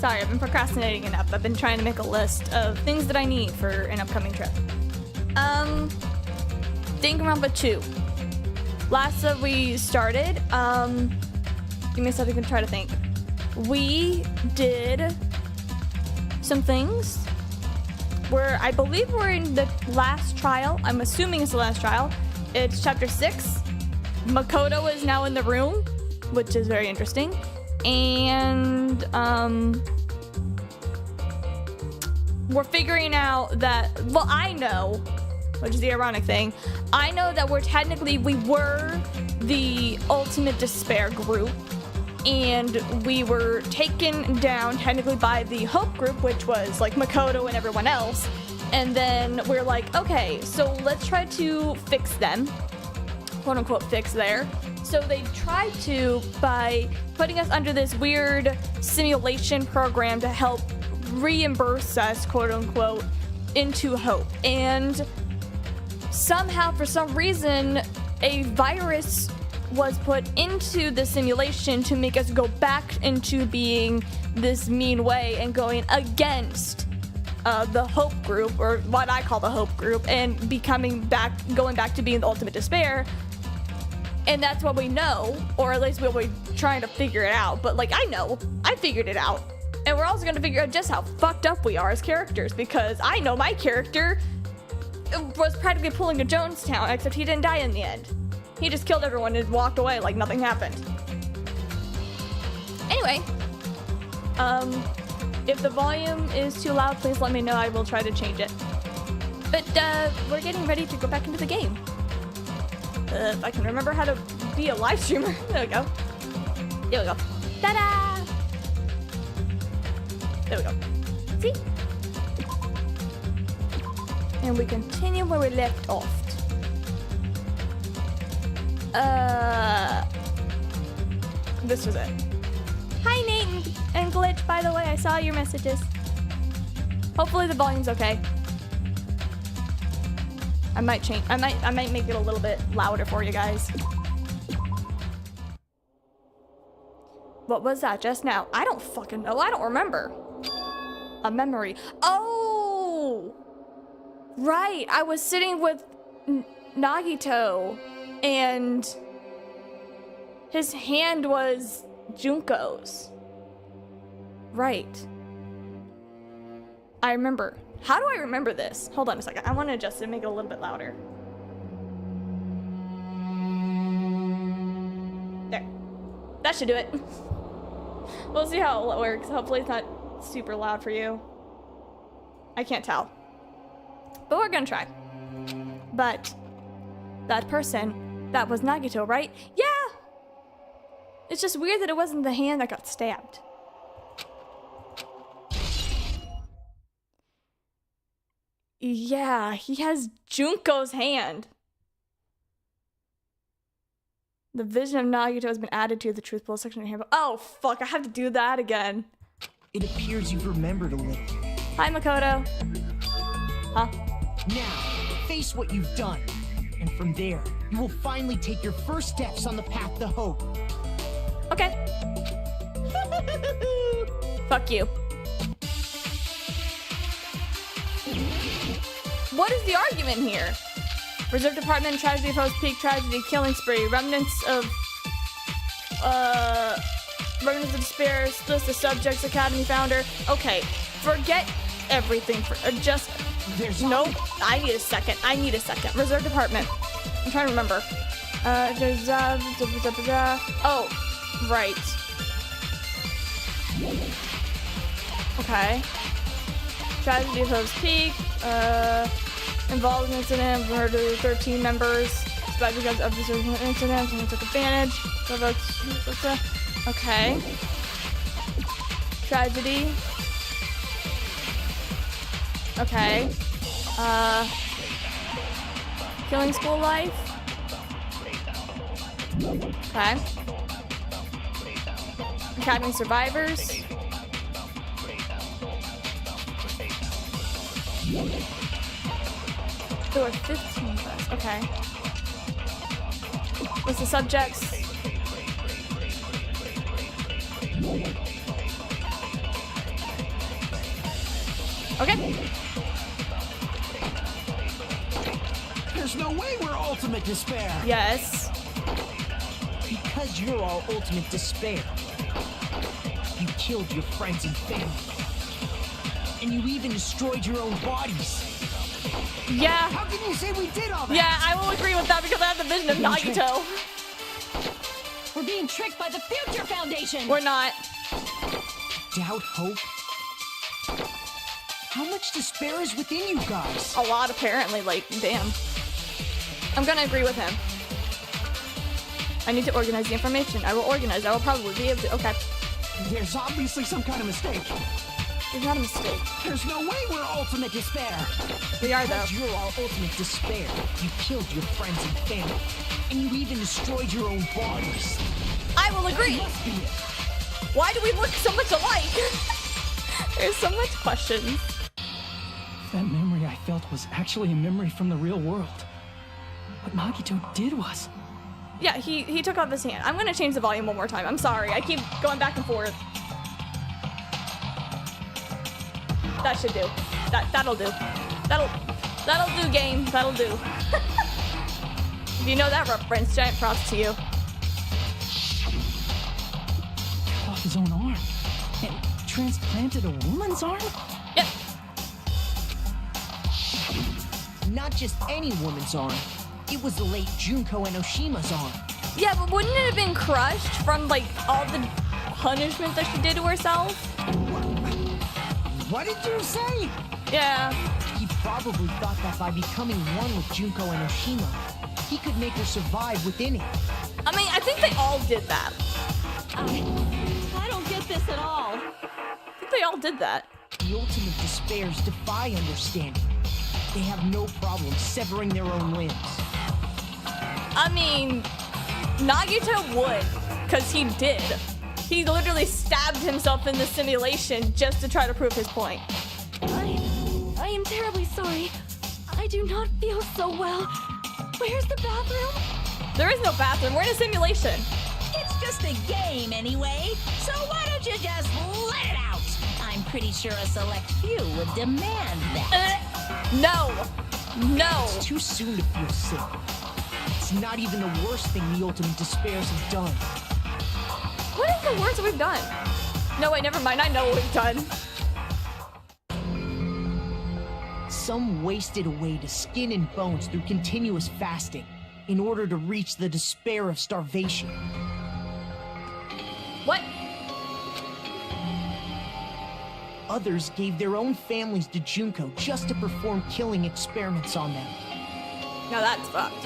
Sorry, I've been procrastinating enough. I've been trying to make a list of things that I need for an upcoming trip. Danganronpa 2. Last that we started, give me a second to try to think. We did some things where I believe we're in the last trial. I'm assuming it's the last trial. It's chapter 6. Makoto is now in the room, which is very interesting. And we're figuring out that, well, I know, which is the ironic thing, I know that we were the Ultimate Despair group, and we were taken down technically by the Hope group, which was like Makoto and everyone else. And then we're like, okay, so let's try to fix them, quote unquote fix there. So they tried to by putting us under this weird simulation program to help reimburse us, quote unquote, into Hope. And somehow, for some reason, a virus was put into the simulation to make us go back into being this mean way and going against the Hope group, or what I call the Hope group, and going back to being the Ultimate Despair. And that's what we know, or at least we're trying to figure it out. But like, I figured it out. And we're also gonna figure out just how fucked up we are as characters, because I know my character was practically pulling a Jonestown, except he didn't die in the end. He just killed everyone and walked away like nothing happened. Anyway, if the volume is too loud, please let me know. I will try to change it. But we're getting ready to go back into the game. If I can remember how to be a live streamer. There we go. There we go. Ta-da! There we go. See? And we continue where we left off. This was it. Hi, Nate and Glitch, by the way. I saw your messages. Hopefully the volume's okay. I might make it a little bit louder for you guys. What was that just now? I don't fucking know. I don't remember. A memory. Oh! Right. I was sitting with Nagito, and his hand was Junko's. Right. I remember. How do I remember this? Hold on a second. I want to adjust it and make it a little bit louder. There. That should do it. We'll see how it works. Hopefully it's not super loud for you. I can't tell. But we're gonna try. But that person, that was Nagito, right? Yeah! It's just weird that it wasn't the hand that got stabbed. Yeah, he has Junko's hand. The vision of Nagito has been added to the truth pull section of your handbook. Oh, fuck, I have to do that again. It appears you've remembered a little. Hi, Makoto. Huh? Now, face what you've done. And from there, you will finally take your first steps on the path to hope. Okay. Fuck you. What is the argument here? Reserve Department, Tragedy, Post-Peak Tragedy, Killing Spree, Remnants of Despair, List of Subjects, Academy Founder. Okay, forget everything for just... Nope, I need a second. Reserve Department. I'm trying to remember. Oh, right. Okay. Tragedy of Post-Peak, involved in incident, murder 13 members, despite because of this incident, and took advantage. Okay. Tragedy. Okay. Killing school life. Okay. Academy survivors. There were 15 of us. Okay. What's the subjects? Okay. There's no way we're ultimate despair. Yes. Because you're all ultimate despair. You killed your friends and family. And you even destroyed your own bodies. Yeah. How can you say we did all that? Yeah, I will agree with that because I have the vision of Nagito. We're being tricked by the Future Foundation. We're not. Doubt, hope. How much despair is within you guys? A lot, apparently. Like, damn. I'm gonna agree with him. I need to organize the information. I will organize. I will probably be able to. Okay. There's obviously some kind of mistake. There's not a mistake. There's no way we're ultimate despair. We are, though. Because you're all ultimate despair. You killed your friends and family. And you even destroyed your own bodies. I will agree. That must be it. Why do we look so much alike? There's so much questions. That memory I felt was actually a memory from the real world. What Nagito did was... Yeah, he took off his hand. I'm gonna change the volume one more time. I'm sorry. I keep going back and forth. That should do. That'll do. That'll do, game. That'll do. If you know that reference, giant props to you. off his own arm. And transplanted a woman's arm? Yep. Not just any woman's arm. It was the late Junko Enoshima's arm. Yeah, but wouldn't it have been crushed from, like, all the punishment that she did to herself? What did you say? Yeah. He probably thought that by becoming one with Junko Enoshima, he could make her survive within it. I mean, I think they all did that. I don't get this at all. I think they all did that. The ultimate despairs defy understanding. They have no problem severing their own limbs. I mean, Nagito would, because he did. He literally stabbed himself in the simulation just to try to prove his point. I am terribly sorry. I do not feel so well. Where's the bathroom? There is no bathroom. We're in a simulation. It's just a game anyway, so why don't you just let it out? I'm pretty sure a select few would demand that. No. No. It's too soon to feel sick. It's not even the worst thing the ultimate despairs have done. What is the worst we've done? No, wait, never mind. I know what we've done. Some wasted away to skin and bones through continuous fasting in order to reach the despair of starvation. What? Others gave their own families to Junko just to perform killing experiments on them. Now that's fucked.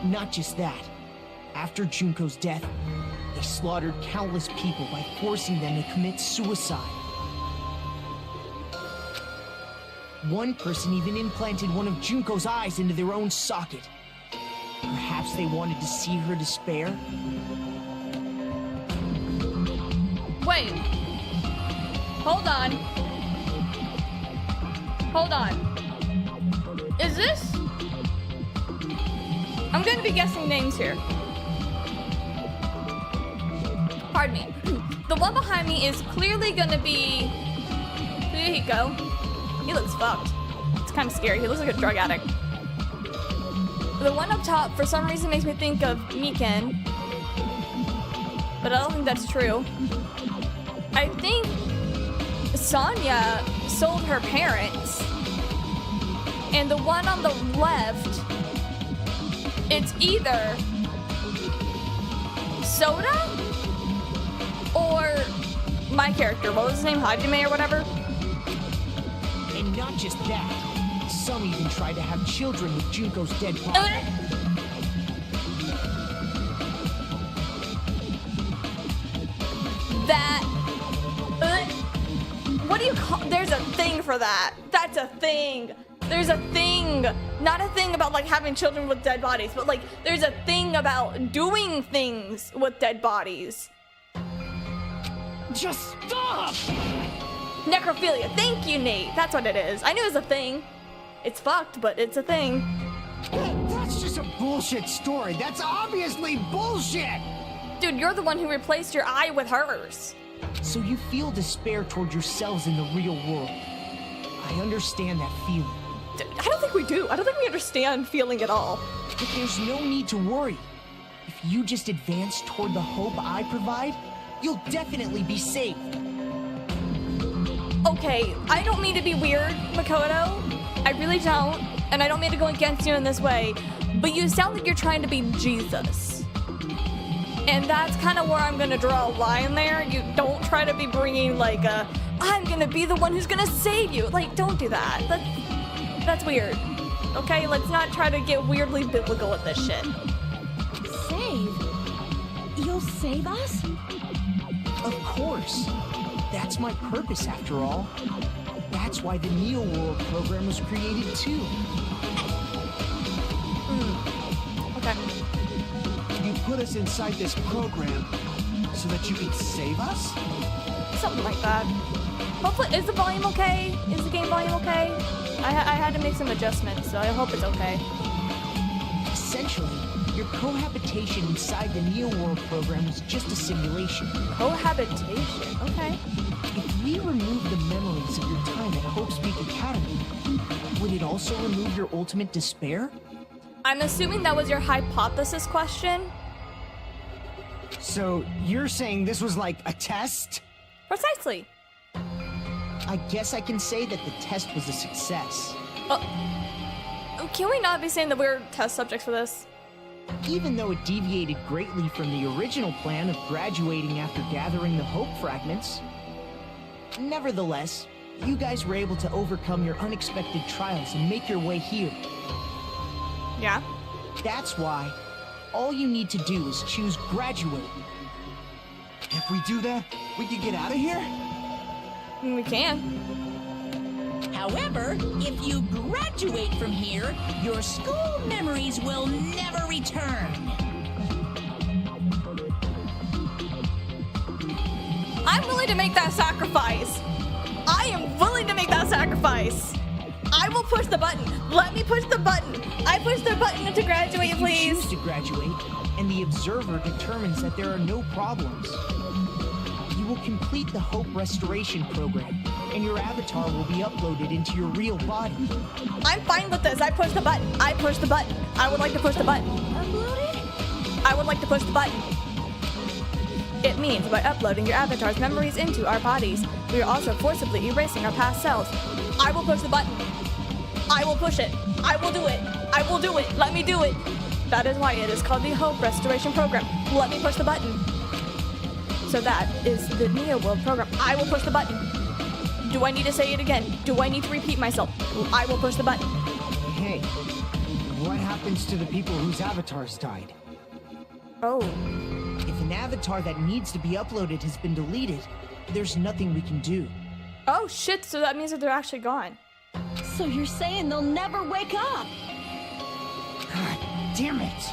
Not just that. After Junko's death, they slaughtered countless people by forcing them to commit suicide. One person even implanted one of Junko's eyes into their own socket. Perhaps they wanted to see her despair? Wait. Hold on. Hold on. Is this? I'm going to be guessing names here. Pardon me. The one behind me is clearly going to be Hiko. He looks fucked. It's kind of scary. He looks like a drug addict. The one up top, for some reason, makes me think of Miken. But I don't think that's true. I think Sonya sold her parents. And the one on the left, it's either Soda or my character. What was his name? Hajime or whatever? And not just that, some even tried to have children with Junko's dead body. What do you call? There's a thing for that. That's a thing. There's a thing. Not a thing about like having children with dead bodies, but like there's a thing about doing things with dead bodies. Just stop! Necrophilia. Thank you, Nate. That's what it is. I knew it was a thing. It's fucked, but it's a thing. That's just a bullshit story. That's obviously bullshit! Dude, you're the one who replaced your eye with hers. So you feel despair toward yourselves in the real world. I understand that feeling. I don't think we do. I don't think we understand feeling at all. But there's no need to worry. If you just advance toward the hope I provide, you'll definitely be saved. Okay, I don't mean to be weird, Makoto. I really don't. And I don't mean to go against you in this way. But you sound like you're trying to be Jesus. And that's kind of where I'm going to draw a line there. You don't try to be bringing like a, I'm going to be the one who's going to save you. Like, don't do that. That's weird. Okay, let's not try to get weirdly biblical with this shit. Save? You'll save us? Of course. That's my purpose, after all. That's why the Neo World program was created, too. Okay. You put us inside this program so that you can save us? Something like that. Hopefully, is the volume okay? Is the game volume okay? I had to make some adjustments, so I hope it's okay. Essentially, your cohabitation inside the Neo World program was just a simulation. Cohabitation, okay. If we remove the memories of your time at Hope's Peak Academy, would it also remove your ultimate despair? I'm assuming that was your hypothesis question. So, you're saying this was like a test? Precisely. I guess I can say that the test was a success. Can we not be saying that we're test subjects for this? Even though it deviated greatly from the original plan of graduating after gathering the Hope fragments, nevertheless, you guys were able to overcome your unexpected trials and make your way here. Yeah. That's why all you need to do is choose graduate. If we do that, we can get out of here? We can. However, if you graduate from here, your school memories will never return. I'm willing to make that sacrifice. I am willing to make that sacrifice. I will push the button. Let me push the button. I push the button to graduate, If please. you choose to graduate, and the observer determines that there are no problems, you will complete the Hope Restoration Program, and your avatar will be uploaded into your real body. I'm fine with this. I push the button. I push the button. I would like to push the button. Uploaded? I would like to push the button. It means by uploading your avatar's memories into our bodies, we are also forcibly erasing our past selves. I will push the button. I will push it. I will do it. I will do it. Let me do it. That is why it is called the Hope Restoration Program. Let me push the button. So that is the Neo World program. I will push the button. Do I need to say it again? Do I need to repeat myself? I will push the button. Hey, what happens to the people whose avatars died? Oh. If an avatar that needs to be uploaded has been deleted, there's nothing we can do. Oh shit, so that means that they're actually gone. So you're saying they'll never wake up? God damn it!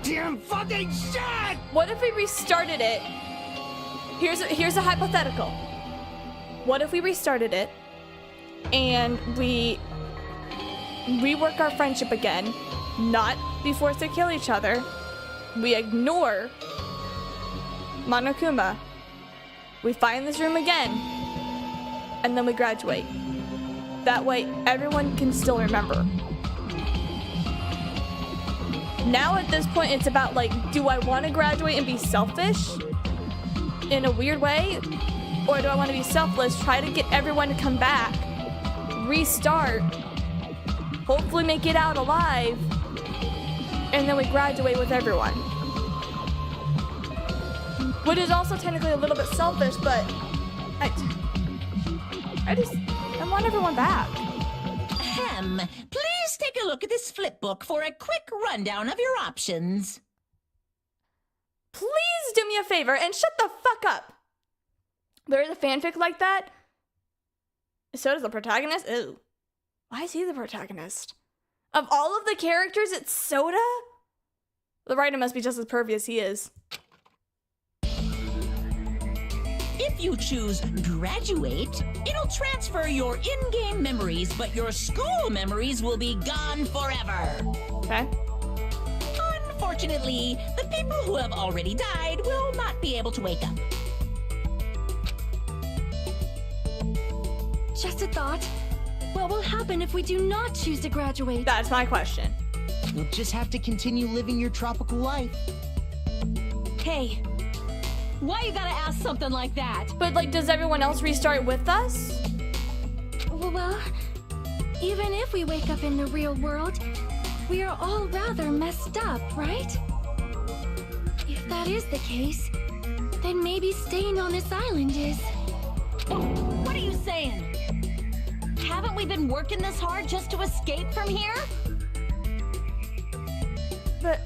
Damn fucking shit! What if we restarted it? Here's a hypothetical. What if we restarted it and we rework our friendship again, not be forced to kill each other, we ignore Monokuma, we find this room again, and then we graduate. That way everyone can still remember. Now at this point it's about like, do I want to graduate and be selfish in a weird way? Or do I want to be selfless, try to get everyone to come back, restart, hopefully make it out alive, and then we graduate with everyone. Which is also technically a little bit selfish, but I want everyone back. Please take a look at this flipbook for a quick rundown of your options. Please do me a favor and shut the fuck up. There is a fanfic like that. So does the protagonist. Ew. Why is he the protagonist? Of all of the characters, it's Soda? The writer must be just as pervy as he is. If you choose graduate, it'll transfer your in-game memories, but your school memories will be gone forever. Okay. Unfortunately, the people who have already died will not be able to wake up. just a thought. What will happen if we do not choose to graduate? That's my question. You'll just have to continue living your tropical life. Hey, why you gotta ask something like that? But like, does everyone else restart with us? Well, even if we wake up in the real world, we are all rather messed up, right? If that is the case, then maybe staying on this island is... What are you saying? Haven't we been working this hard just to escape from here? But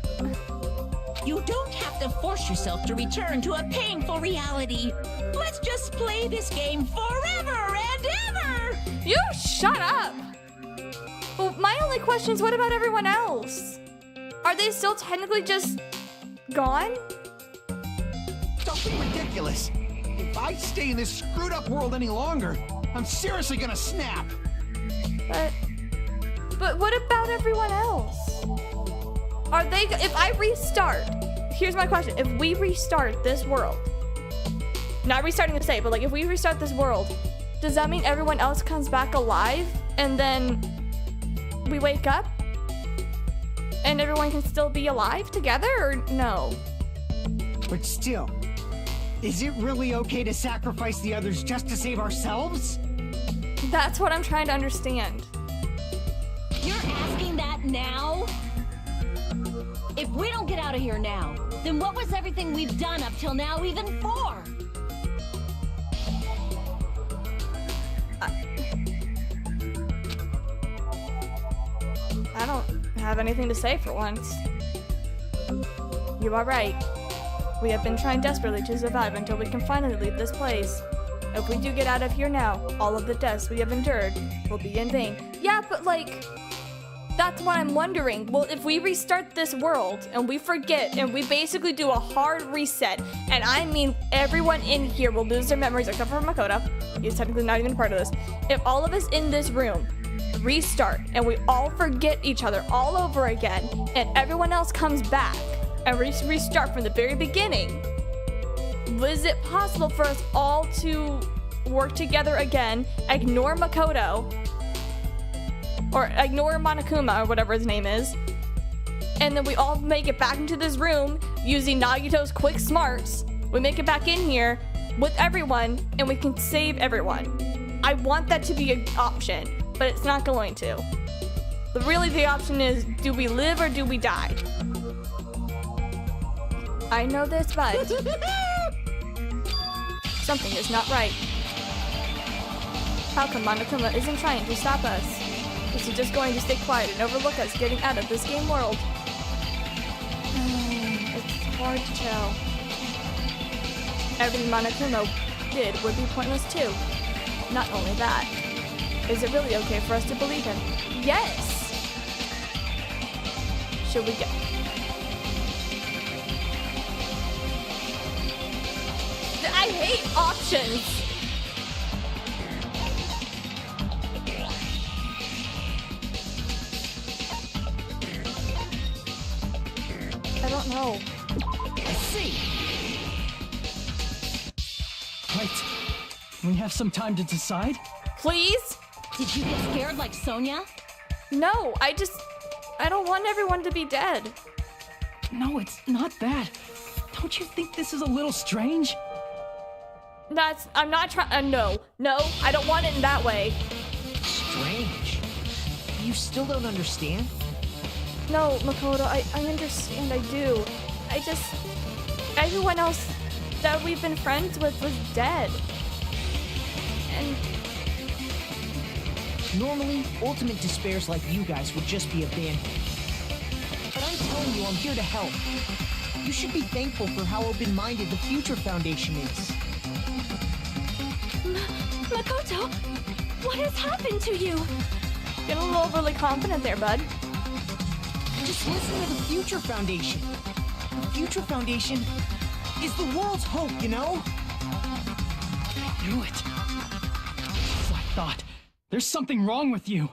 You don't have to force yourself to return to a painful reality. Let's just play this game forever and ever! you shut up. Well, my only question is, what about everyone else? Are they still technically just gone? Don't be ridiculous. If I stay in this screwed up world any longer, I'm seriously gonna snap. But what about everyone else? Are they, if I restart, here's my question. If we restart this world, not restarting the save, but like if we restart this world, does that mean everyone else comes back alive and then we wake up and everyone can still be alive together, or no? But still, is it really okay to sacrifice the others just to save ourselves? That's what I'm trying to understand. You're asking that now? If we don't get out of here now, then what was everything we've done up till now even for? I don't have anything to say for once. You are right. We have been trying desperately to survive until we can finally leave this place. If we do get out of here now, all of the deaths we have endured will be in vain. Yeah, but like, that's what I'm wondering. Well, if we restart this world and we forget and we basically do a hard reset, and I mean everyone in here will lose their memories except for Makoto. He's technically not even a part of this. If all of us in this room restart and we all forget each other all over again and everyone else comes back and restart from the very beginning, is it possible for us all to work together again, ignore Makoto, or ignore Monokuma, or whatever his name is, and then we all make it back into this room using Nagito's quick smarts? We make it back in here with everyone, and we can save everyone. I want that to be an option, but it's not going to. But really, the option is, do we live or do we die? I know this, but something is not right. How come Monokuma isn't trying to stop us? Is he just going to stay quiet and overlook us getting out of this game world? It's hard to tell. Everything Monokuma did would be pointless too. Not only that, is it really okay for us to believe him? Yes! Should we get... I hate options! I don't know. I see. Right. We have some time to decide. Please? Did you get scared like Sonia? No, I don't want everyone to be dead. No, it's not that. Don't you think this is a little strange? I'm not trying, no, I don't want it in that way. Strange. You still don't understand? No, Makoto, I understand, I do. Everyone else that we've been friends with was dead. And Normally, ultimate despairs like you guys would just be abandoned. But I'm telling you, I'm here to help. You should be thankful for how open-minded the Future Foundation is. Makoto, what has happened to you? getting a little overly confident there, bud. Just listen to the Future Foundation. The Future Foundation is the world's hope, you know? I knew it. As I thought. There's something wrong with you.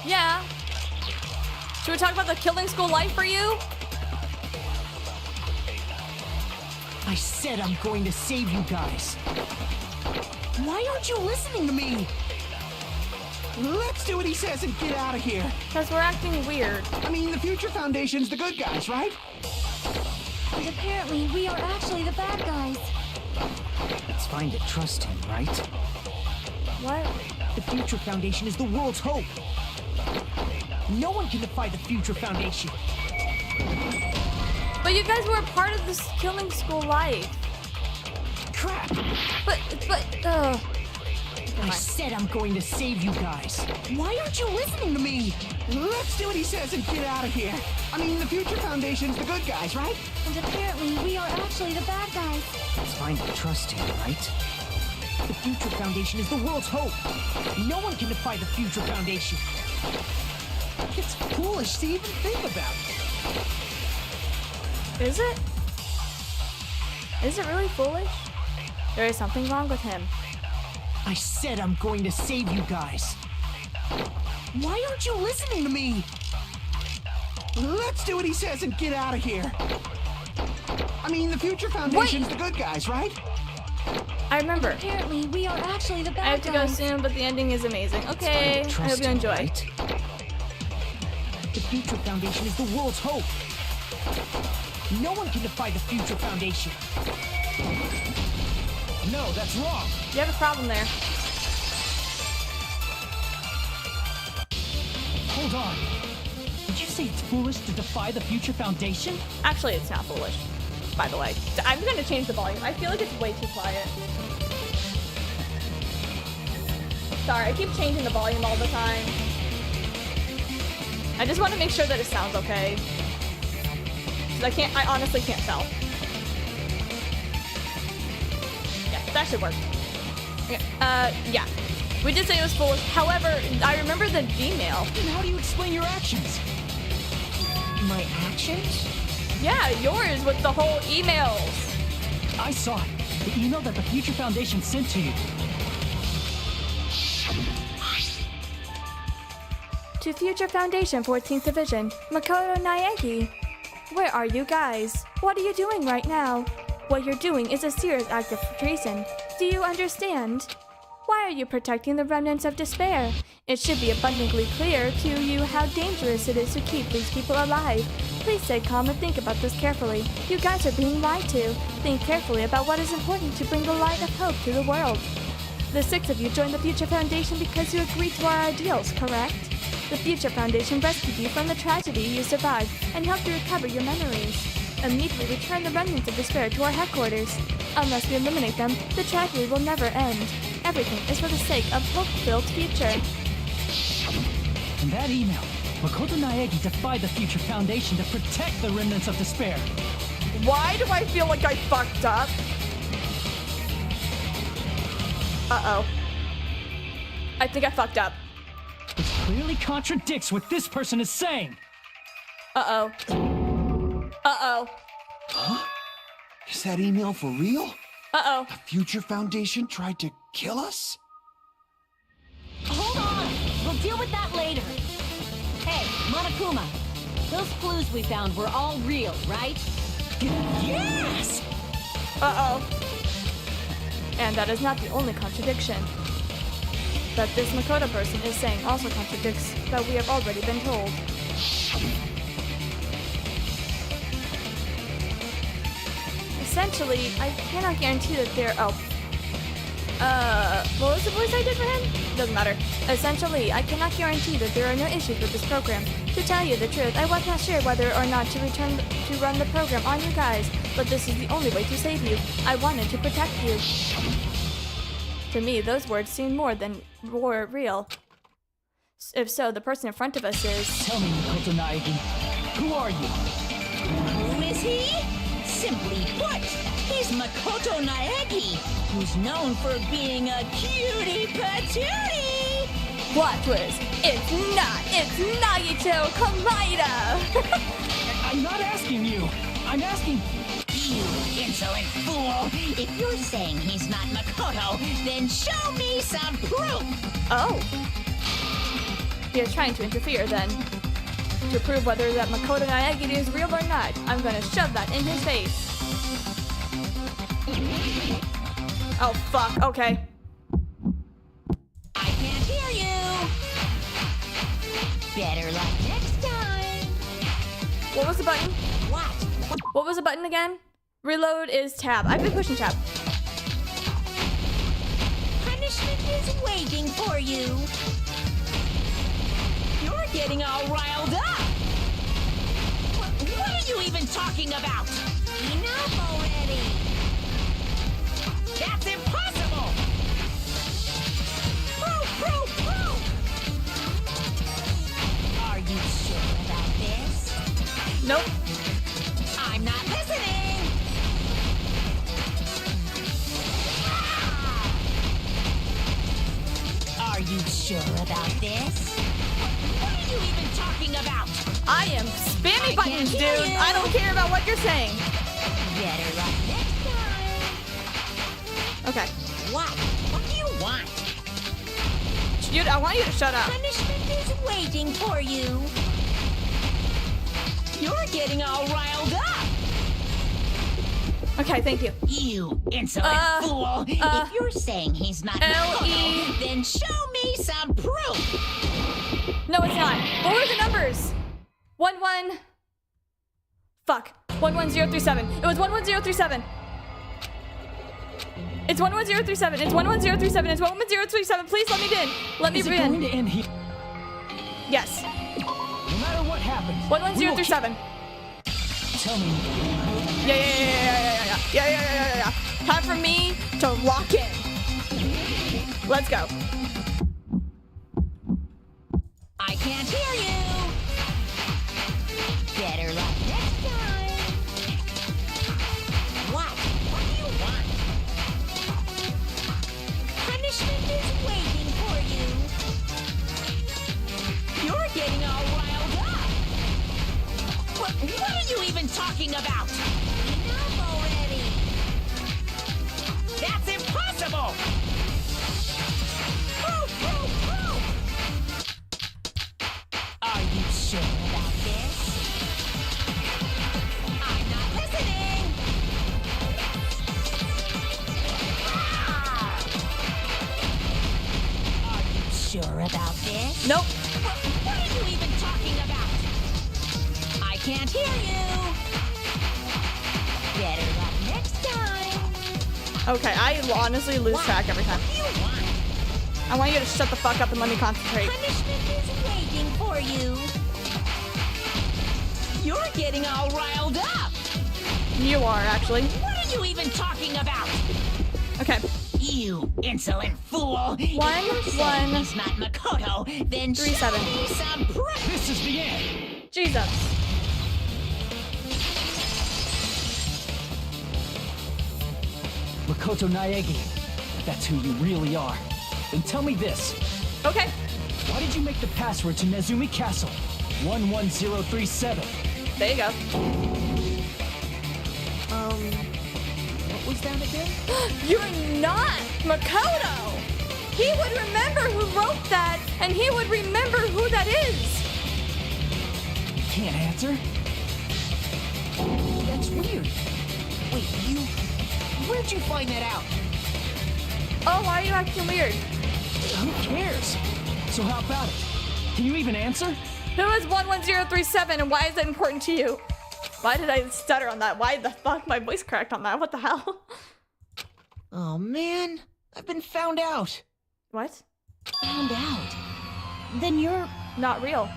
Yeah. To a we talk about the killing school life for you? I said I'm going to save you guys. Why aren't you listening to me? Let's do what he says and get out of here. Because we're acting weird. I mean, the Future Foundation's the good guys, right? And apparently, we are actually the bad guys. It's fine to trust him, right? What? The Future Foundation is the world's hope. No one can defy the Future Foundation. But you guys were a part of this killing school life. Crap! I said I'm going to save you guys. Why aren't you listening to me? Let's do what he says and get out of here. I mean, the Future Foundation's the good guys, right? And apparently, we are actually the bad guys. It's fine to trust him, right? The Future Foundation is the world's hope. No one can defy the Future Foundation. It's foolish to even think about. Is it? Is it really foolish? There is something wrong with him. I said I'm going to save you guys. Why aren't you listening to me? Let's do what he says and get out of here. I mean, the Future Foundation's the good guys, right? I remember. Apparently, we are actually the bad I have to go guys. soon, but the ending is amazing. Okay, I hope you enjoy. Right? The Future Foundation is the world's hope. No one can defy the Future Foundation. No, that's wrong. You have a problem there. Hold on. Did you say it's foolish to defy the Future Foundation? Actually, it's not foolish, by the way. I'm gonna change the volume. I feel like it's way too quiet. Sorry, I keep changing the volume all the time. I just want to make sure that it sounds okay. 'Cause I honestly can't tell. Yeah, that should work. Okay, yeah. We did say it was foolish. However, I remember the email. Then how do you explain your actions? My actions? Yeah, yours with the whole emails. I saw it. The email that the Future Foundation sent to you. To Future Foundation 14th Division, Makoto Naegi. Where are you guys? What are you doing right now? What you're doing is a serious act of treason. Do you understand? Why are you protecting the remnants of despair? It should be abundantly clear to you how dangerous it is to keep these people alive. Please stay calm and think about this carefully. You guys are being lied to. Think carefully about what is important to bring the light of hope to the world. The 6 of you joined the Future Foundation because you agreed to our ideals, correct? The Future Foundation rescued you from the tragedy you survived and helped you recover your memories. Immediately return the remnants of despair to our headquarters. Unless we eliminate them, the tragedy will never end. Everything is for the sake of hope-filled future. In that email, Makoto Naegi defied the Future Foundation to protect the remnants of despair. Why do I feel like I fucked up? Uh-oh. I think I fucked up. This clearly contradicts what this person is saying. Uh-oh. Uh-oh. Is that email for real? Uh-oh. The Future Foundation tried to kill us? Hold on! We'll deal with that later. Hey, Monokuma, those clues we found were all real, right? Yes! Uh-oh. And that is not the only contradiction. That this Makoto person is saying also contradicts that we have already been told. Essentially, I cannot guarantee that they're... what was the voice I did for him? Doesn't matter. Essentially, I cannot guarantee that there are no issues with this program. To tell you the truth, I was not sure whether or not to run the program on you guys, but this is the only way to save you. I wanted to protect you. To me, those words seem more real. If so, the person in front of us is... Tell me, Makoto Naegi, who are you? Who is he? Simply put, he's Makoto Naegi, who's known for being a cutie patootie! Plot twist. It's Nagito Komaeda! I'm not asking you. I'm asking... You insolent fool! If you're saying he's not Makoto, then show me some proof! Oh. He is trying to interfere then. To prove whether that Makoto Naegi is real or not, I'm gonna shove that in his face. Oh, fuck. Okay. I can't hear you. Better luck next time. What was the button? What? What was the button again? Reload is tab. I've been pushing tab. Punishment is waiting for you. You're getting all riled up. What are you even talking about? Enough already. That's impossible. Proof. Are you sure about this? Nope. I'm not listening. Are you sure about this? What are you even talking about? I am spammy I buttons, can't dude. hear you. I don't care about what you're saying. Better luck next time. Okay. What? What do you want? Dude, I want you to shut up. Punishment is waiting for you. You're getting all riled up. Okay, thank you. You insolent fool. If you're saying he's not L-E. Makoto, then show me some proof. No, it's not. What were the numbers? 11. Fuck. 11037. It was 11037. It's 11037. It's 11037. It's 11037. Please let me in. Let me Is it going in. to end here? Yes. No matter what happens. 11037. Tell me. Yeah. Time for me to lock in. Let's go. I can't hear you. Better luck next time. What? What do you want? Punishment is waiting for you. You're getting all riled up. What are you even talking about? Enough already. That's impossible. Proof. Are you sure about this? I'm not listening. Are you sure about this? Nope. What are you even talking about? I can't hear you. Better luck next time. Okay, I honestly lose track every time. What do you want? I want you to shut the fuck up and let me concentrate. Punishment is waiting for you. You're getting all riled up. You are, actually. What are you even talking about? Okay. You insolent fool. If you're saying 1, he's not Makoto, then 3, show 7. me some proof. This is the end. Jesus. Makoto Naegi. If that's who you really are. Then tell me this. Okay. Why did you make the password to Nezumi Castle? 11037. There you go. What was that again? You're not Makoto! He would remember who wrote that, and he would remember who that is! You can't answer? That's weird. Wait, where'd you find that out? Oh, why are you acting weird? Who cares? So how about it? Can you even answer? Who is 11037, and why is that important to you? Why did I stutter on that? Why the fuck my voice cracked on that? What the hell? Oh man, I've been found out. What? Found out. Then you're... Not real.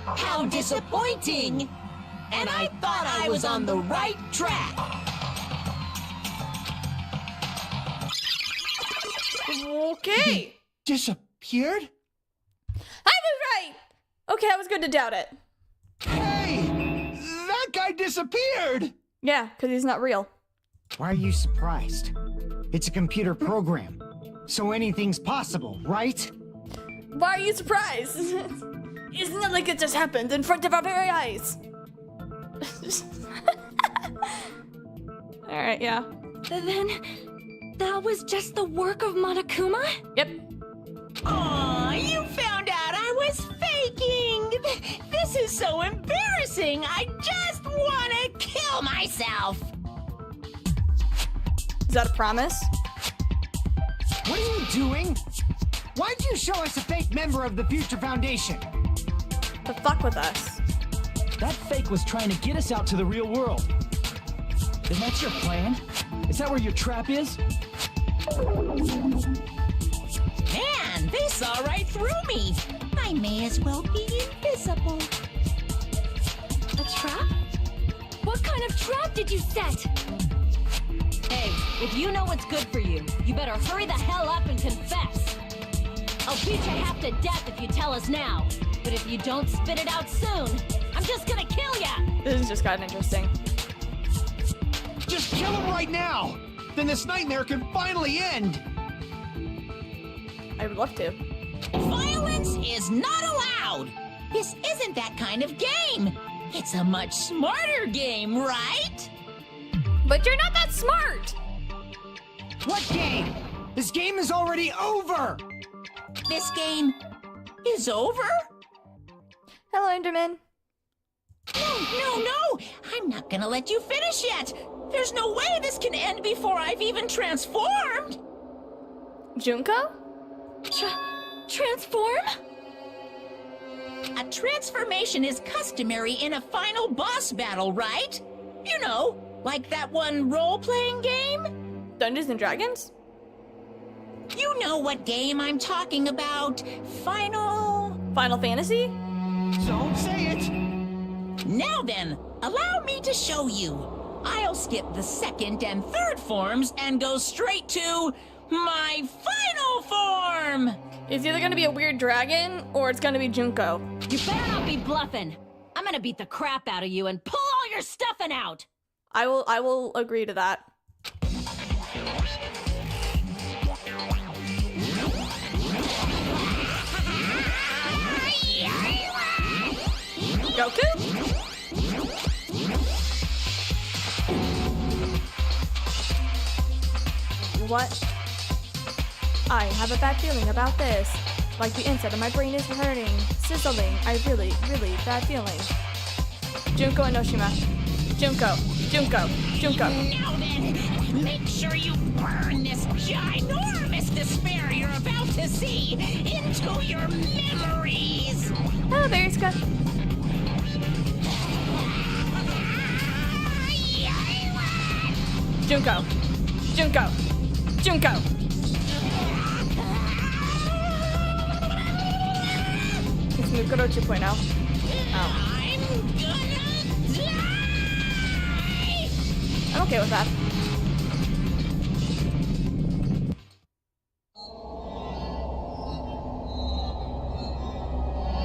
How disappointing! And I thought I was on the right track. Okay. Disappeared? I was right! Okay, I was good to doubt it. Hey! That guy disappeared! Yeah, because he's not real. Why are you surprised? It's a computer program, so anything's possible, right? Why are you surprised? Isn't it like it just happened in front of our very eyes? Alright, yeah. Then, that was just the work of Monokuma? Yep. Aw, you found out I was faking! This is so embarrassing. I just want to kill myself. Is that a promise? What are you doing? Why'd you show us a fake member of the Future Foundation? To fuck with us. That fake was trying to get us out to the real world. Then that's your plan? Is that where your trap is? Man, they saw right through me. I may as well be invisible. A trap? What kind of trap did you set? Hey, if you know what's good for you, you better hurry the hell up and confess. I'll beat you half to death if you tell us now. But if you don't spit it out soon, I'm just gonna kill ya! This has just gotten interesting. Just kill him right now! Then this nightmare can finally end! I would love to. Violence is not allowed! This isn't that kind of game! It's a much smarter game, right? But you're not that smart! What game? This game is already over! This game is over? Hello, Enderman. No! I'm not gonna let you finish yet! There's no way this can end before I've even transformed! Junko? Transform? A transformation is customary in a final boss battle, right? You know, like that one role-playing game? Dungeons and Dragons? You know what game I'm talking about. Final Fantasy? Don't say it! Now then, allow me to show you. I'll skip the second and third forms and go straight to my final form! It's either gonna be a weird dragon or it's gonna be Junko. You better not be bluffing. I'm gonna beat the crap out of you and pull all your stuffing out! I will agree to that. Goku? What? I have a bad feeling about this. Like the inside of my brain is hurting, sizzling. I really bad feeling. Junko and Oshima. Junko. Now then, make sure you burn this ginormous despair you're about to see into your memories! Oh, there's Ka. Junko. It's Mukuro 2.0. Oh. I'm gonna die! I'm okay with that.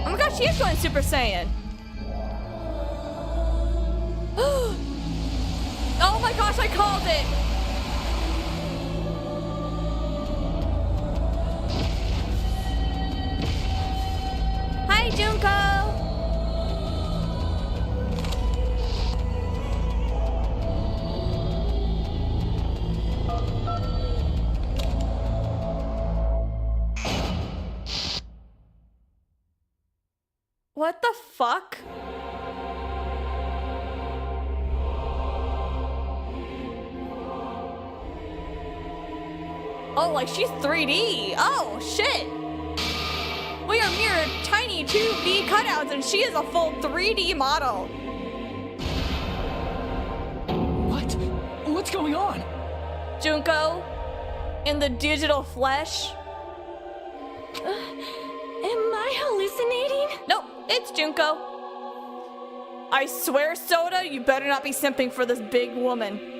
Oh my gosh, she is going Super Saiyan. Oh my gosh, I called it. Hi, Junko. What the fuck? Oh, like she's 3D. Oh, shit. We are mere tiny 2D cutouts and she is a full 3D model. What? What's going on? Junko in the digital flesh. Am I hallucinating? Nope, it's Junko. I swear, Soda, you better not be simping for this big woman.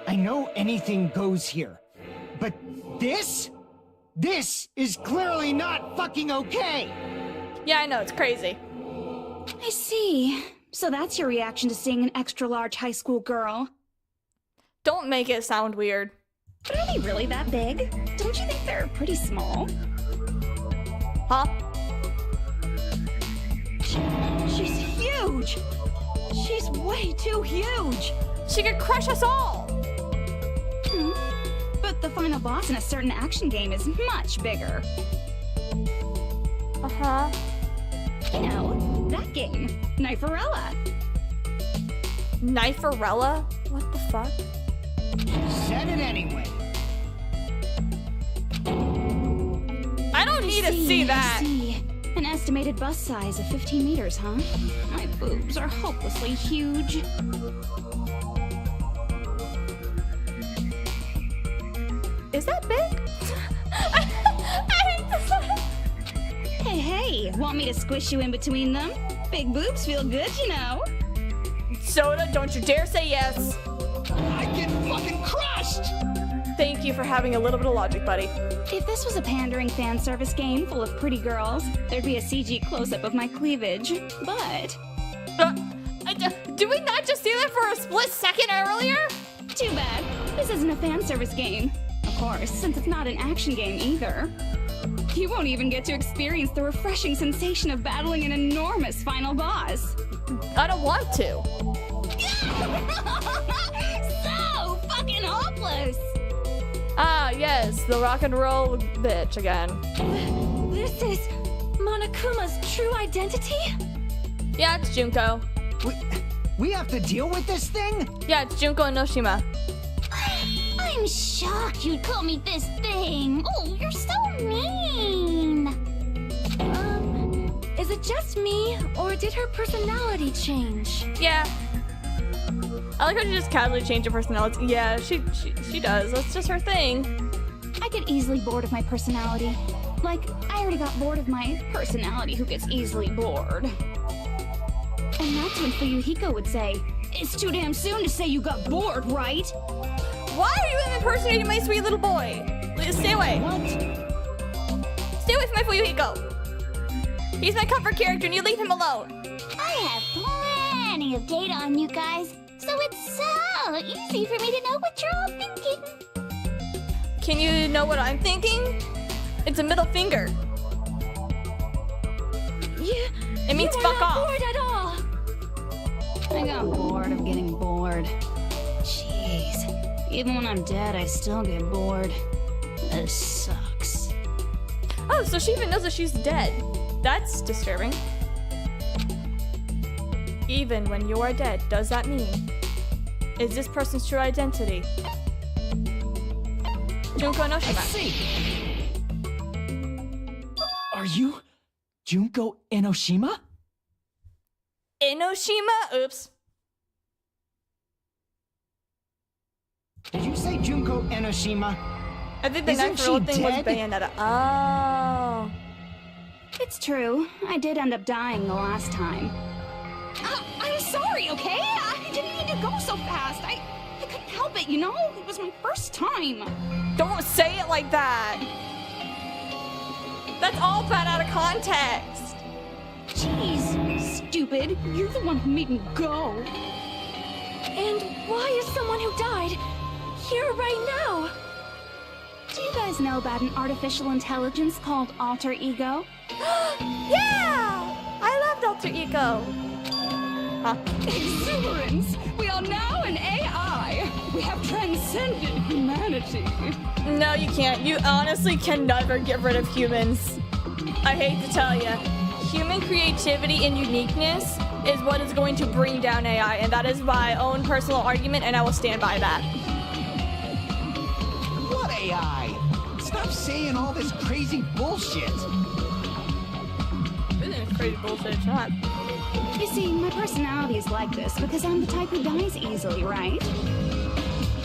I know anything goes here, but this is clearly not fucking okay! Yeah, I know, it's crazy. I see. So that's your reaction to seeing an extra-large high school girl. Don't make it sound weird. But are they really that big? Don't you think they're pretty small? Huh? She's huge! She's way too huge! She could crush us all! But the final boss in a certain action game is much bigger. Uh-huh. You know, that game. Kniferella. Kniferella? What the fuck? Said it anyway. I don't need to see that. I see. An estimated bust size of 15 meters, huh? My boobs are hopelessly huge. Is that big? I hate this. Hey, want me to squish you in between them? Big boobs feel good, you know. Soda, don't you dare say yes. I get fucking crushed! Thank you for having a little bit of logic, buddy. If this was a pandering fan service game full of pretty girls, there'd be a CG close-up of my cleavage. But Did we not just see that for a split second earlier? too bad. This isn't a fan service game. Of course, since it's not an action game either. You won't even get to experience the refreshing sensation of battling an enormous final boss. I don't want to. So fucking hopeless! Ah, yes, the rock and roll bitch again. This is Monokuma's true identity? Yeah, it's Junko. We have to deal with this thing? Yeah, it's Junko Enoshima. I'm shocked you'd call me this thing. Oh, you're so mean. Is it just me, or did her personality change? Yeah. I like how she just casually changed her personality. Yeah, she does. That's just her thing. I get easily bored of my personality. Like, I already got bored of my personality who gets easily bored. And that's when Fuyuhiko would say, "It's too damn soon to say you got bored, right?" Why are you impersonating my sweet little boy? Please stay away. What? Stay away from my Fuyuhiko. He's my comfort character and you leave him alone. I have plenty of data on you guys, so it's so easy for me to know what you're all thinking. Can you know what I'm thinking? It's a middle finger. It means you fuck are not off. bored at all. I got bored of getting bored. Jeez. Even when I'm dead, I still get bored. This sucks. Oh, so she even knows that she's dead. That's disturbing. Even when you are dead, does that mean? Is this person's true identity? Junko I Enoshima. see. Are you Junko Enoshima? Enoshima? Oops. Did you say Junko Enoshima? I think the Isn't next real she thing was dead? Bayonetta. Oh. It's true. I did end up dying the last time. I'm sorry, okay? I didn't mean to go so fast. I couldn't help it, you know? It was my first time. Don't say it like that. That's all bad out of context. Jeez, stupid. You're the one who made me go. And why is someone who died here right now? Do you guys know about an artificial intelligence called alter ego? Yeah! I loved Alter Ego. Huh? Exuberance! We are now an AI! We have transcended humanity! No, you can't. You honestly can never get rid of humans. I hate to tell you. Human creativity and uniqueness is what is going to bring down AI, and that is my own personal argument, and I will stand by that. What AI? Stop saying all this crazy bullshit. This is crazy bullshit. It's not. You see, my personality is like this because I'm the type who dies easily, right?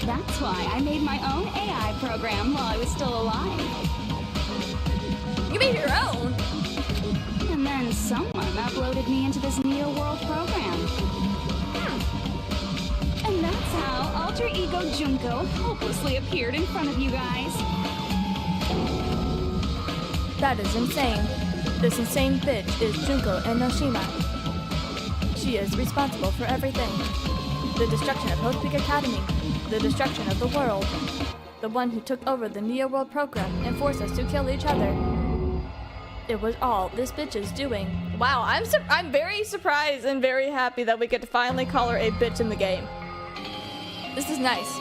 That's why I made my own AI program while I was still alive. You made your own. And then someone uploaded me into this Neo World program. And that's how Alter Ego Junko hopelessly appeared in front of you guys. That is insane. This insane bitch is Junko Enoshima. She is responsible for everything. The destruction of Hope Peak Academy. The destruction of the world. The one who took over the Neo World program and forced us to kill each other. It was all this bitch is doing. Wow, I'm very surprised and very happy that we get to finally call her a bitch in the game. This is nice.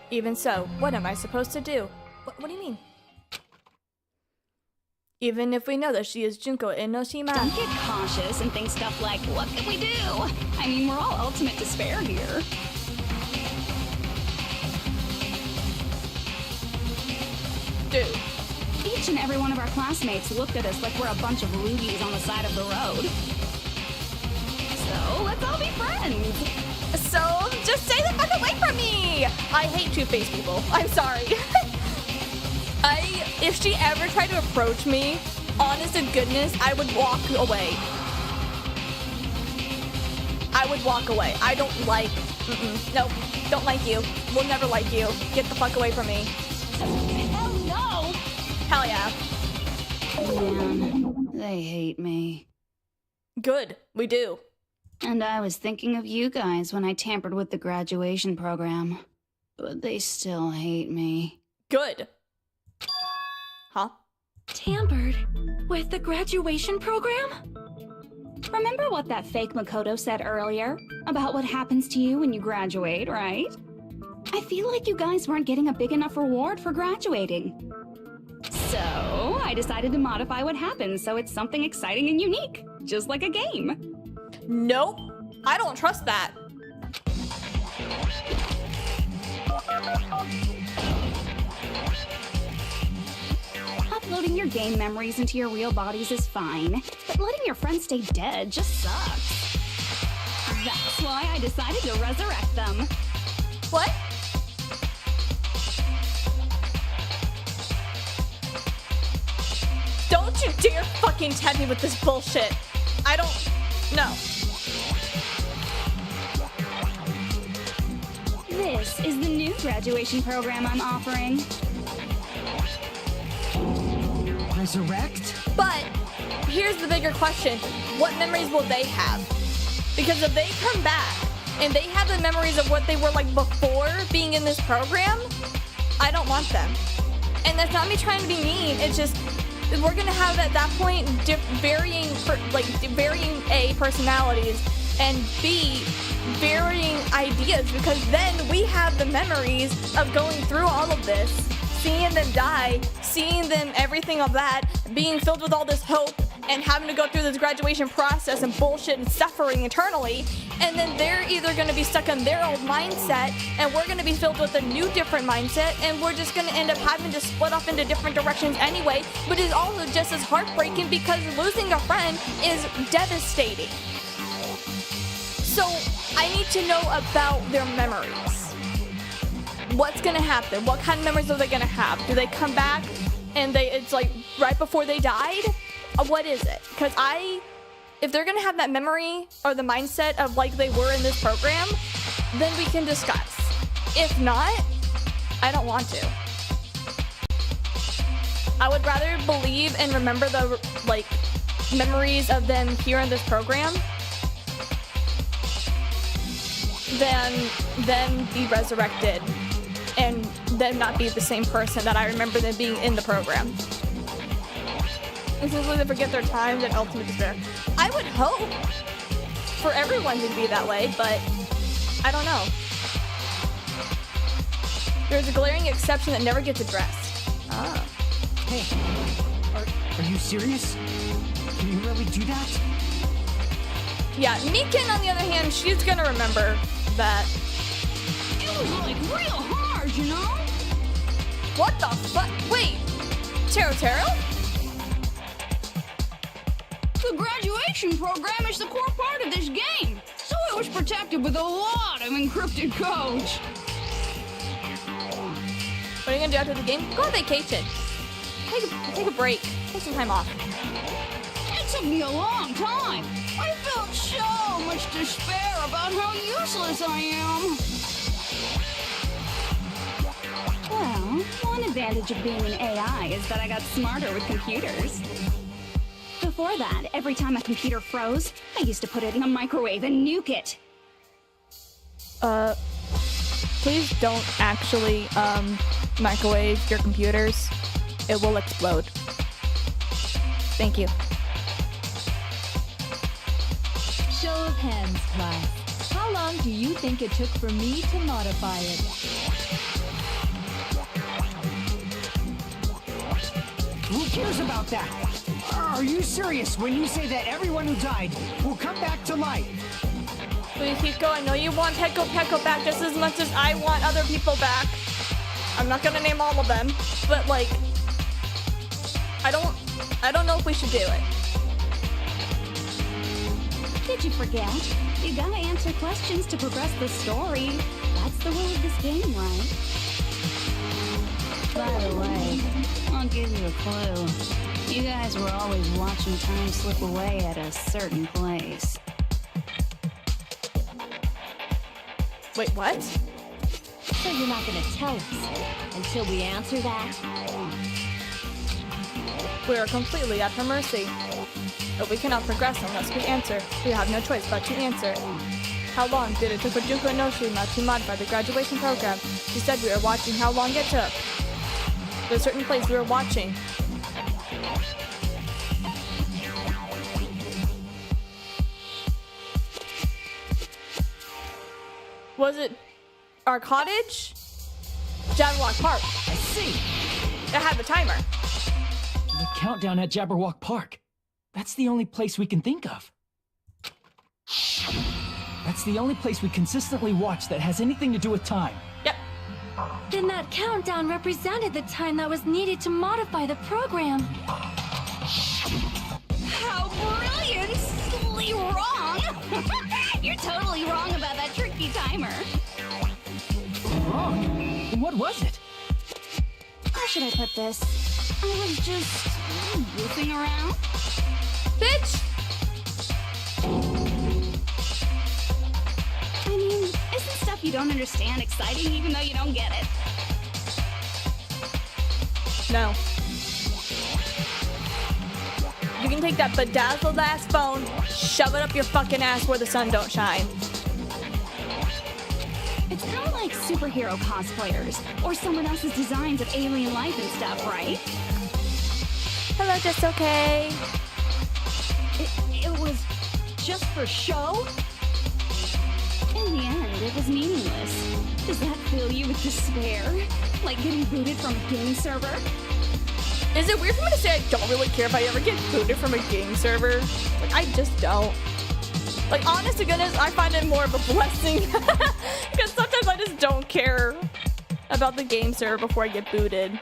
Even so, what am I supposed to do? What do you mean? Even if we know that she is Junko Enoshima. Don't get cautious and think stuff like, what can we do? I mean, we're all ultimate despair here. Dude. Each and every one of our classmates looked at us like we're a bunch of loogies on the side of the road. So, let's all be friends. So, just stay the fuck away from me! I hate two-faced people. I'm sorry. If she ever tried to approach me, honest to goodness, I would walk away. I would walk away. I don't like, nope, don't like you. We'll never like you. Get the fuck away from me. Hell no! Hell yeah. Man, they hate me. Good, we do. And I was thinking of you guys when I tampered with the graduation program. But they still hate me. Good. Huh? Tampered with the graduation program? Remember what that fake Makoto said earlier? About what happens to you when you graduate, right? I feel like you guys weren't getting a big enough reward for graduating. So, I decided to modify what happens so it's something exciting and unique. Just like a game. Nope. I don't trust that. Uploading your game memories into your real bodies is fine, but letting your friends stay dead just sucks. That's why I decided to resurrect them. What? Don't you dare fucking tempt me with this bullshit. I don't... No. This is the new graduation program I'm offering. Resurrect? But here's the bigger question. What memories will they have? Because if they come back and they have the memories of what they were like before being in this program, I don't want them. And that's not me trying to be mean. It's just we're gonna have at that point varying A, personalities, and B, varying ideas, because then we have the memories of going through all of this, seeing them die, seeing them everything of that, being filled with all this hope, and having to go through this graduation process and bullshit and suffering internally, and then they're either going to be stuck in their old mindset, and we're going to be filled with a new different mindset, and we're just going to end up having to split off into different directions anyway, but it's also just as heartbreaking because losing a friend is devastating. So I need to know about their memories. What's going to happen? What kind of memories are they going to have? Do they come back and it's like right before they died? What is it? Because if they're gonna have that memory or the mindset of like they were in this program, then we can discuss. If not, I don't want to. I would rather believe and remember the like memories of them here in this program than them be resurrected and them not be the same person that I remember them being in the program. Essentially, they forget their times and ultimate despair. I would hope for everyone to be that way, but I don't know. There's a glaring exception that never gets addressed. Ah. Hey, are you serious? Can you really do that? Yeah, Mikan, on the other hand, she's gonna remember that. It was like real hard, you know? What the fuck? Wait, Taro? The graduation program is the core part of this game, so it was protected with a lot of encrypted codes. What are you gonna do after the game? Go on vacation. Take a break. Take some time off. It took me a long time. I felt so much despair about how useless I am. Well, one advantage of being an AI is that I got smarter with computers. Before that, every time a computer froze, I used to put it in a microwave and nuke it. Please don't actually, microwave your computers. It will explode. Thank you. Show of hands, class. How long do you think it took for me to modify it? Who cares about that? Are you serious when you say that everyone who died will come back to life? Please, Hiko, I know you want Peko Peko back just as much as I want other people back. I'm not gonna name all of them, but like, I don't know if we should do it. Did you forget? You gotta answer questions to progress the story. That's the rule of this game, right? By the way, I'll give you a clue. You guys were always watching time slip away at a certain place. Wait, what? So you're not gonna tell us until we answer that? We are completely at her mercy. But we cannot progress unless we answer. We have no choice but to answer. How long did it take for Junko Enoshima to modify the graduation program? She said we were watching how long it took. There's a certain place we were watching. Was it our cottage? Jabberwock Park. I see. It had the timer. The countdown at Jabberwock Park. That's the only place we can think of. That's the only place we consistently watch that has anything to do with time. Yep. Then that countdown represented the time that was needed to modify the program. How brilliantly wrong! You're totally wrong about that tricky timer. Wrong? What was it? How should I put this? I was just goofing around. Bitch! I mean, isn't stuff you don't understand exciting even though you don't get it? No. You can take that bedazzled ass phone, shove it up your fucking ass where the sun don't shine. It's kind of like superhero cosplayers or someone else's designs of alien life and stuff, right? Hello, just okay. It was just for show? In the end, it was meaningless. Does that fill you with despair? Like getting booted from a game server? Is it weird for me to say I don't really care if I ever get booted from a game server? Like, I just don't. Like, honest to goodness, I find it more of a blessing. Because sometimes I just don't care about the game server before I get booted.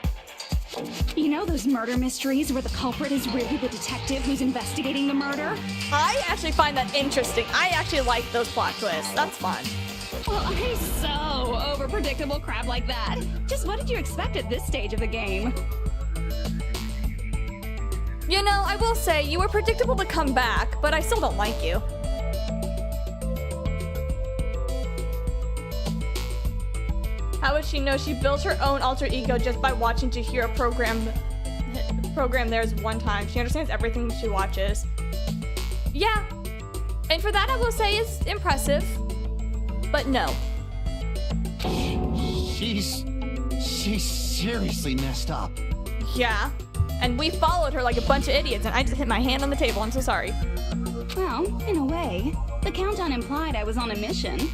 You know those murder mysteries where the culprit is really the detective who's investigating the murder? I actually find that interesting. I actually like those plot twists. That's fun. Well, I'm so over predictable crap like that. Just what did you expect at this stage of the game? You know, I will say, you were predictable to come back, but I still don't like you. How would she know she built her own alter ego just by watching Chihiro program theirs one time? She understands everything she watches. Yeah, and for that I will say it's impressive, but no. She's seriously messed up. Yeah, and we followed her like a bunch of idiots, and I just hit my hand on the table. I'm so sorry. Well, in a way, the countdown implied I was on a mission.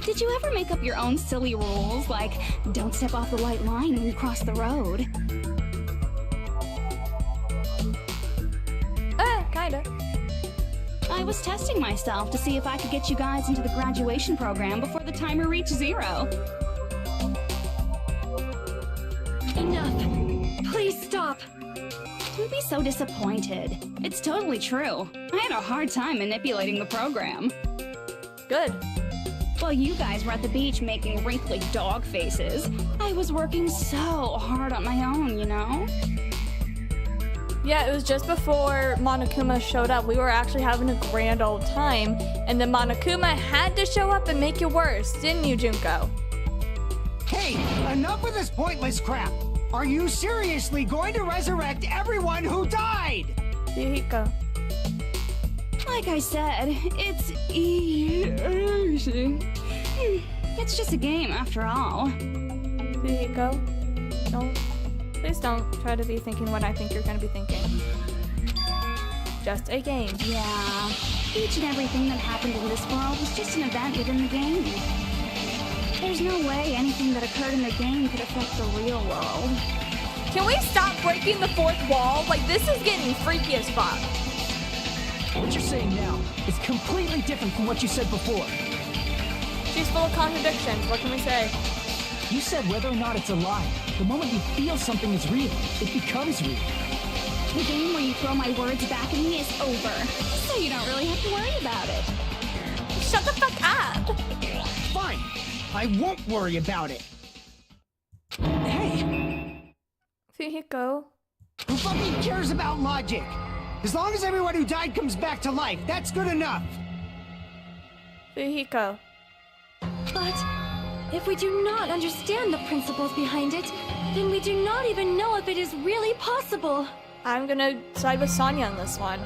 Did you ever make up your own silly rules, like don't step off the white line when you cross the road? Kinda. I was testing myself to see if I could get you guys into the graduation program before the timer reached 0. Enough. Please stop. Don't be so disappointed. It's totally true. I had a hard time manipulating the program. Good. While you guys were at the beach making wrinkly dog faces, I was working so hard on my own, you know? Yeah, it was just before Monokuma showed up. We were actually having a grand old time, and then Monokuma had to show up and make it worse, didn't you, Junko? Hey, enough with this pointless crap! Are you seriously going to resurrect everyone who died? Hiko. Like I said, it's easy. It's just a game after all. Hiko, please don't try to be thinking what I think you're going to be thinking. Just a game. Yeah, each and everything that happened in this world was just an event within the game. There's no way anything that occurred in the game could affect the real world. Can we stop breaking the fourth wall? Like, this is getting freaky as fuck. What you're saying now is completely different from what you said before. She's full of contradictions. What can we say? You said whether or not it's a lie. The moment you feel something is real, it becomes real. The game where you throw my words back at me is over, so you don't really have to worry about it. Shut the fuck up. Fine. I won't worry about it. Hey! Fujiko. Who fucking cares about logic? As long as everyone who died comes back to life, that's good enough. Fujiko. But if we do not understand the principles behind it, then we do not even know if it is really possible. I'm gonna side with Sonya on this one.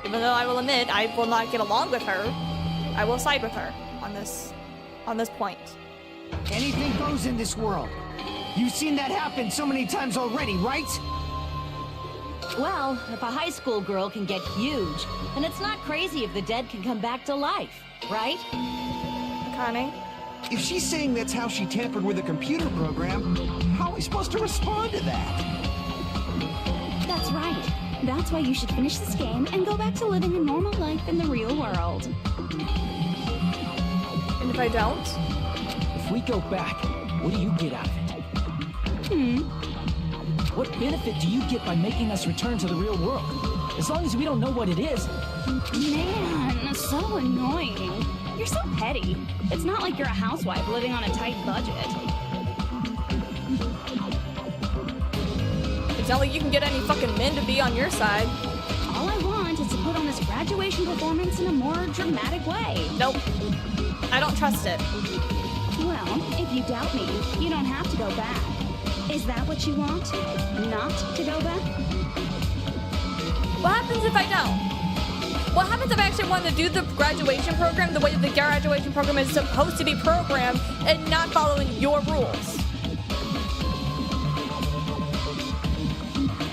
Even though I will admit I will not get along with her, I will side with her on this point. Anything goes in this world. You've seen that happen so many times already, right? Well, if a high school girl can get huge, then it's not crazy if the dead can come back to life, right? Connie? If she's saying that's how she tampered with a computer program, how are we supposed to respond to that? That's right. That's why you should finish this game and go back to living a normal life in the real world. And if I don't? If we go back, what do you get out of it? What benefit do you get by making us return to the real world? As long as we don't know what it is. Man, so annoying. You're so petty. It's not like you're a housewife living on a tight budget. It's not like you can get any fucking men to be on your side. All I want is to put on this graduation performance in a more dramatic way. Nope. I don't trust it. Well, if you doubt me, you don't have to go back. Is that what you want? Not to go back? What happens if I don't? What happens if I actually want to do the graduation program the way that the graduation program is supposed to be programmed and not following your rules?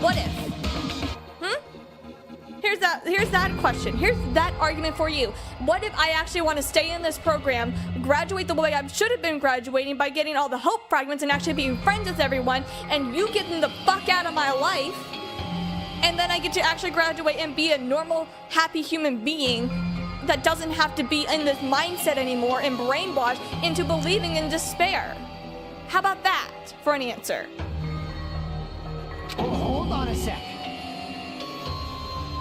What if? Here's that question. Here's that argument for you. What if I actually want to stay in this program, graduate the way I should have been graduating by getting all the hope fragments and actually being friends with everyone, and you getting the fuck out of my life, and then I get to actually graduate and be a normal, happy human being that doesn't have to be in this mindset anymore and brainwashed into believing in despair? How about that for an answer? Oh, hold on a sec.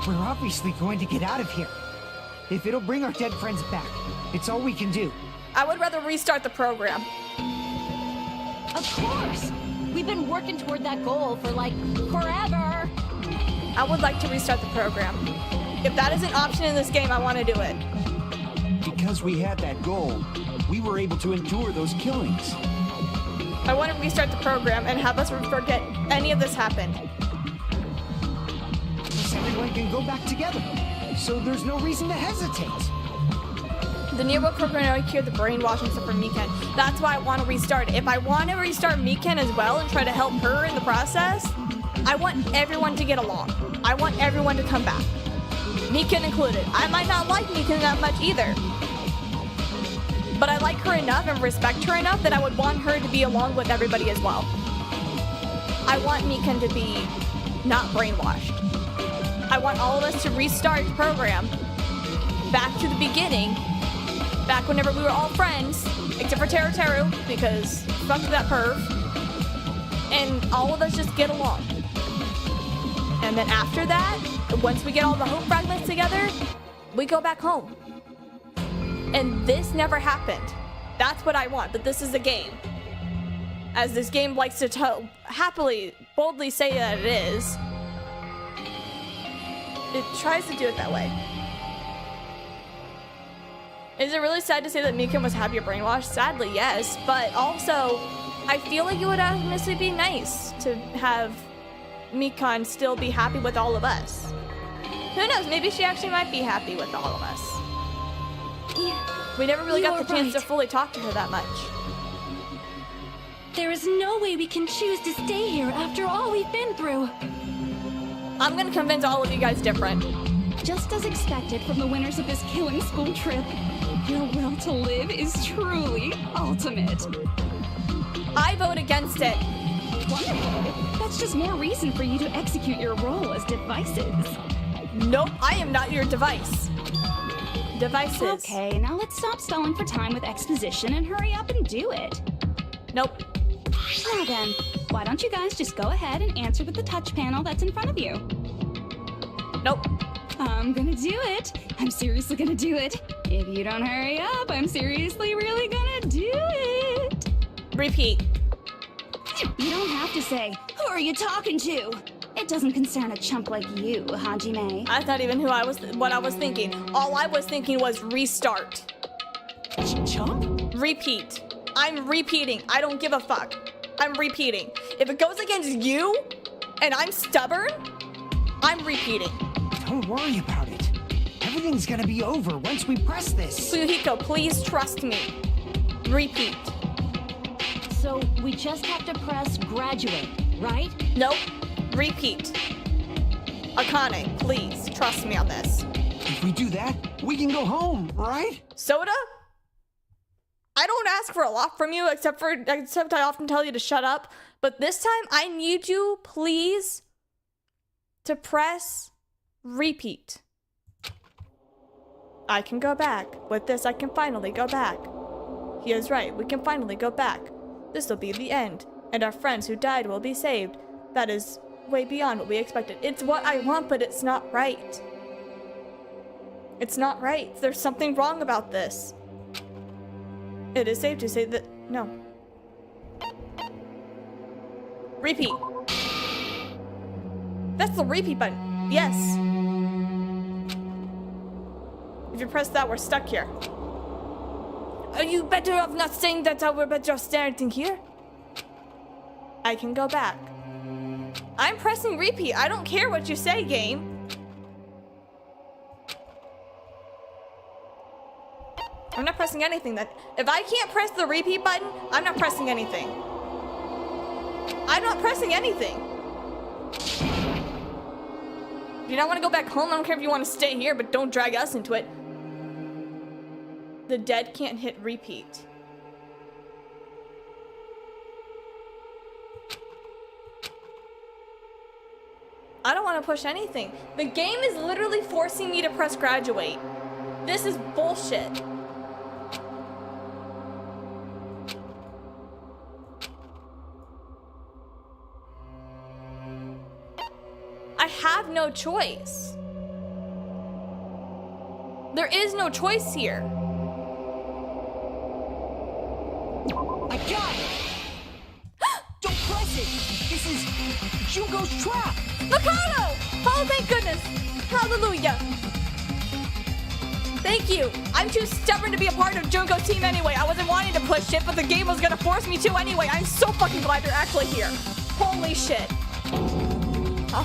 We're obviously going to get out of here. If it'll bring our dead friends back, it's all we can do. I would rather restart the program. Of course! We've been working toward that goal for, like, forever! I would like to restart the program. If that is an option in this game, I want to do it. Because we had that goal, we were able to endure those killings. I want to restart the program and have us forget any of this happened. Everyone can go back together, so there's no reason to hesitate. The nearby program already cured the brainwashing stuff for Mikan. That's why I want to restart it. If I want to restart Mikan as well and try to help her in the process, I want everyone to get along. I want everyone to come back. Mikan included. I might not like Mikan that much either, but I like her enough and respect her enough that I would want her to be along with everybody as well. I want Mikan to be not brainwashed. I want all of us to restart the program back to the beginning, back whenever we were all friends, except for Teru, because fuck that perv, and all of us just get along. And then after that, once we get all the hope fragments together, we go back home. And this never happened. That's what I want, but this is a game. As this game likes to happily, boldly say that it is, it tries to do it that way. Is it really sad to say that Mikan was happy or brainwashed? Sadly, yes. But also, I feel like it would honestly be nice to have Mikan still be happy with all of us. Who knows? Maybe she actually might be happy with all of us. We never really got the chance to fully talk to her that much. There is no way we can choose to stay here after all we've been through. I'm gonna convince all of you guys different. Just as expected from the winners of this killing school trip, your will to live is truly ultimate. I vote against it. Wonderful. That's just more reason for you to execute your role as devices. Nope, I am not your device. Devices. Okay, now let's stop stalling for time with exposition and hurry up and do it. Nope. Now then, why don't you guys just go ahead and answer with the touch panel that's in front of you? Nope. I'm gonna do it. I'm seriously gonna do it. If you don't hurry up, I'm seriously really gonna do it. Repeat. You don't have to say, who are you talking to? It doesn't concern a chump like you, Hajime. That's not even what I was thinking. All I was thinking was restart. Chump? Repeat. I'm repeating. I don't give a fuck. I'm repeating. If it goes against you, and I'm stubborn, I'm repeating. Don't worry about it. Everything's gonna be over once we press this. Fuyuhiko, please trust me. Repeat. So we just have to press graduate, right? Nope. Repeat. Akane, please trust me on this. If we do that, we can go home, right? Soda? I don't ask for a lot from you, except I often tell you to shut up. But this time, I need you, please, to press repeat. I can go back. With this, I can finally go back. He is right. We can finally go back. This will be the end, and our friends who died will be saved. That is way beyond what we expected. It's what I want, but it's not right. It's not right. There's something wrong about this. It is safe to say that... No. Repeat. That's the repeat button. Yes. If you press that, we're stuck here. Are you better off not saying that we're better off standing here? I can go back. I'm pressing repeat. I don't care what you say, game. I'm not pressing anything. If I can't press the repeat button, I'm not pressing anything. I'm not pressing anything. If you don't want to go back home, I don't care if you want to stay here, but don't drag us into it. The dead can't hit repeat. I don't want to push anything. The game is literally forcing me to press graduate. This is bullshit. I have no choice. There is no choice here. I got it! Don't press it! This is Junko's trap! Mikado! Oh, thank goodness. Hallelujah. Thank you. I'm too stubborn to be a part of Junko's team anyway. I wasn't wanting to push it, but the game was gonna force me to anyway. I'm so fucking glad you're actually here. Holy shit. Huh?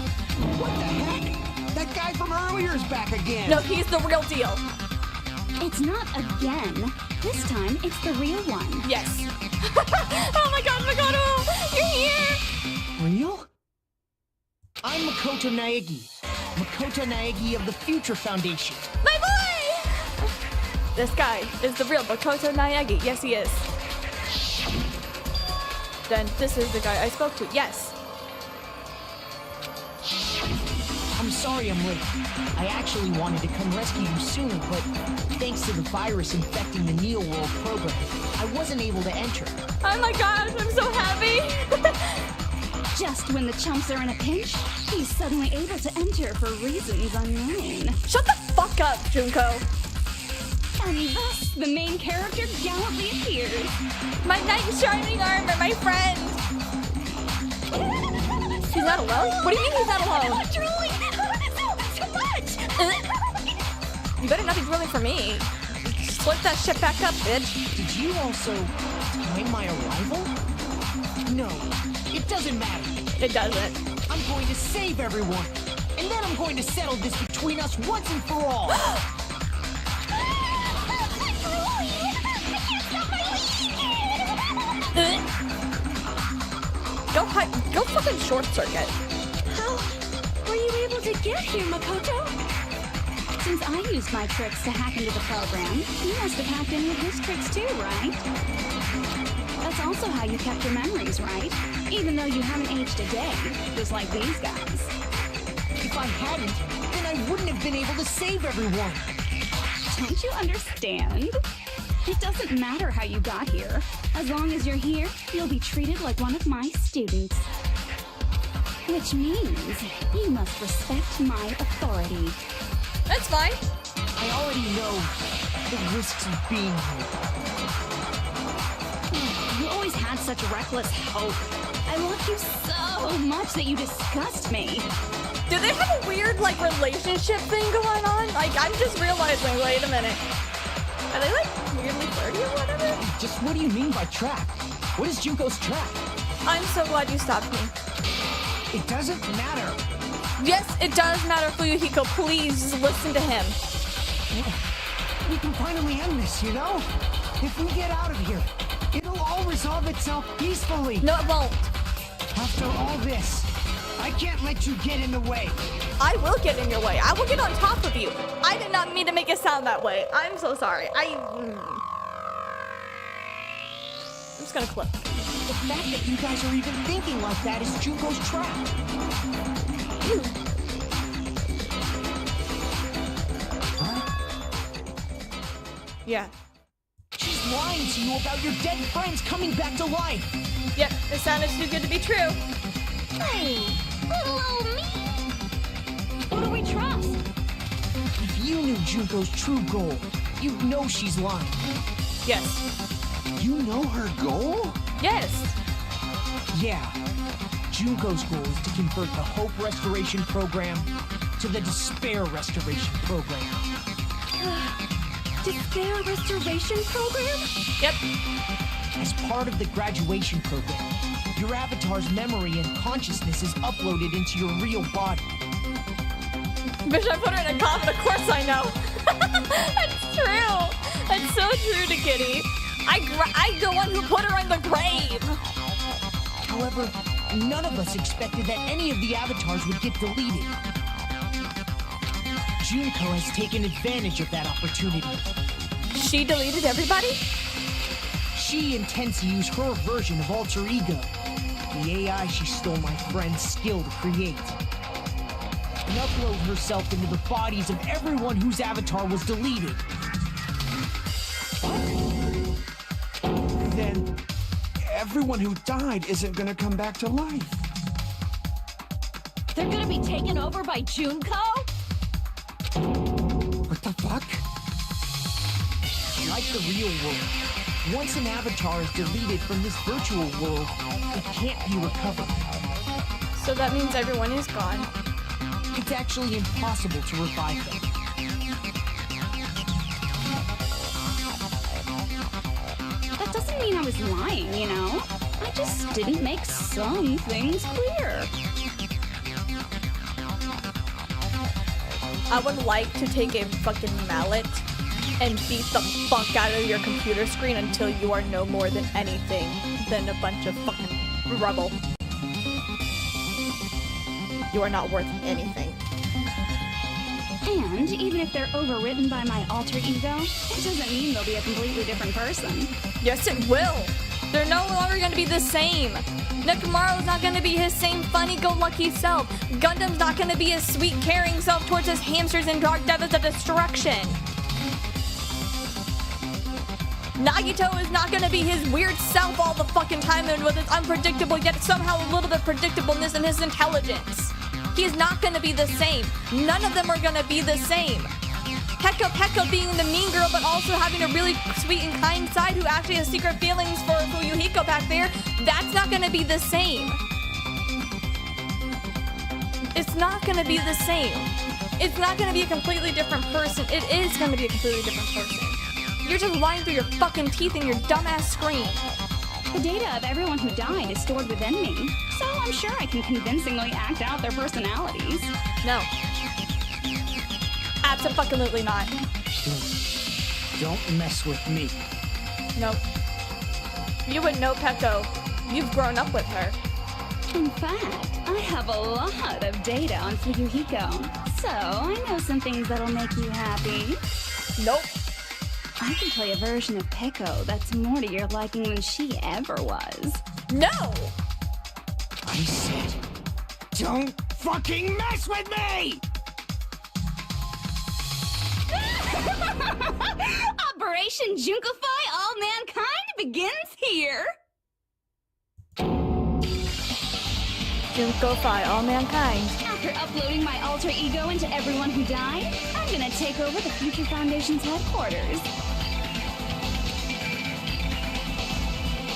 What the heck? That guy from earlier is back again. No, he's the real deal. It's not again. This time, it's the real one. Yes. Oh my god, Mikado! You're here! Real? I'm Makoto Naegi. Makoto Naegi of the Future Foundation. My boy! This guy is the real Makoto Naegi. Yes, he is. Then this is the guy I spoke to. Yes. I'm sorry I'm late. I actually wanted to come rescue you sooner, but thanks to the virus infecting the Neo World program, I wasn't able to enter. Oh my gosh, I'm so happy. Just when the chumps are in a pinch, he's suddenly able to enter for reasons unknown. Shut the fuck up, Junko. And thus, the main character gallantly appears. My knight in shining armor, my friend. He's not alone? What do you mean he's not alone? So much! You better not be drilling for me. Flip that shit back up, bitch. Did you also time my arrival? No, it doesn't matter. It doesn't. I'm going to save everyone, and then I'm going to settle this between us once and for all. Go fucking short circuit. How were you able to get here, Makoto? Since I used my tricks to hack into the program, you must have hacked any of his tricks too, right? That's also how you kept your memories, right? Even though you haven't aged a day, just like these guys. If I hadn't, then I wouldn't have been able to save everyone. Don't you understand? It doesn't matter how you got here. As long as you're here, you'll be treated like one of my students. Which means you must respect my authority. That's fine. I already know the risks of being here. You always had such reckless hope. I loved you so much that you disgust me. Do they have a weird, like, relationship thing going on? Like, I'm just realizing, wait a minute. Are they, like, weirdly flirty or whatever? Just what do you mean by trap? What is Junko's trap? I'm so glad you stopped me. It doesn't matter. Yes, it does matter, Fuyuhiko. Please, just listen to him. We can finally end this, you know? If we get out of here, it'll all resolve itself peacefully. No, it won't. After all this, I can't let you get in the way. I will get in your way. I will get on top of you. I did not mean to make it sound that way. I'm so sorry. I'm just gonna clip. The fact that you guys are even thinking like that is Junko's trap. Yeah. She's lying to you about your dead friends coming back to life. Yep, it sounded too good to be true. Hey, little old me. Who do we trust? If you knew Junko's true goal, you'd know she's lying. Yes. You know her goal? Yes. Yeah. Junko's goal is to convert the Hope Restoration Program to the Despair Restoration Program. Despair Restoration Program? Yep. As part of the graduation program, your avatar's memory and consciousness is uploaded into your real body. Wish I put her in a coffin. Of course I know. That's true. That's so true to Kitty. I'm the one who put her in the grave. However, none of us expected that any of the avatars would get deleted. Junko has taken advantage of that opportunity. She deleted everybody? She intends to use her version of Alter Ego, the AI she stole my friend's skill to create, and upload herself into the bodies of everyone whose avatar was deleted. Then everyone who died isn't gonna come back to life. They're gonna be taken over by Junko? What the fuck? Like the real world, once an avatar is deleted from this virtual world, it can't be recovered. So that means everyone is gone. It's actually impossible to revive them. That doesn't mean I was lying, you know? I just didn't make some things clear. I would like to take a fucking mallet and beat the fuck out of your computer screen until you are no more than anything than a bunch of fucking rubble. You are not worth anything. And even if they're overwritten by my alter ego, it doesn't mean they'll be a completely different person. Yes, it will. They're no longer going to be the same. Nekomaru's not going to be his same funny-go-lucky self. Gundam's not going to be his sweet, caring self towards his hamsters and dark devils of destruction. Nagito is not going to be his weird self all the fucking time and with his unpredictable yet somehow a little bit predictableness and his intelligence. He is not going to be the same. None of them are going to be the same. Pekka being the mean girl but also having a really sweet and kind side who actually has secret feelings for Fuyuhiko back there, that's not going to be the same. It's not going to be the same. It's not going to be a completely different person. It is going to be a completely different person. You're just lying through your fucking teeth in your dumbass screen. The data of everyone who died is stored within me, so I'm sure I can convincingly act out their personalities. No. Abso-fucking-lutely not. Don't mess with me. Nope. You would know Peko. You've grown up with her. In fact, I have a lot of data on Fuyuhiko, so I know some things that'll make you happy. Nope. I can play a version of Pico that's more to your liking than she ever was. No! I said, don't fucking mess with me! Operation Junkify All Mankind begins here! Junkify all mankind. After uploading my alter ego into everyone who died, I'm gonna take over the Future Foundation's headquarters.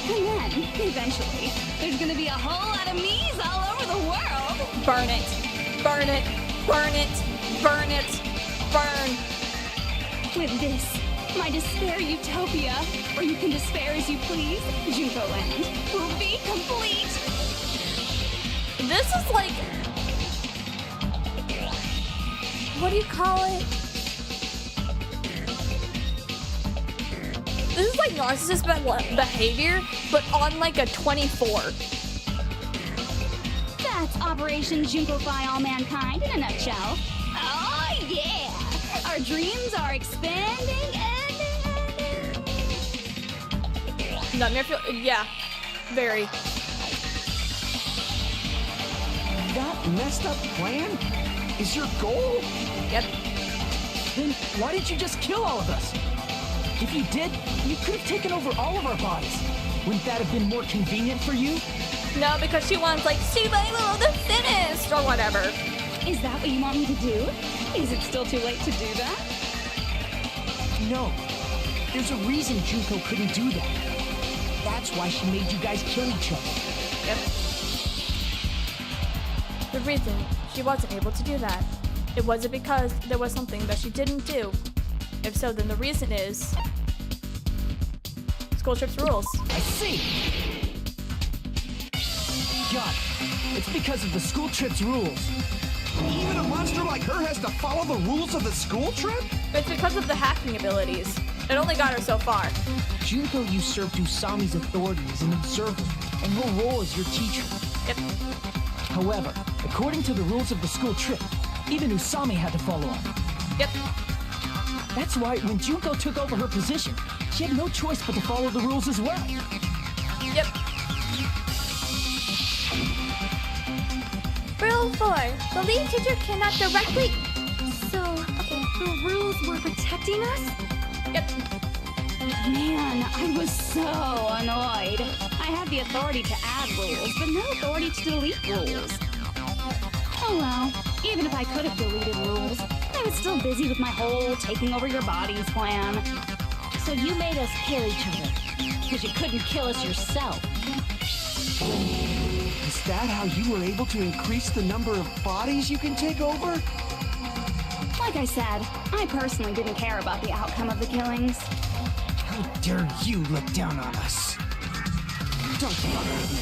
And then, eventually, there's gonna be a whole lot of me's all over the world! Burn it. Burn it. Burn it. Burn it. Burn. With this, my despair utopia, where you can despair as you please, Junko Land, will be complete! This is like... What do you call it? This is like narcissist behavior, but on like a 24. That's Operation Junkify All Mankind in a nutshell. Oh yeah! Our dreams are expanding and... Nightmare feel... Yeah. Very. That messed up plan is your goal? Yep. Then why didn't you just kill all of us? If you did, you could have taken over all of our bodies. Wouldn't that have been more convenient for you? No, because she wants like survival of the fittest or whatever. Is that what you want me to do? Is it still too late to do that? No. There's a reason Junko couldn't do that. That's why she made you guys kill each other. Yep. The reason she wasn't able to do that. It wasn't because there was something that she didn't do. If so, then the reason is school trips rules. I see. Got it. It's because of the school trip's rules. Even a monster like her has to follow the rules of the school trip? It's because of the hacking abilities. It only got her so far. Junko usurped Usami's authority as an observer, and her role as your teacher. Yep. However, according to the rules of the school trip, even Usami had to follow them. Yep. That's why when Junko took over her position, she had no choice but to follow the rules as well. Yep. Rule 4. The lead teacher cannot directly... So, the rules were protecting us? Yep. Man, I was so annoyed. I had the authority to add rules, but no authority to delete rules. Oh well, even if I could have deleted rules, I was still busy with my whole taking over your bodies plan. So you made us kill each other, because you couldn't kill us yourself. Is that how you were able to increase the number of bodies you can take over? Like I said, I personally didn't care about the outcome of the killings. How dare you look down on us? Don't fuck with me.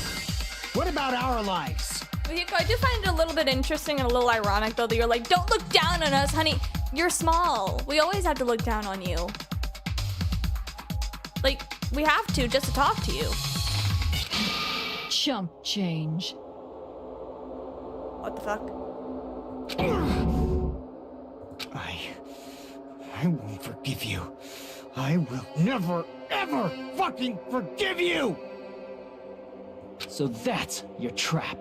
What about our lives? Hiko, I do find it a little bit interesting and a little ironic, though, that you're like, don't look down on us, honey. You're small. We always have to look down on you. Like, we have to just to talk to you. Chump change. What the fuck? I won't forgive you. I will never, ever fucking forgive you! So that's your trap.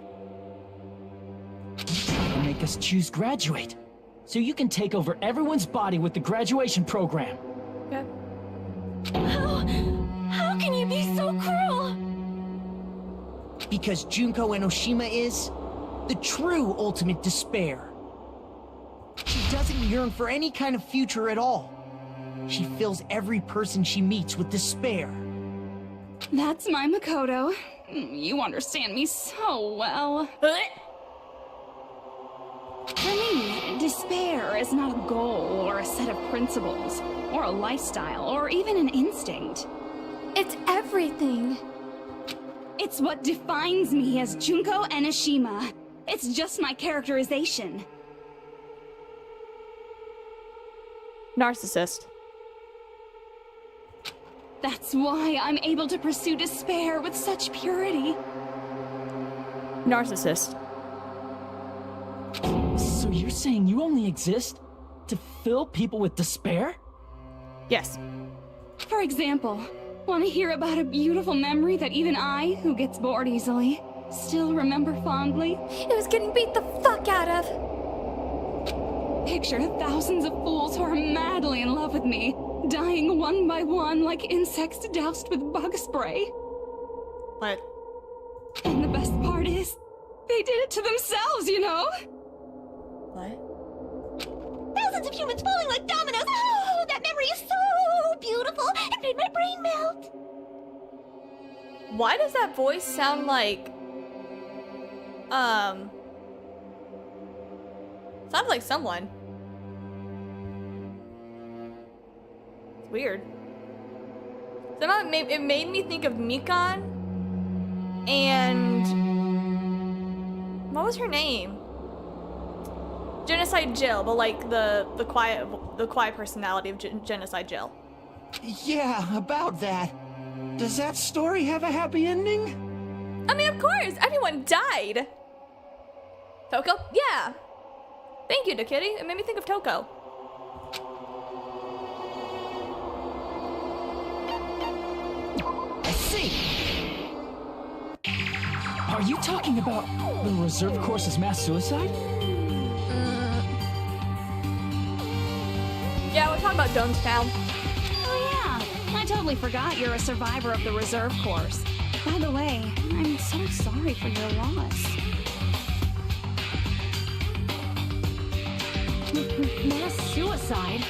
Trying to make us choose graduate, so you can take over everyone's body with the graduation program. Okay. How can you be so cruel? Because Junko Enoshima is the true ultimate despair. She doesn't yearn for any kind of future at all. She fills every person she meets with despair. That's my Makoto. You understand me so well. For me, despair is not a goal or a set of principles, or a lifestyle, or even an instinct. It's everything. It's what defines me as Junko Enoshima. It's just my characterization. Narcissist. That's why I'm able to pursue despair with such purity. Narcissist. So you're saying you only exist to fill people with despair? Yes. For example, want to hear about a beautiful memory that even I, who gets bored easily, still remember fondly? It was getting beat the fuck out of. Picture thousands of fools who are madly in love with me, dying one by one like insects doused with bug spray. What? And the best part is, they did it to themselves, you know? What? Thousands of humans falling like dominoes. Oh, that memory is so beautiful. It made my brain melt. Why does that voice sound like... Sounds like someone. It's weird. Somehow it made me think of Mikan and... What was her name? Genocide Jill, but like the quiet personality of Genocide Jill. Yeah, about that. Does that story have a happy ending? I mean, of course, everyone died. Toko? Yeah. Thank you, Kitty. It made me think of Toko. I see. Are you talking about the reserve course's mass suicide? Yeah, we're talking about Jonestown. Oh yeah, I totally forgot you're a survivor of the reserve course. By the way, I'm so sorry for your loss. Mass suicide?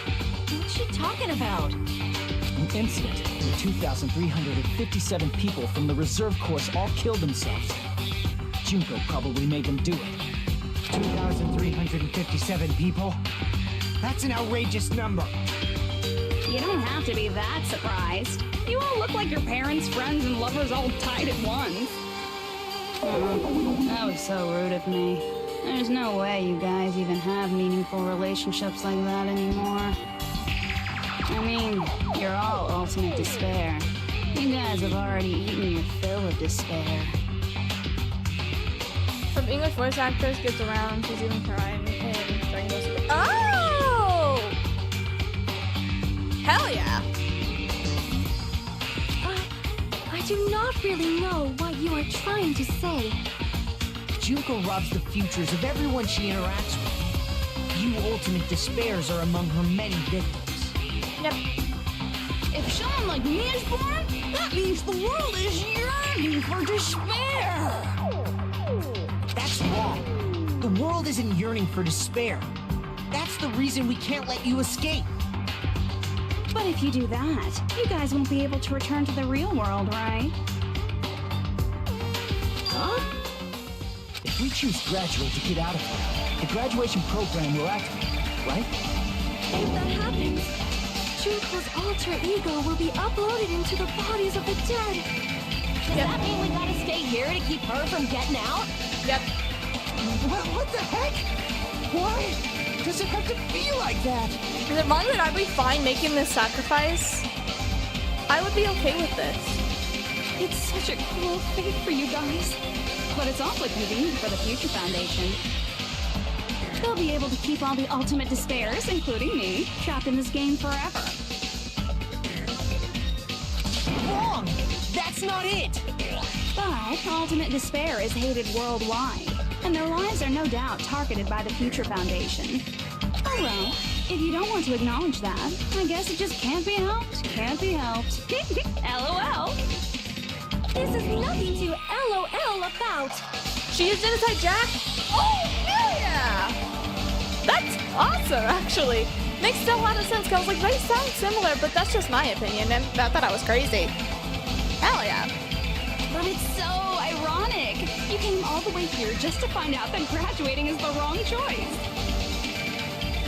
What's she talking about? An incident where 2,357 people from the reserve course all killed themselves. Junko probably made them do it. 2,357 people? That's an outrageous number. You don't have to be that surprised. You all look like your parents, friends, and lovers all tied at once. Oh, that was so rude of me. There's no way you guys even have meaningful relationships like that anymore. I mean, you're all ultimate despair. You guys have already eaten your fill of despair. From English voice actress gets around, she's even crying and during those. Oh! Hell yeah! I do not really know what you are trying to say. Junko robs the futures of everyone she interacts with. You ultimate despairs are among her many victims. Yep. If someone like me is born, that means the world is yearning for despair. That's wrong. The world isn't yearning for despair. That's the reason we can't let you escape. But if you do that, you guys won't be able to return to the real world, right? Huh? If we choose graduate to get out of here, the graduation program will activate, right? If that happens, Junko's alter ego will be uploaded into the bodies of the dead. Does that mean we gotta stay here to keep her from getting out? Yep. What the heck? Why does it have to be like that? As long as I'd be fine making this sacrifice, I would be okay with this. It's such a cruel fate for you guys. But it's awfully convenient for the Future Foundation. They'll be able to keep all the ultimate despairs, including me, trapped in this game forever. Wrong! That's not it! But ultimate despair is hated worldwide, and their lives are no doubt targeted by the Future Foundation. Oh well, if you don't want to acknowledge that, I guess it just can't be helped. Can't be helped. LOL. This is nothing to LOL about. She is Genocide Jack? Oh, hell yeah! That's awesome, actually. Makes a lot of sense, because I was like, they sound similar, but that's just my opinion, and I thought I was crazy. Hell yeah. But it's so ironic. You came all the way here just to find out that graduating is the wrong choice.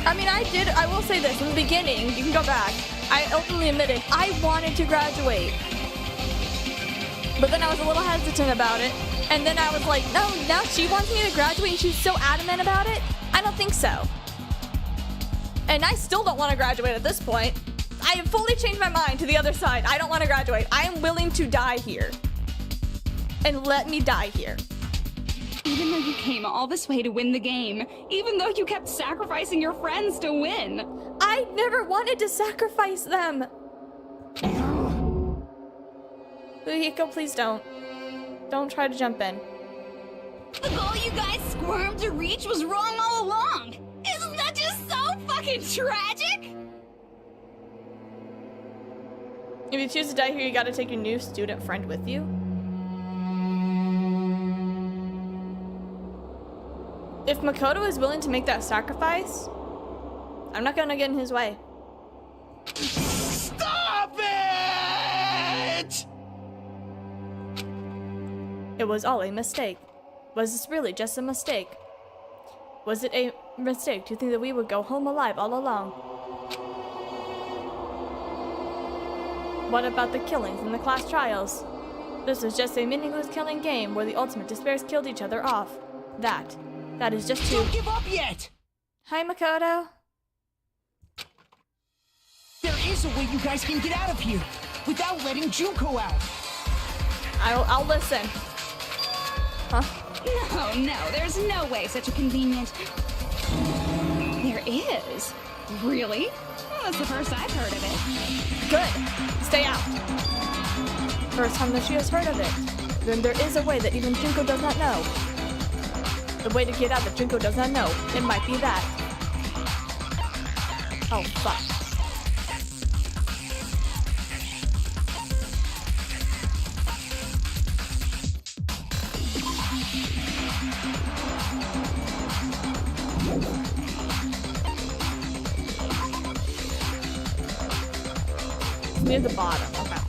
I mean, I will say this, in the beginning, you can go back, I openly admitted, I wanted to graduate. But then I was a little hesitant about it, and then I was like, no, now she wants me to graduate and she's so adamant about it? I don't think so. And I still don't want to graduate at this point. I have fully changed my mind to the other side. I don't want to graduate. I am willing to die here. And let me die here. Even though you came all this way to win the game, even though you kept sacrificing your friends to win. I never wanted to sacrifice them. Hiko, please don't. Don't try to jump in. The goal you guys squirmed to reach was wrong all along. Isn't that just so fucking tragic? If you choose to die here, you gotta take your new student friend with you. If Makoto is willing to make that sacrifice, I'm not gonna get in his way. Stop it! It was all a mistake. Was this really just a mistake? Was it a mistake to think that we would go home alive all along? What about the killings and the class trials? This was just a meaningless killing game where the ultimate despairs killed each other off. That is just too... Don't give up yet! Hi, Makoto. There is a way you guys can get out of here without letting Junko out. I'll listen. Huh? No, there's no way such a convenient... There is? Really? Well, that's the first I've heard of it. Good. Stay out. First time that she has heard of it. Then there is a way that even Junko does not know. The way to get out that Junko does not know. It might be that. Oh, fuck. Near the bottom. Okay.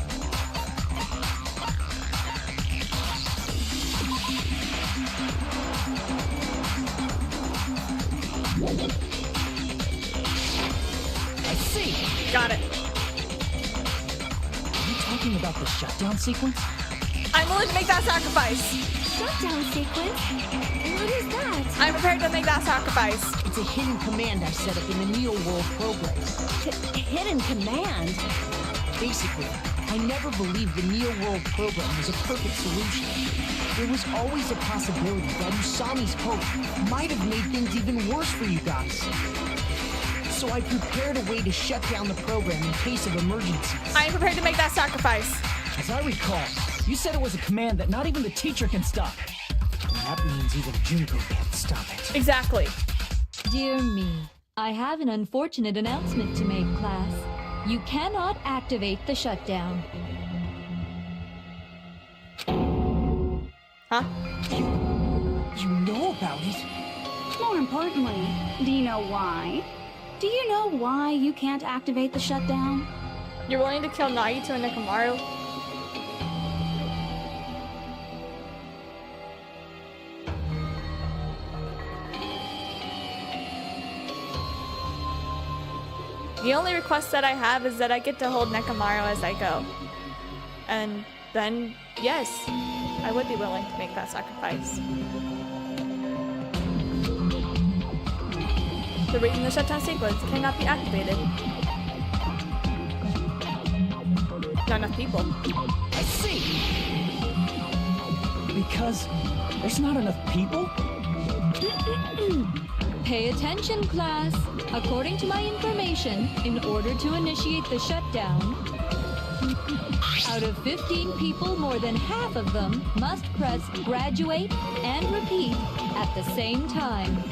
I see. Got it. Are you talking about the shutdown sequence? I'm willing to make that sacrifice. Shutdown sequence? What is that? I'm prepared to make that sacrifice. It's a hidden command I set up in the Neo World program. Hidden command? Basically, I never believed the Neo World program was a perfect solution. There was always a possibility that Usami's hope might have made things even worse for you guys. So I prepared a way to shut down the program in case of emergencies. I am prepared to make that sacrifice. As I recall, you said it was a command that not even the teacher can stop. And that means even Junko can't stop it. Exactly. Dear me, I have an unfortunate announcement to make, class. You cannot activate the shutdown. Huh? You know about it? More importantly, do you know why? Do you know why you can't activate the shutdown? You're willing to kill Naito and Nekomaru? The only request that I have is that I get to hold Nekomaru as I go. And then, yes, I would be willing to make that sacrifice. The reason the shutdown sequence cannot be activated. Not enough people. I see. Because there's not enough people? Pay attention, class. According to my information, in order to initiate the shutdown, out of 15 people, more than half of them must press graduate and repeat at the same time.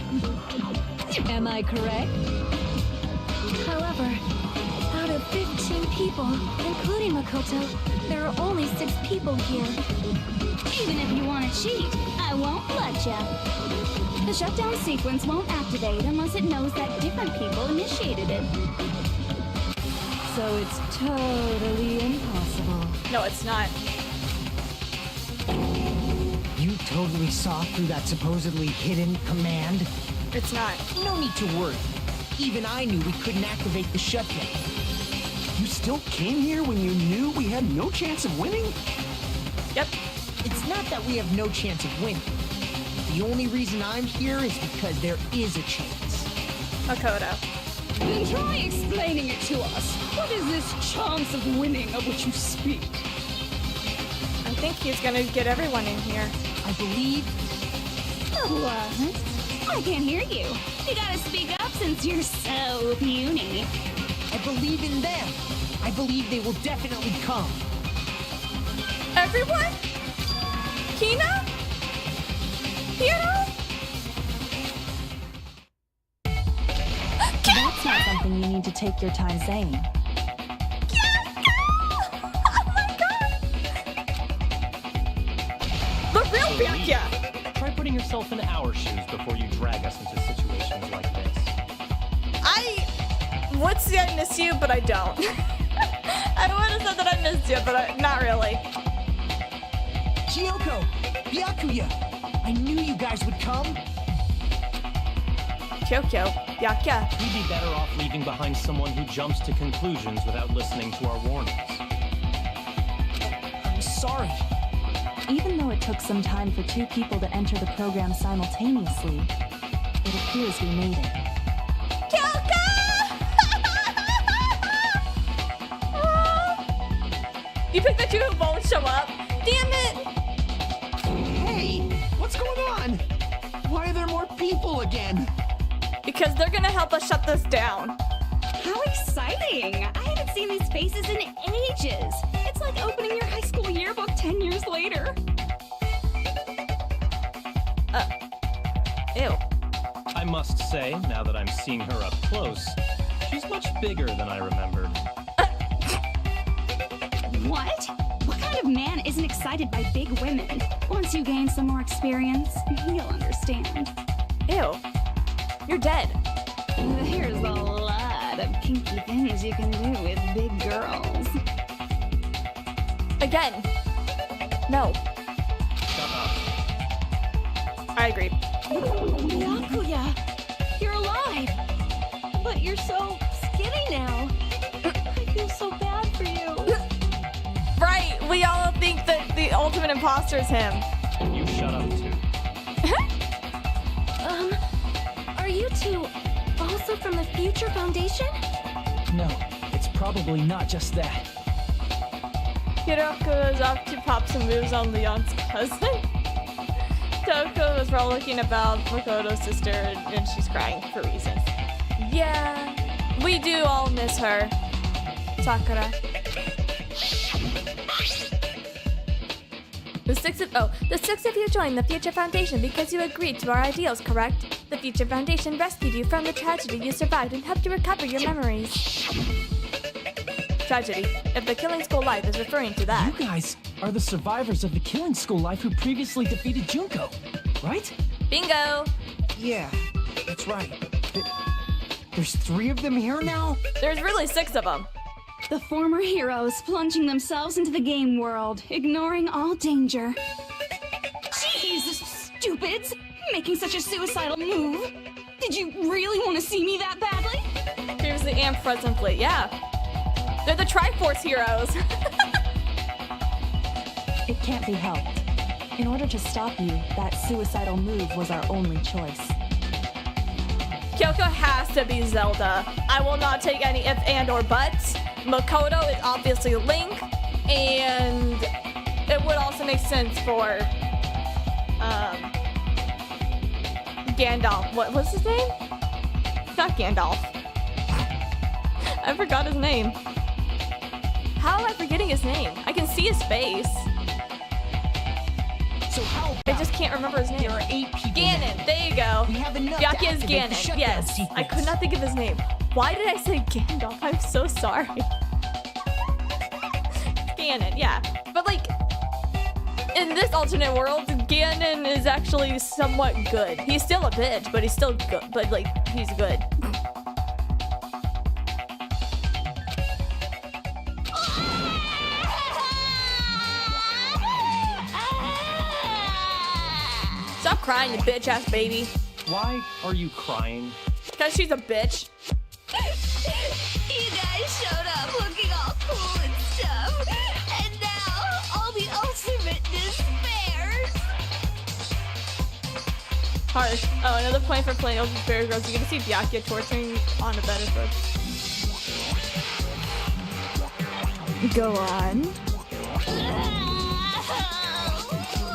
Am I correct? However, out of 15 people, including Makoto, there are only 6 people here. Even if you want to cheat, I won't let ya. The shutdown sequence won't activate unless it knows that different people initiated it. So it's totally impossible. No, it's not. You totally saw through that supposedly hidden command? It's not. No need to worry. Even I knew we couldn't activate the shutdown. You still came here when you knew we had no chance of winning? Yep. It's not that we have no chance of winning. The only reason I'm here is because there is a chance. Makoto. Then try explaining it to us. What is this chance of winning of which you speak? I think he's gonna get everyone in here. I believe... What? I can't hear you. You gotta speak up since you're so puny. I believe in them. I believe they will definitely come. Everyone? Kina? Hiro? That's not something you need to take your time saying. Oh my god! The real Byakuya! Try putting yourself in our shoes before you drag us into situations like this. I would say I miss you, but I don't. I would have said that I missed you, but not really. Kyoko! Byakuya! I knew you guys would come! Kyoko, Byakuya. We'd be better off leaving behind someone who jumps to conclusions without listening to our warnings. I'm sorry. Even though it took some time for 2 people to enter the program simultaneously, it appears we made it. Kyoko! You picked the 2 who won't show up. Damn it! Hey, what's going on? Why are there more people again? Because they're gonna help us shut this down. How exciting! I haven't seen these faces in ages. It's like opening your high school yearbook 10 years later. Ew. I must say, now that I'm seeing her up close, she's much bigger than I remembered. What? What kind of man isn't excited by big women? Once you gain some more experience, you'll understand. Ew. You're dead. There's a lot of kinky things you can do with big girls. Again. No. Shut up. I agree. Byakuya, you're alive. But you're so skinny now. I feel so bad for you. Right, we all think that the ultimate imposter is him. You shut up too. Are you 2 also from the Future Foundation? No, it's probably not just that. Hiroko is off to pop some moves on Leon's cousin. Toko is frolicking about Makoto's sister, and she's crying for reasons. Yeah, we do all miss her. Sakura. The 6 of you joined the Future Foundation because you agreed to our ideals, correct? The Future Foundation rescued you from the tragedy you survived and helped you recover your memories. Tragedy. If the Killing School Life is referring to that. You guys are the survivors of the Killing School Life who previously defeated Junko, right? Bingo! Yeah, that's right. There's 3 of them here now? There's really 6 of them. The former heroes plunging themselves into the game world, ignoring all danger. Jeez, stupids! Making such a suicidal move. Did you really want to see me that badly? Previously and presently, yeah. They're the Triforce heroes. It can't be helped. In order to stop you, that suicidal move was our only choice. Kyoko has to be Zelda. I will not take any ifs and or buts. Makoto is obviously Link, and it would also make sense for Gandalf. What was his name? Not Gandalf. I forgot his name. How am I forgetting his name? I can see his face. So how I just can't remember his name. there are 8 people Ganon, now. there you go. We have enough to Byakuya is activate the Ganon, shutdown yes. I sequence. could not think of his name. Why did I say Gandalf? I'm so sorry. Ganon, yeah. But like, in this alternate world, Ganon is actually somewhat good. He's still a bitch, but he's still good. But like, he's good. Stop crying, you bitch ass baby. Why are you crying? Because she's a bitch. You guys showed up looking all cool and stuff. And now, all the ultimate despairs. Harsh. Oh, another point for playing Ultimate Fairy Girls. You're gonna see Byakuya torturing on a bed of books. Go on.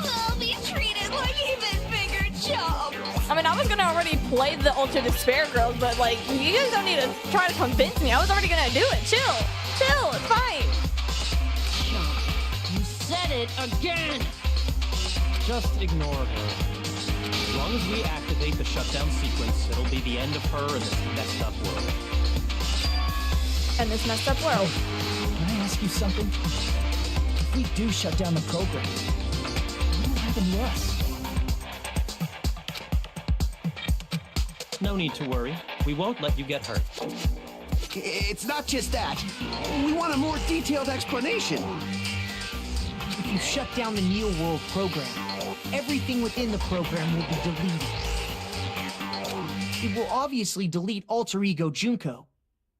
I'll be treated like even bigger chumps. I mean, I was gonna already play the Ultra Despair Girls, but like, you guys don't need to try to convince me. I was already gonna do it. Chill. Chill. It's fine. You said it again! Just ignore her. As long as we activate the shutdown sequence, it'll be the end of her in this messed up world. And this messed up world. Can I ask you something? If we do shut down the program, what will happen to us? No need to worry. We won't let you get hurt. It's not just that. We want a more detailed explanation. If you shut down the Neo World program, everything within the program will be deleted. It will obviously delete Alter Ego Junko,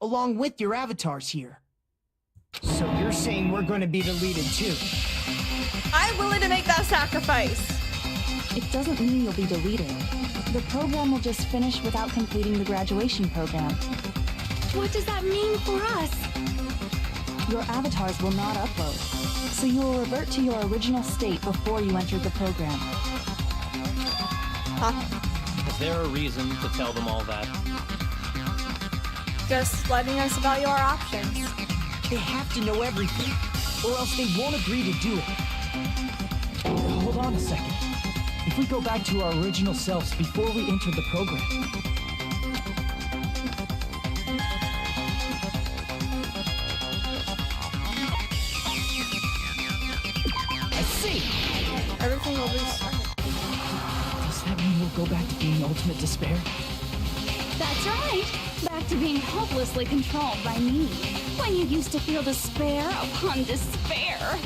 along with your avatars here. So you're saying we're going to be deleted too? I'm willing to make that sacrifice. It doesn't mean you'll be deleted. The program will just finish without completing the graduation program. What does that mean for us? Your avatars will not upload, so you will revert to your original state before you entered the program. Huh? Is there a reason to tell them all that? Just letting us evaluate our options. They have to know everything, or else they won't agree to do it. Hold on a second. If we go back to our original selves before we entered the program, I see! Everything will be started. does that mean we'll go back to being ultimate despair? That's right. Back to being hopelessly controlled by me. When you used to feel despair upon despair.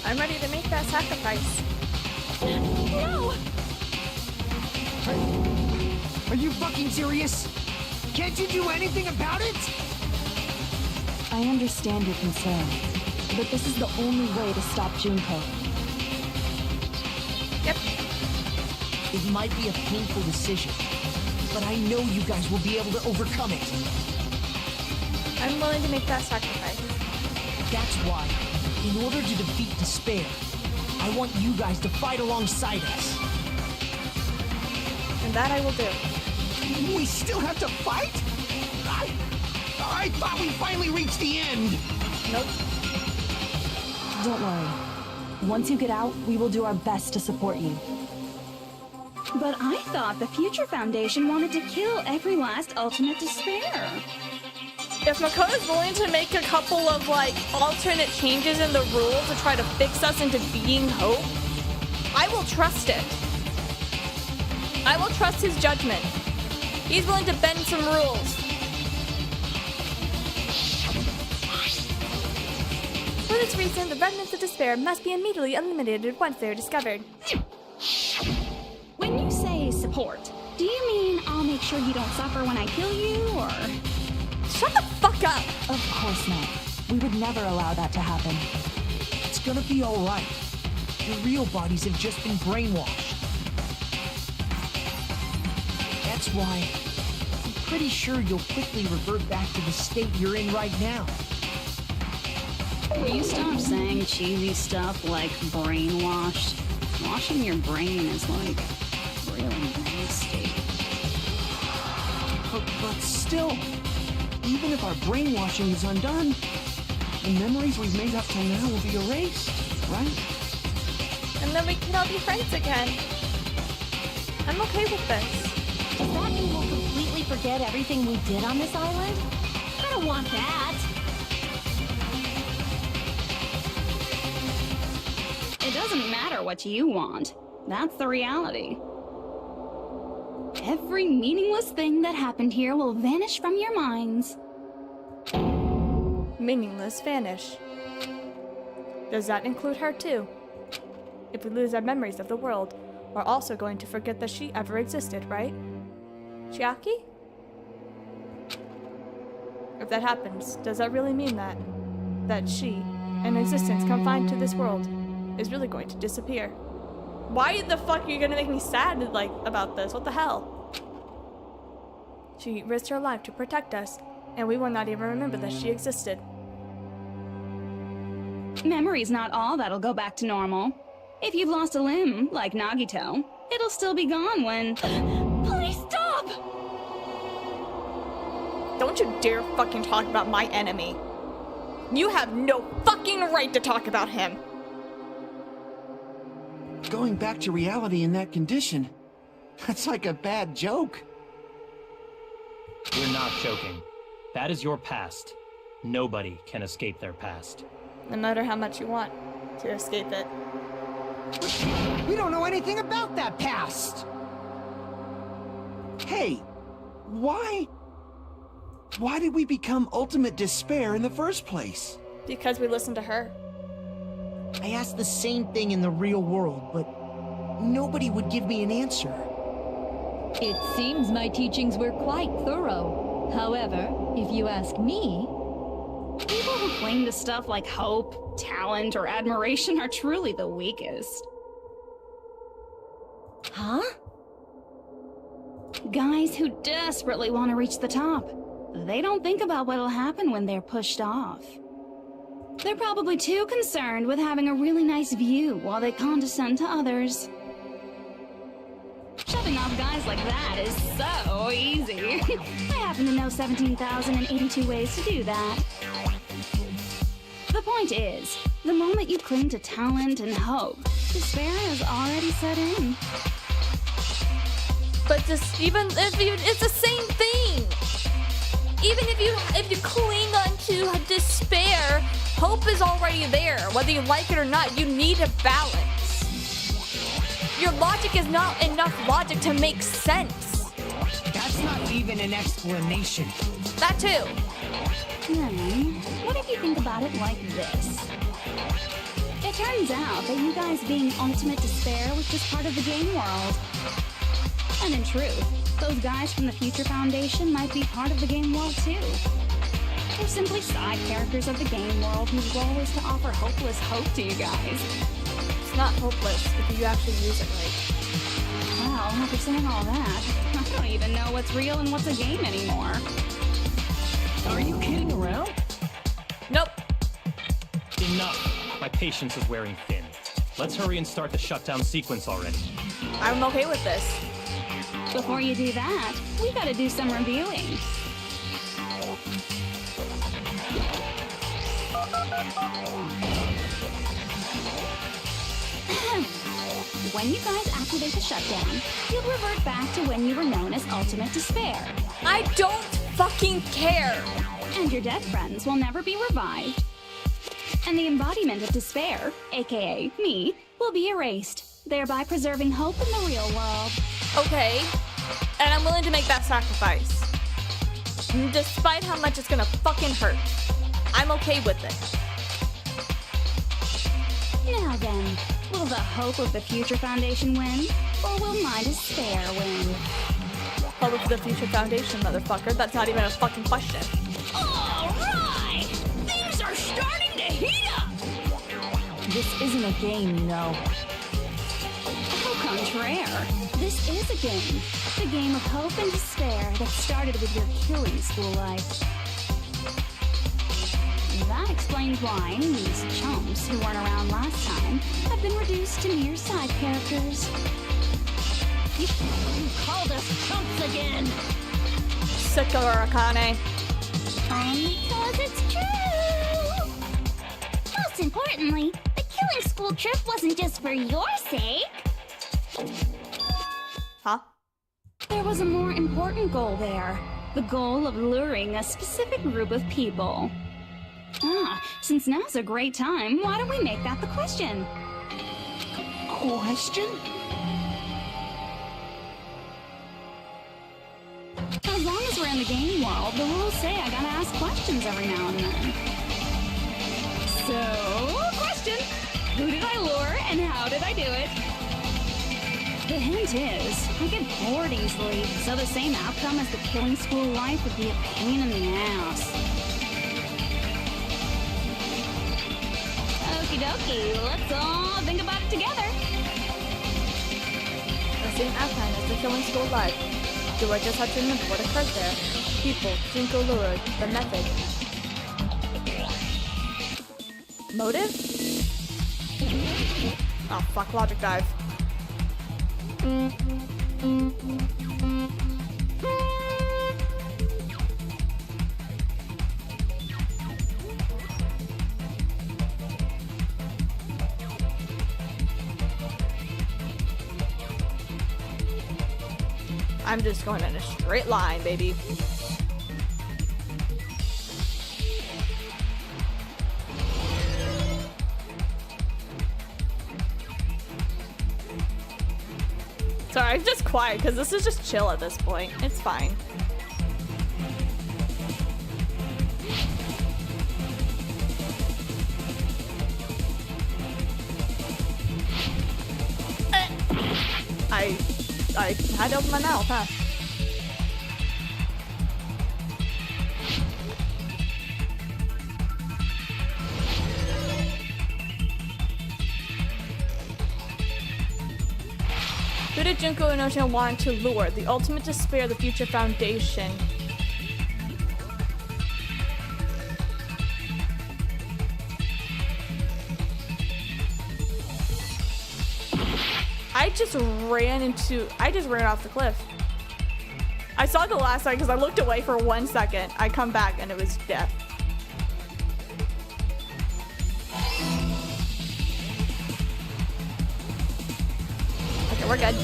I'm ready to make that sacrifice. No! Are you fucking serious? Can't you do anything about it? I understand your concern, but this is the only way to stop Junko. Yep. It might be a painful decision, but I know you guys will be able to overcome it. I'm willing to make that sacrifice. That's why, in order to defeat despair, I want you guys to fight alongside us. And that I will do. We still have to fight? I thought we finally reached the end. Nope. Don't worry. Once you get out, we will do our best to support you. But I thought the Future Foundation wanted to kill every last ultimate despair. If Makoto's willing to make a couple of, like, alternate changes in the rules to try to fix us into being hope, I will trust it. I will trust his judgment. He's willing to bend some rules. For this reason, the remnants of despair must be immediately eliminated once they are discovered. When you say support, do you mean I'll make sure you don't suffer when I kill you, or...? Shut the fuck up! Of course not. We would never allow that to happen. It's gonna be alright. Your real bodies have just been brainwashed. That's why I'm pretty sure you'll quickly revert back to the state you're in right now. Will you stop saying cheesy stuff like brainwashed? Washing your brain is like really nasty. But still, even if our brainwashing is undone, the memories we've made up till now will be erased, right? And then we can all be friends again. I'm okay with this. Does that mean we'll completely forget everything we did on this island? I don't want that. It doesn't matter what you want. That's the reality. Every meaningless thing that happened here will vanish from your minds. Meaningless vanish. Does that include her too? If we lose our memories of the world, we're also going to forget that she ever existed, right? Chiaki? If that happens, does that really mean that she, an existence confined to this world, is really going to disappear? Why the fuck are you gonna make me sad, like, about this? What the hell? She risked her life to protect us, and we will not even remember that she existed. Memory's not all that'll go back to normal. If you've lost a limb, like Nagito, it'll still be gone when... Please stop! Don't you dare fucking talk about my enemy. You have no fucking right to talk about him. Going back to reality in that condition, that's like a bad joke. We're not joking. That is your past. Nobody can escape their past. No matter how much you want to escape it. We don't know anything about that past! Hey, why did we become ultimate despair in the first place? Because we listened to her. I asked the same thing in the real world, but nobody would give me an answer. It seems my teachings were quite thorough. However, if you ask me, People who cling to stuff like hope, talent, or admiration are truly the weakest. huh? Guys who desperately want to reach the top. They don't think about what'll happen when they're pushed off. They're probably too concerned with having a really nice view while they condescend to others. Shoving off guys like that is so easy. I happen to know 17,082 ways to do that. The point is, the moment you cling to talent and hope, despair has already set in. But just even if you, it's the same thing. Even if you cling onto despair, hope is already there. Whether you like it or not, you need a balance. Your logic is not enough logic to make sense. That's not even an explanation. That too. What if you think about it like this? It turns out that you guys being ultimate despair was just part of the game world. And in truth, those guys from the Future Foundation might be part of the game world too. They're simply side characters of the game world whose role is to offer hopeless hope to you guys. It's not hopeless if you actually use it right. Well, after saying all that, I don't even know what's real and what's a game anymore. Are you kidding around? Nope. Enough. My patience is wearing thin. Let's hurry and start the shutdown sequence already. I'm okay with this. Before you do that, we gotta do some reviewing. When you guys activate the shutdown, you'll revert back to when you were known as Ultimate Despair. I don't fucking care. And your dead friends will never be revived. And the embodiment of despair, aka me, will be erased, thereby preserving hope in the real world. Okay. And I'm willing to make that sacrifice. Despite how much it's gonna fucking hurt. I'm okay with it. Now then, will the hope of the Future Foundation win? Or will my despair win? Public to the Future Foundation, motherfucker. That's not even a fucking question. Alright! Things are starting to heat up! This isn't a game, you know. Au contraire. This is a game. The game of hope and despair that started with your killing school life. That explains why these chumps who weren't around last time have been reduced to mere side characters. You called us chumps again! Sakura Akane. Because it's true! Most importantly, the killing school trip wasn't just for your sake. Huh? There was a more important goal there. The goal of luring a specific group of people. Since now's a great time, why don't we make that the question? Question? As long as we're in the game world, the rules say I gotta ask questions every now and then. So, question. Who did I lure and how did I do it? The hint is, I get bored easily, so the same outcome as the killing school life would be a pain in the ass. Okie dokie, let's all think about it together. The same outline as the killing school life. Do I just have to remember what occurred there? People, Jinko lured, the method. Motive? Oh fuck, logic dive. I'm just going in a straight line, baby. Sorry, I'm just quiet because this is just chill at this point. It's fine. I had to open my mouth, huh? Who did Junko and Ocean want to lure? The ultimate despair, the future foundation. I just ran off the cliff. I saw the last time because I looked away for 1 second. I come back and it was death. Okay, we're good.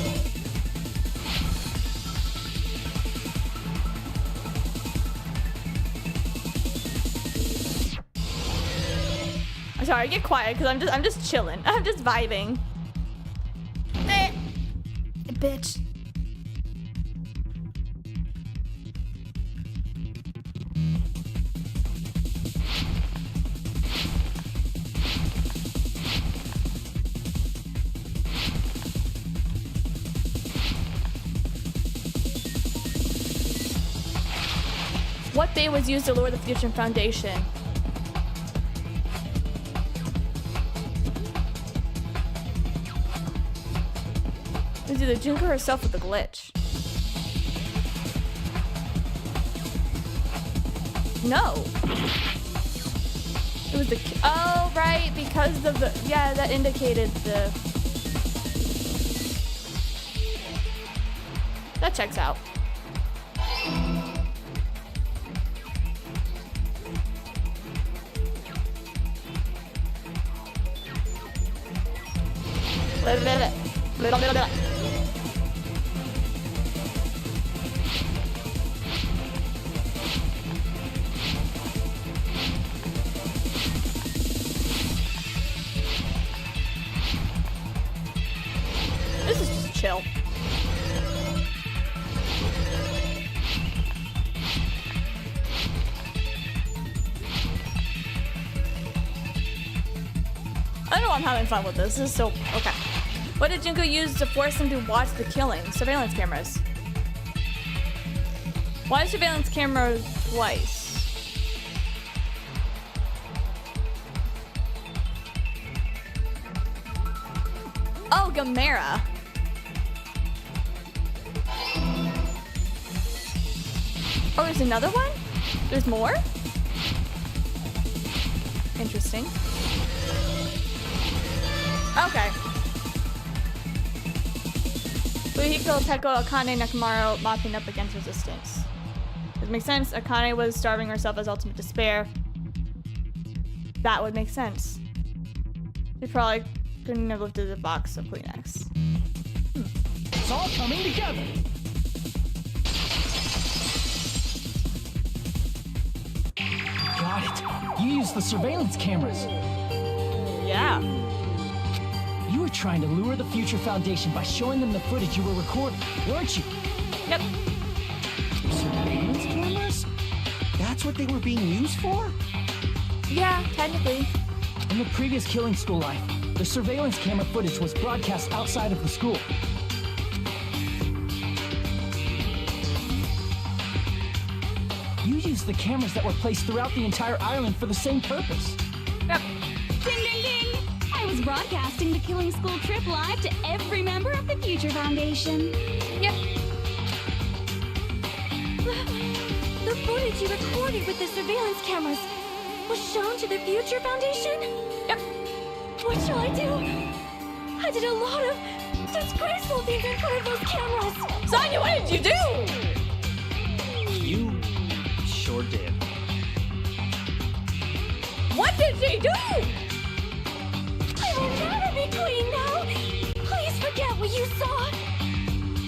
I'm sorry, I get quiet because I'm just chilling. I'm just vibing. Bitch. What bait was used to lure the Future Foundation? It was either Junko herself with the glitch. No. It was the... Oh, right, because of the... Yeah, that indicated the... That checks out. This is just chill. I know I'm having fun with this. This is so... Okay. What did Junko use to force him to watch the killing? Surveillance cameras. Why surveillance camera twice? Oh, Gamera. Oh, there's another one? There's more? Interesting. Okay. Fuyuhiko, Peko, Akane, Nakamaro mopping up against resistance. Does it make sense? Akane was starving herself as ultimate despair. That would make sense. She probably couldn't have lifted the box of Kleenex. It's all coming together. Got it. You used the surveillance cameras. Yeah. You were trying to lure the Future Foundation by showing them the footage you were recording, weren't you? Yep. Surveillance cameras? That's what they were being used for? Yeah, technically. In the previous Killing School life, the surveillance camera footage was broadcast outside of the school. You used the cameras that were placed throughout the entire island for the same purpose. Yep. Ding ding ding! I was broadcasting the Killing School trip live to every member of the Future Foundation. Yep. The footage you recorded with the surveillance cameras was shown to the Future Foundation? Yep. What shall I do? I did a lot of disgraceful things in front of those cameras. Sonya, what did you do? You sure did. What did she do? I will never be queen now. Please forget what you saw.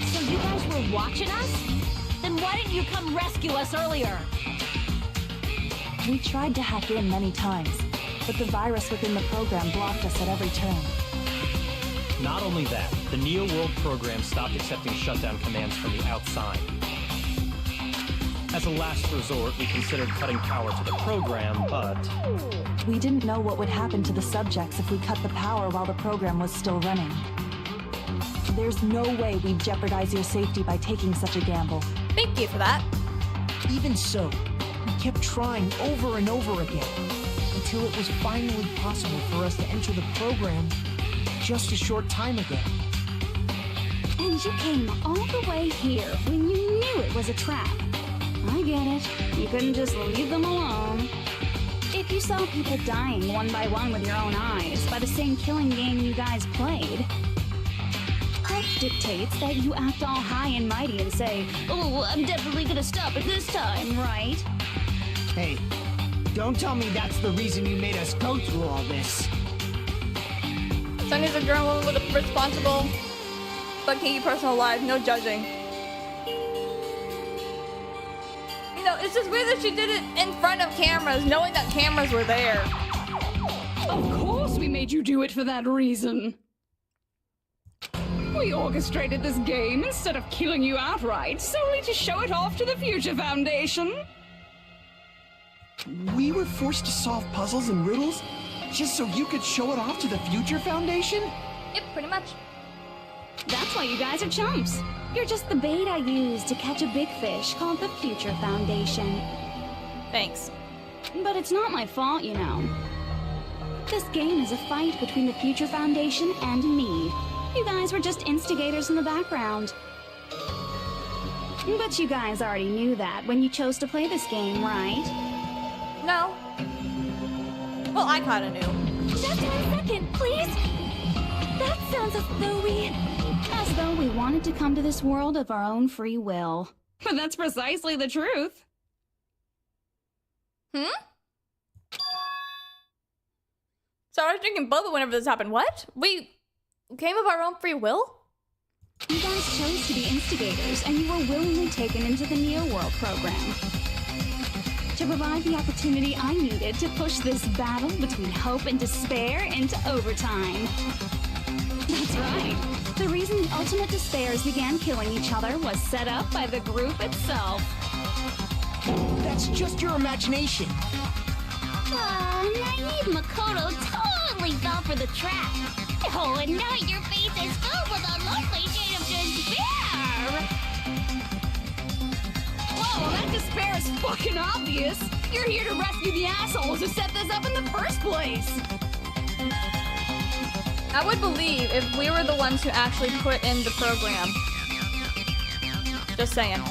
So you guys were were watching us? Then why didn't you come rescue us earlier? We tried to hack in many times, but the virus within the program blocked us at every turn. Not only that, the Neo World program stopped accepting shutdown commands from the outside. As a last resort, we considered cutting power to the program, but... We didn't know what would happen to the subjects if we cut the power while the program was still running. There's no way we'd jeopardize your safety by taking such a gamble. Thank you for that. Even so, we kept trying over and over again, until it was finally possible for us to enter the program just a short time ago. And you came all the way here when you knew it was a trap. I get it. You couldn't just leave them alone. If you saw people dying one by one with your own eyes by the same killing game you guys played, health dictates that you act all high and mighty and say, "Oh, I'm definitely gonna stop it this time," right? Hey, don't tell me that's the reason you made us go through all this. Sunny's a journalist with a responsible but keep your personal life, no judging. You know, it's just weird that she did it in front of cameras, knowing that cameras were there. Of course we made you do it for that reason. We orchestrated this game instead of killing you outright, solely to show it off to the Future Foundation. We were forced to solve puzzles and riddles just so you could show it off to the Future Foundation? Yep, pretty much. That's why you guys are chumps. You're just the bait I used to catch a big fish called the Future Foundation. Thanks. But it's not my fault, you know. This game is a fight between the Future Foundation and me. You guys were just instigators in the background. But you guys already knew that when you chose to play this game, right? No. Well, I kinda knew. Just a second, please! That sounds as though we wanted to come to this world of our own free will. But that's precisely the truth. Hmm? So I was drinking boba whenever this happened. What? We came of our own free will? You guys chose to be instigators, and you were willingly taken into the Neo World program to provide the opportunity I needed to push this battle between hope and despair into overtime. That's right. The reason the ultimate despairs began killing each other was set up by the group itself. That's just your imagination. Naive Makoto totally fell for the trap. Oh, and now your face is filled with a lovely shade of despair. Whoa, that despair is fucking obvious. You're here to rescue the assholes who set this up in the first place. I would believe if we were the ones who actually put in the program. Just saying.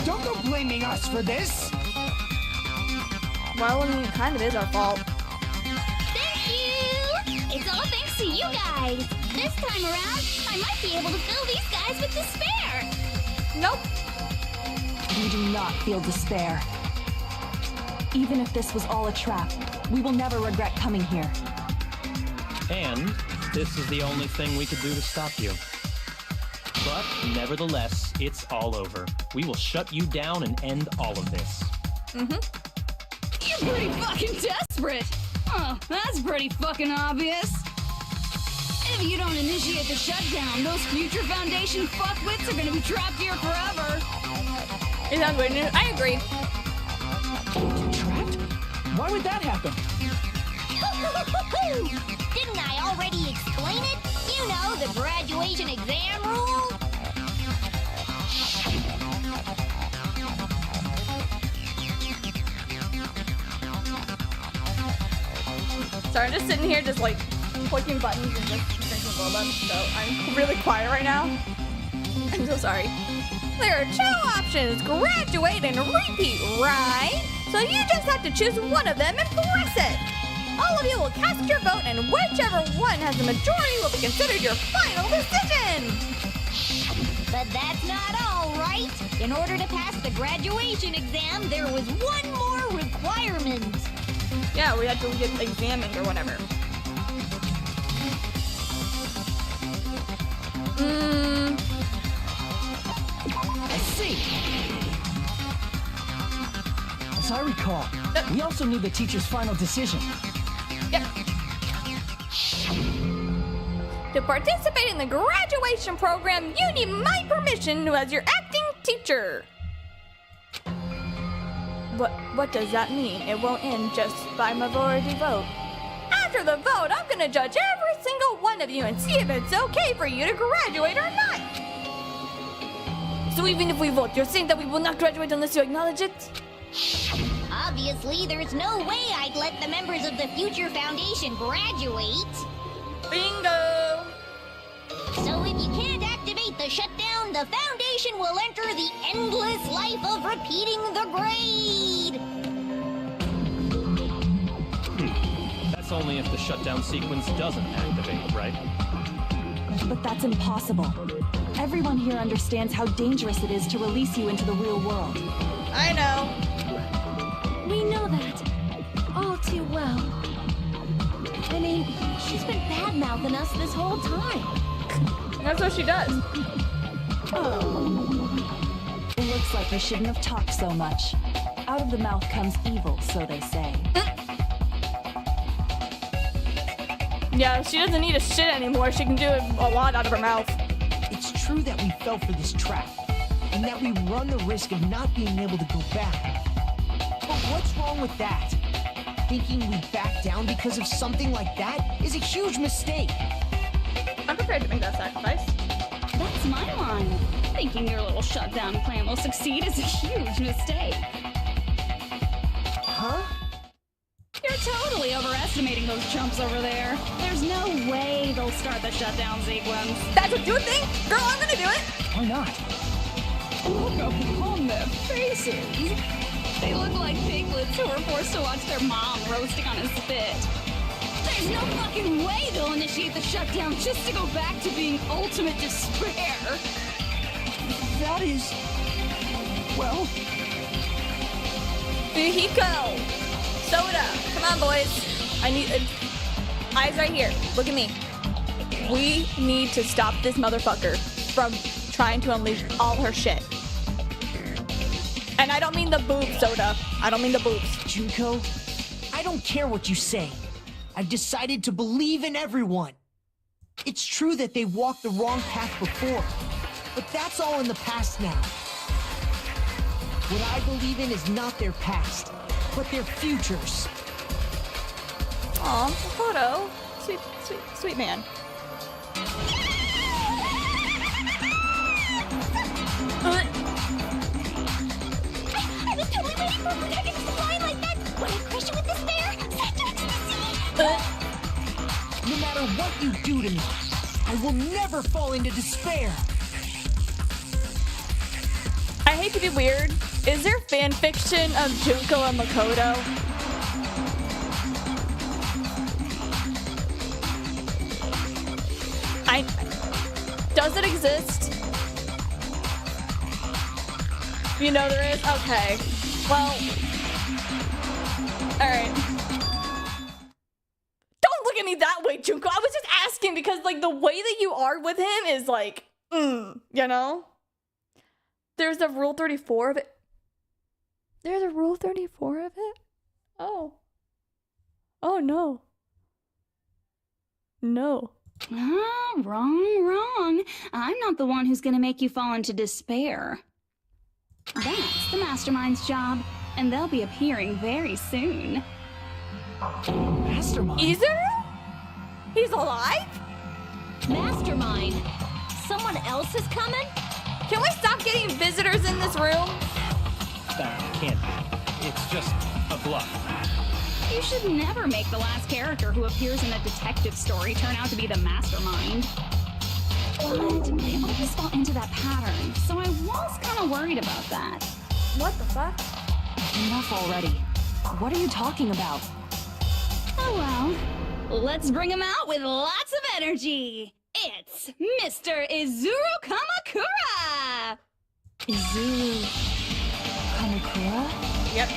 Don't go blaming us for this! Well, I mean, it kind of is our fault. Thank you! It's all thanks to you guys. This time around, I might be able to fill these guys with despair. Nope. We do not feel despair. Even if this was all a trap, we will never regret coming here. And this is the only thing we could do to stop you. But nevertheless, it's all over. We will shut you down and end all of this. You're pretty fucking desperate. Oh, that's pretty fucking obvious. If you don't initiate the shutdown, those Future Foundation fuckwits are gonna be trapped here forever. It sounds weird. I agree. Trapped? Why would that happen? Didn't I already explain it? You know, the graduation exam rule? Sorry, I'm just sitting here just like clicking buttons and just drinking boba, so I'm really quiet right now. I'm so sorry. There are two options, graduate and repeat, right? So you just have to choose one of them and press it. All of you will cast your vote, and whichever one has the majority will be considered your final decision. But that's not all, right? In order to pass the graduation exam, there was one more requirement. Yeah, we had to get examined or whatever. see. As I recall, we also need the teacher's final decision. Yep. To participate in the graduation program, you need my permission as your acting teacher. What does that mean? It won't end just by majority vote. After the vote, I'm gonna judge every single one of you and see if it's okay for you to graduate or not. So even if we vote, you're saying that we will not graduate unless you acknowledge it? Obviously, there's no way I'd let the members of the Future Foundation graduate. Bingo! So if you can't activate the shutdown, the Foundation will enter the endless life of repeating the grade. That's only if the shutdown sequence doesn't activate, right? But that's impossible. Everyone here understands how dangerous it is to release you into the real world. I know. We know that all too well. I mean, she's been bad-mouthing us this whole time. That's what she does. It looks like we shouldn't have talked so much. Out of the mouth comes evil, so they say. Yeah, she doesn't need a shit anymore. She can do a lot out of her mouth. It's true that we fell for this trap, and that we run the risk of not being able to go back. But what's wrong with that? Thinking we back down because of something like that is a huge mistake. I'm prepared to make that sacrifice. That's my line. Thinking your little shutdown plan will succeed is a huge mistake. Huh? You're totally overestimating those chumps over there. There's no way they'll start the shutdown sequence. That's what you think? Girl, I'm gonna do it. Why not? Look upon their faces. They look like piglets who were forced to watch their mom roasting on a spit. There's no fucking way they'll initiate the shutdown just to go back to being ultimate despair. That is... well... Fujiko! Soda! Come on, boys. I need... eyes right here. Look at me. We need to stop this motherfucker from trying to unleash all her shit. And I don't mean the boobs, Soda. I don't mean the boobs. Junko, I don't care what you say. I've decided to believe in everyone. It's true that they walked the wrong path before, but that's all in the past now. What I believe in is not their past, but their futures. Aw, Makoto. Sweet, sweet, sweet man. I was totally waiting for a protagonist to line like that. When I crush you with despair, such ecstasy. No matter what you do to me, I will never fall into despair. I hate to be weird. Is there fan fiction of Junko and Makoto? Does it exist? You know there is? Okay. Well. Alright. Don't look at me that way, Junko. I was just asking because, like, the way that you are with him is like, you know? There's a Rule 34 of it. There's a Rule 34 of it? Oh. Oh, no. No. Ah, wrong. I'm not the one who's gonna make you fall into despair. That's the Mastermind's job, and they'll be appearing very soon. Mastermind? Izuru? He's alive? Mastermind! Someone else is coming? Can we stop getting visitors in this room? That can't be. It's just a bluff. You should never make the last character who appears in a detective story turn out to be the mastermind. But they always fall into that pattern, so I was kind of worried about that. What the fuck? Enough already. What are you talking about? Oh well, let's bring him out with lots of energy. It's Mr. Izuru Kamakura! Izuru Kamakura? Yep.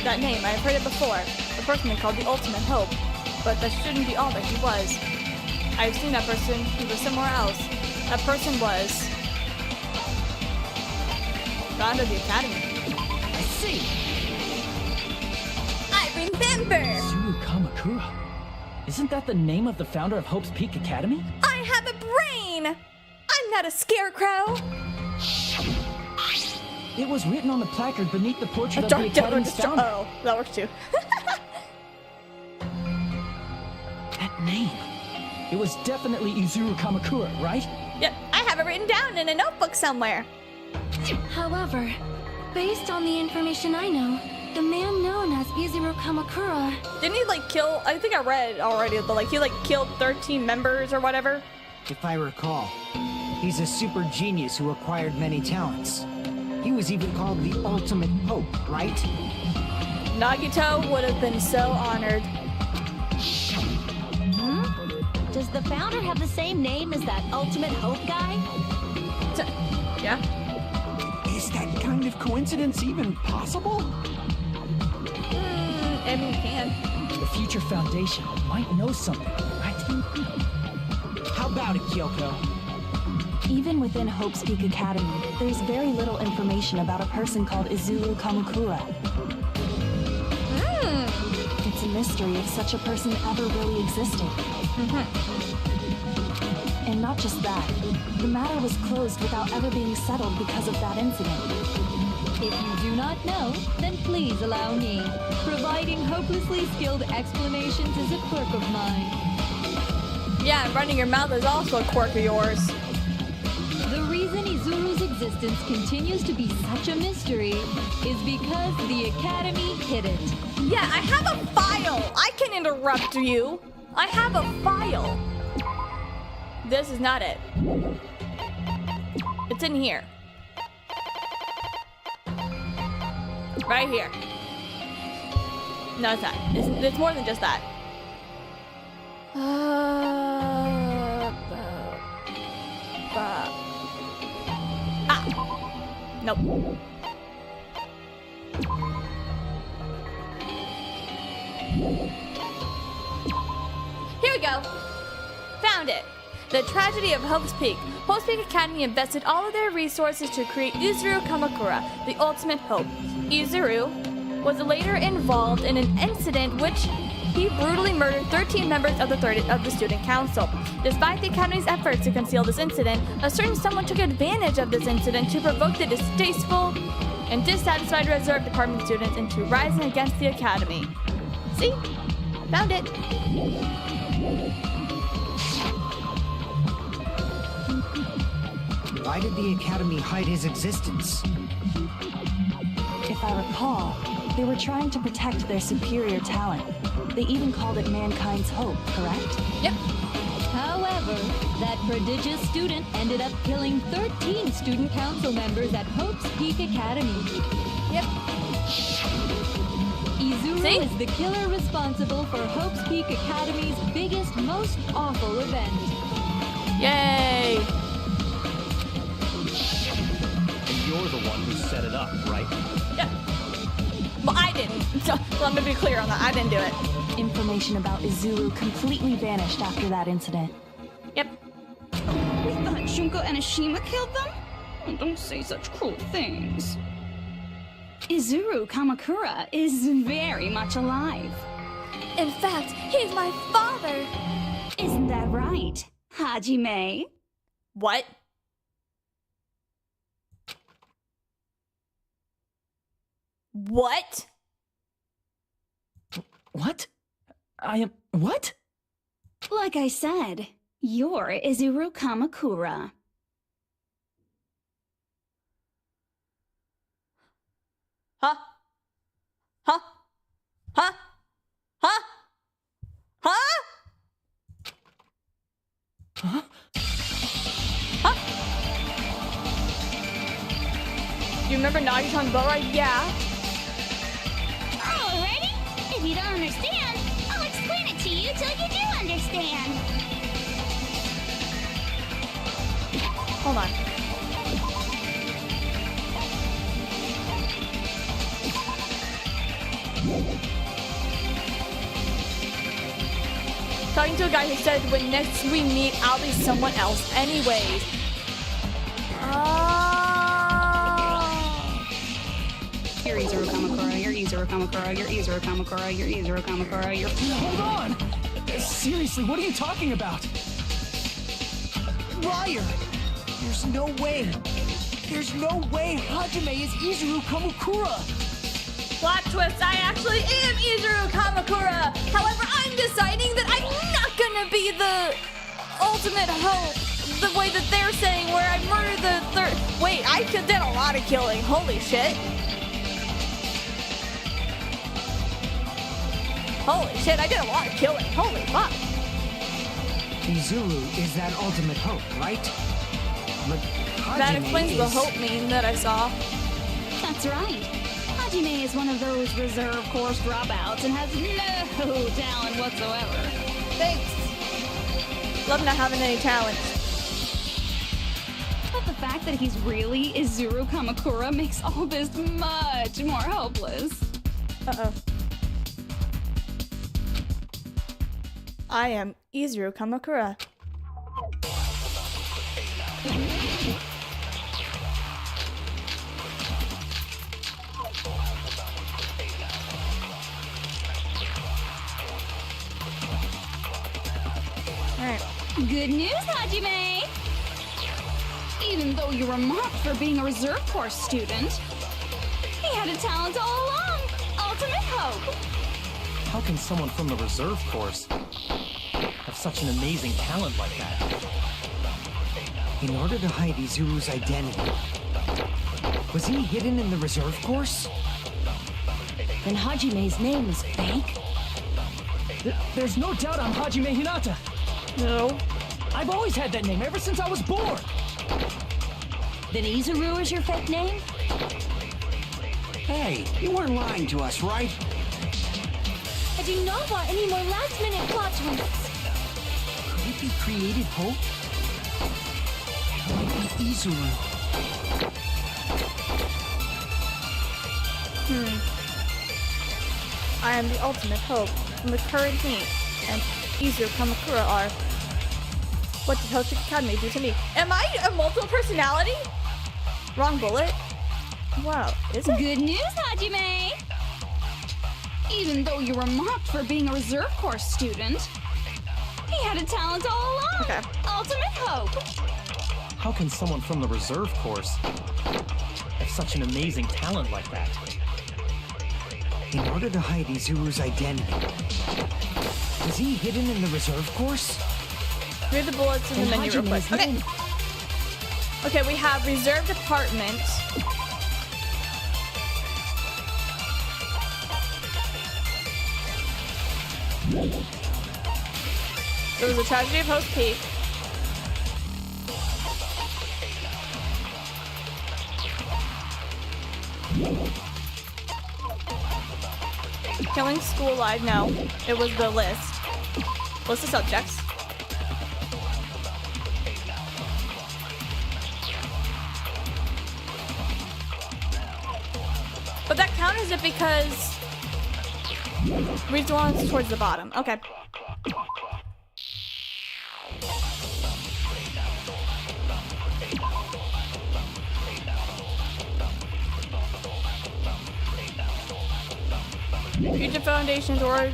That name, I've heard it before. The person they called the Ultimate Hope. But that shouldn't be all that he was. I've seen that person. He was somewhere else. That person was Founder of the Academy. I see. I remember! Izuru Kamakura. Isn't that the name of the founder of Hope's Peak Academy? I have a brain! I'm not a scarecrow! It was written on the placard beneath the portrait A of the dark devil Academy's founder. Oh, that works too. That name. It was definitely Izuru Kamakura, right? Yep, I have it written down in a notebook somewhere. However, based on the information I know, the man known as Izuru Kamakura... Didn't he like kill, I think I read already, but like he like killed 13 members or whatever? If I recall, he's a super genius who acquired many talents. He was even called the Ultimate Hope, right? Nagito would have been so honored. Does the founder have the same name as that Ultimate Hope guy? Yeah. Is that kind of coincidence even possible? I mean, you can. The future foundation might know something, right? How about it, Kyoko? Even within Hope's Peak Academy, there's very little information about a person called Izuru Kamakura. It's a mystery if such a person ever really existed. And not just that, the matter was closed without ever being settled because of that incident. If you do not know, then please allow me. Providing hopelessly skilled explanations is a quirk of mine. Yeah, and running your mouth is also a quirk of yours. The reason Izuru's existence continues to be such a mystery is because the Academy hid it. Yeah, I have a file. I can interrupt you. I have a file. This is not it. It's in here. Right here. No, it's not. It's more than just that. Nope. Here we go. Found it. The tragedy of Hope's Peak. Hope's Peak Academy invested all of their resources to create Izuru Kamakura, the ultimate hope. Izuru was later involved in an incident which he brutally murdered 13 members of the student council. Despite the Academy's efforts to conceal this incident, a certain someone took advantage of this incident to provoke the distasteful and dissatisfied reserve department students into rising against the Academy. See? Found it. Why did the Academy hide his existence? If I recall, they were trying to protect their superior talent. They even called it mankind's hope, correct? Yep. However, that prodigious student ended up killing 13 student council members at Hope's Peak Academy. Yep. Izuru See? is the killer responsible for Hope's Peak Academy's biggest, most awful event. Yay. And you're the one who set it up, right? Yep. Well, I didn't. So I'm gonna be clear on that. I didn't do it. Information about Izuru completely vanished after that incident. Yep. We thought Junko and Ashima killed them? Don't say such cruel things. Izuru Kamakura is very much alive. In fact, he's my father. Isn't that right, Hajime? What? What? What? I am... What? Like I said, you're Izuru Kamakura. Huh? Huh? Huh? Huh? Huh? Huh? Huh? Do you remember Nagito-chan's boat ride? Yeah. Alrighty. If you don't understand, I'll explain it to you till you do understand. Hold on. Talking to a guy who said, when next we meet, I'll be someone else anyways. Oh. You're Izuru Kamakura, you're Izuru Kamakura, you're Izuru Kamakura, you're Izuru Kamakura, you're... Hold on! Seriously, what are you talking about? Liar! There's no way. There's no way Hajime is Izuru Kamakura. Plot twist, I actually am Izuru Kamakura. However, I'm deciding that I'm not gonna be the ultimate hope the way that they're saying, where I murdered the third. Wait, I did a lot of killing. Holy shit. Holy shit, I did a lot of killing. Holy fuck. Izuru is that ultimate hope, right? But That Hajime explains the is... hope meme that I saw. That's right. Hajime is one of those reserve course dropouts and has no talent whatsoever. Thanks. Love not having any talent. But the fact that he's really Izuru Kamakura makes all this much more hopeless. Uh-oh. I am Izuru Kamakura. Alright. Good news, Hajime! Even though you were mocked for being a reserve course student, he had a talent all along. Ultimate hope. How can someone from the reserve course have such an amazing talent like that? In order to hide Izuru's identity, was he hidden in the reserve course? Then Hajime's name is fake? There's no doubt I'm Hajime Hinata. No. I've always had that name ever since I was born. Then Izuru is your fake name? Hey, you weren't lying to us, right? I do not want any more last-minute plot twists. Could it be created hope? It might be Izuru. I am the ultimate hope, and the current me and Izuru Kamakura are. What did Hoshiki Academy do to me? Am I a multiple personality? Wrong bullet. Wow, is it? Good news, Hajime! Even though you were mocked for being a reserve course student, he had a talent all along. Okay. Ultimate hope. How can someone from the reserve course have such an amazing talent like that? In order to hide Izuru's identity, was he hidden in the reserve course? Read the bullets in the menu real quick. Okay. Okay, we have reserved apartment. There was a tragedy of Host Peak. Killing school live, no. It was the list. List of subjects. But that counters it because reads the ones towards the bottom. Okay. Future Foundations or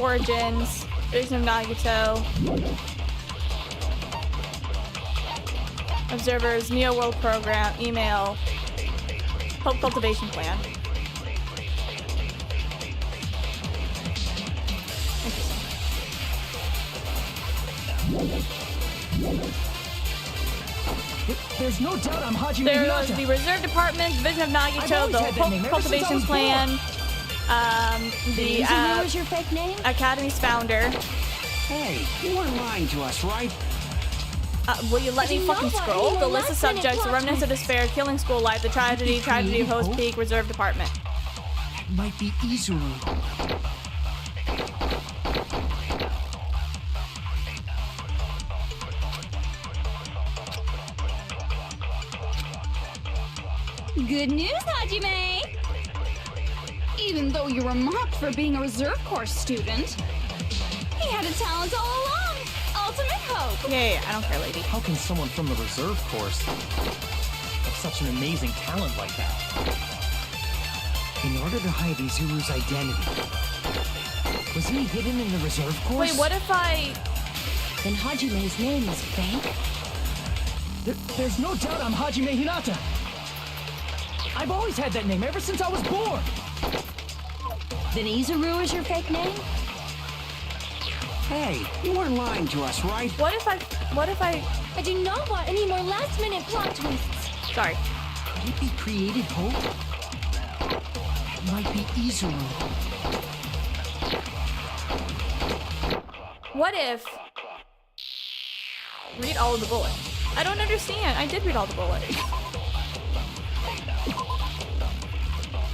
Origins, Vision of Nagito, Observers, Neo World Program, Email, Hope Cultivation Plan. There's no doubt I'm Hajime There Hinata. was the Reserve Department, Vision of I've Nagito, always the had that Hope name ever since I Cultivation was Plan, the Izuru is your fake name? Academy's founder. Hey, you weren't lying to us, right? Will you let me fucking scroll? The list of subjects, the remnants of despair, killing school life, the tragedy of Host Peak, Reserve Department. That might be Izuru. Good news, Hajime! Even though you were mocked for being a reserve course student, he had a talent all along. Ultimate hope. Yeah, I don't care, lady. How can someone from the reserve course have such an amazing talent like that? In order to hide Izuru's identity. Was he hidden in the reserve course? Wait, what if I... Then Hajime's name is fake? There's no doubt I'm Hajime Hinata. I've always had that name ever since I was born. Then Izuru is your fake name? Hey, you weren't lying to us, right? What if I... I do not want any more last-minute plot twists. Sorry. Could it be created hope? It might be Izuru. What if... Read all of the bullets. I don't understand. I did read all the bullets.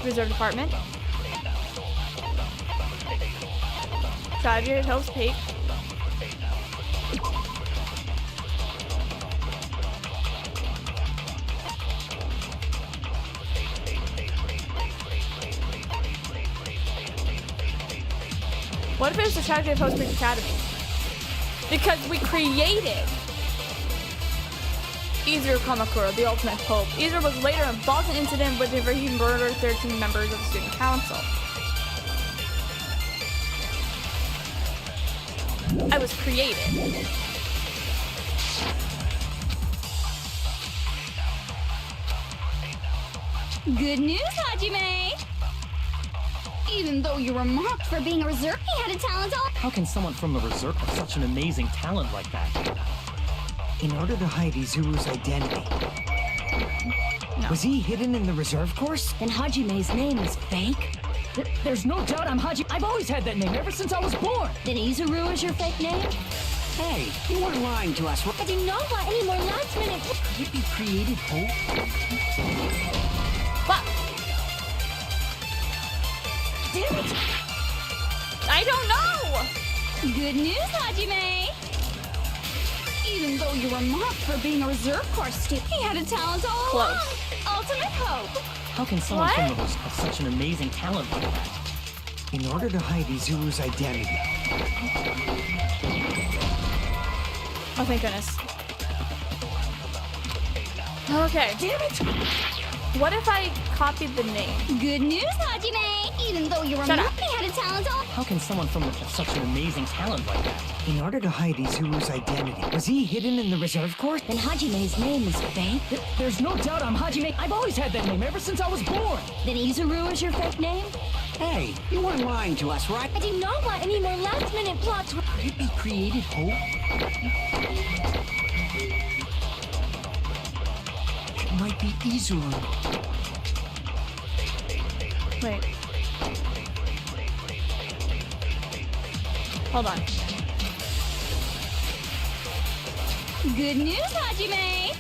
Reserve Department. Strategy, Hopes Peak. What if it was the tragedy of Host Peak Academy? Because we created Izuru Kamakura, the ultimate hope. Izuru was later involved in an incident where he murdered 13 members of the student council. I was created. Good news, Hajime! Even though you were mocked for being a reserve, he had a talent all— How can someone from the reserve have such an amazing talent like that? In order to hide Izuru's identity. No. Was he hidden in the reserve course? Then Hajime's name is fake? There's no doubt I'm Hajime. I've always had that name ever since I was born. Then Izuru is your fake name? Hey, you weren't lying to us, I right? do not want any more last-minute— Could it be created hope? Fuck. Damn it! I don't know! Good news, Hajime! Even though you were mocked for being a reserve course student, he had a talent all along. Close. Ultimate hope! How can someone What? from the reserve have such an amazing talent like that? In order to hide Izuru's identity. Oh, thank goodness. Okay. Damn it! What if I copied the name? Good news, Hajime! Even though you were Shut up. mocked, he had a talent all— How can someone from the have such an amazing talent like that? In order to hide Izuru's identity. Was he hidden in the reserve course? Then Hajime's name is fake? There's no doubt I'm Hajime. I've always had that name ever since I was born. Then Izuru is your fake name? Hey, you weren't lying to us, right? I do not want any more last-minute plot twists. Could it be created hope? It might be Izuru. Wait. Hold on. Good news, Hajime!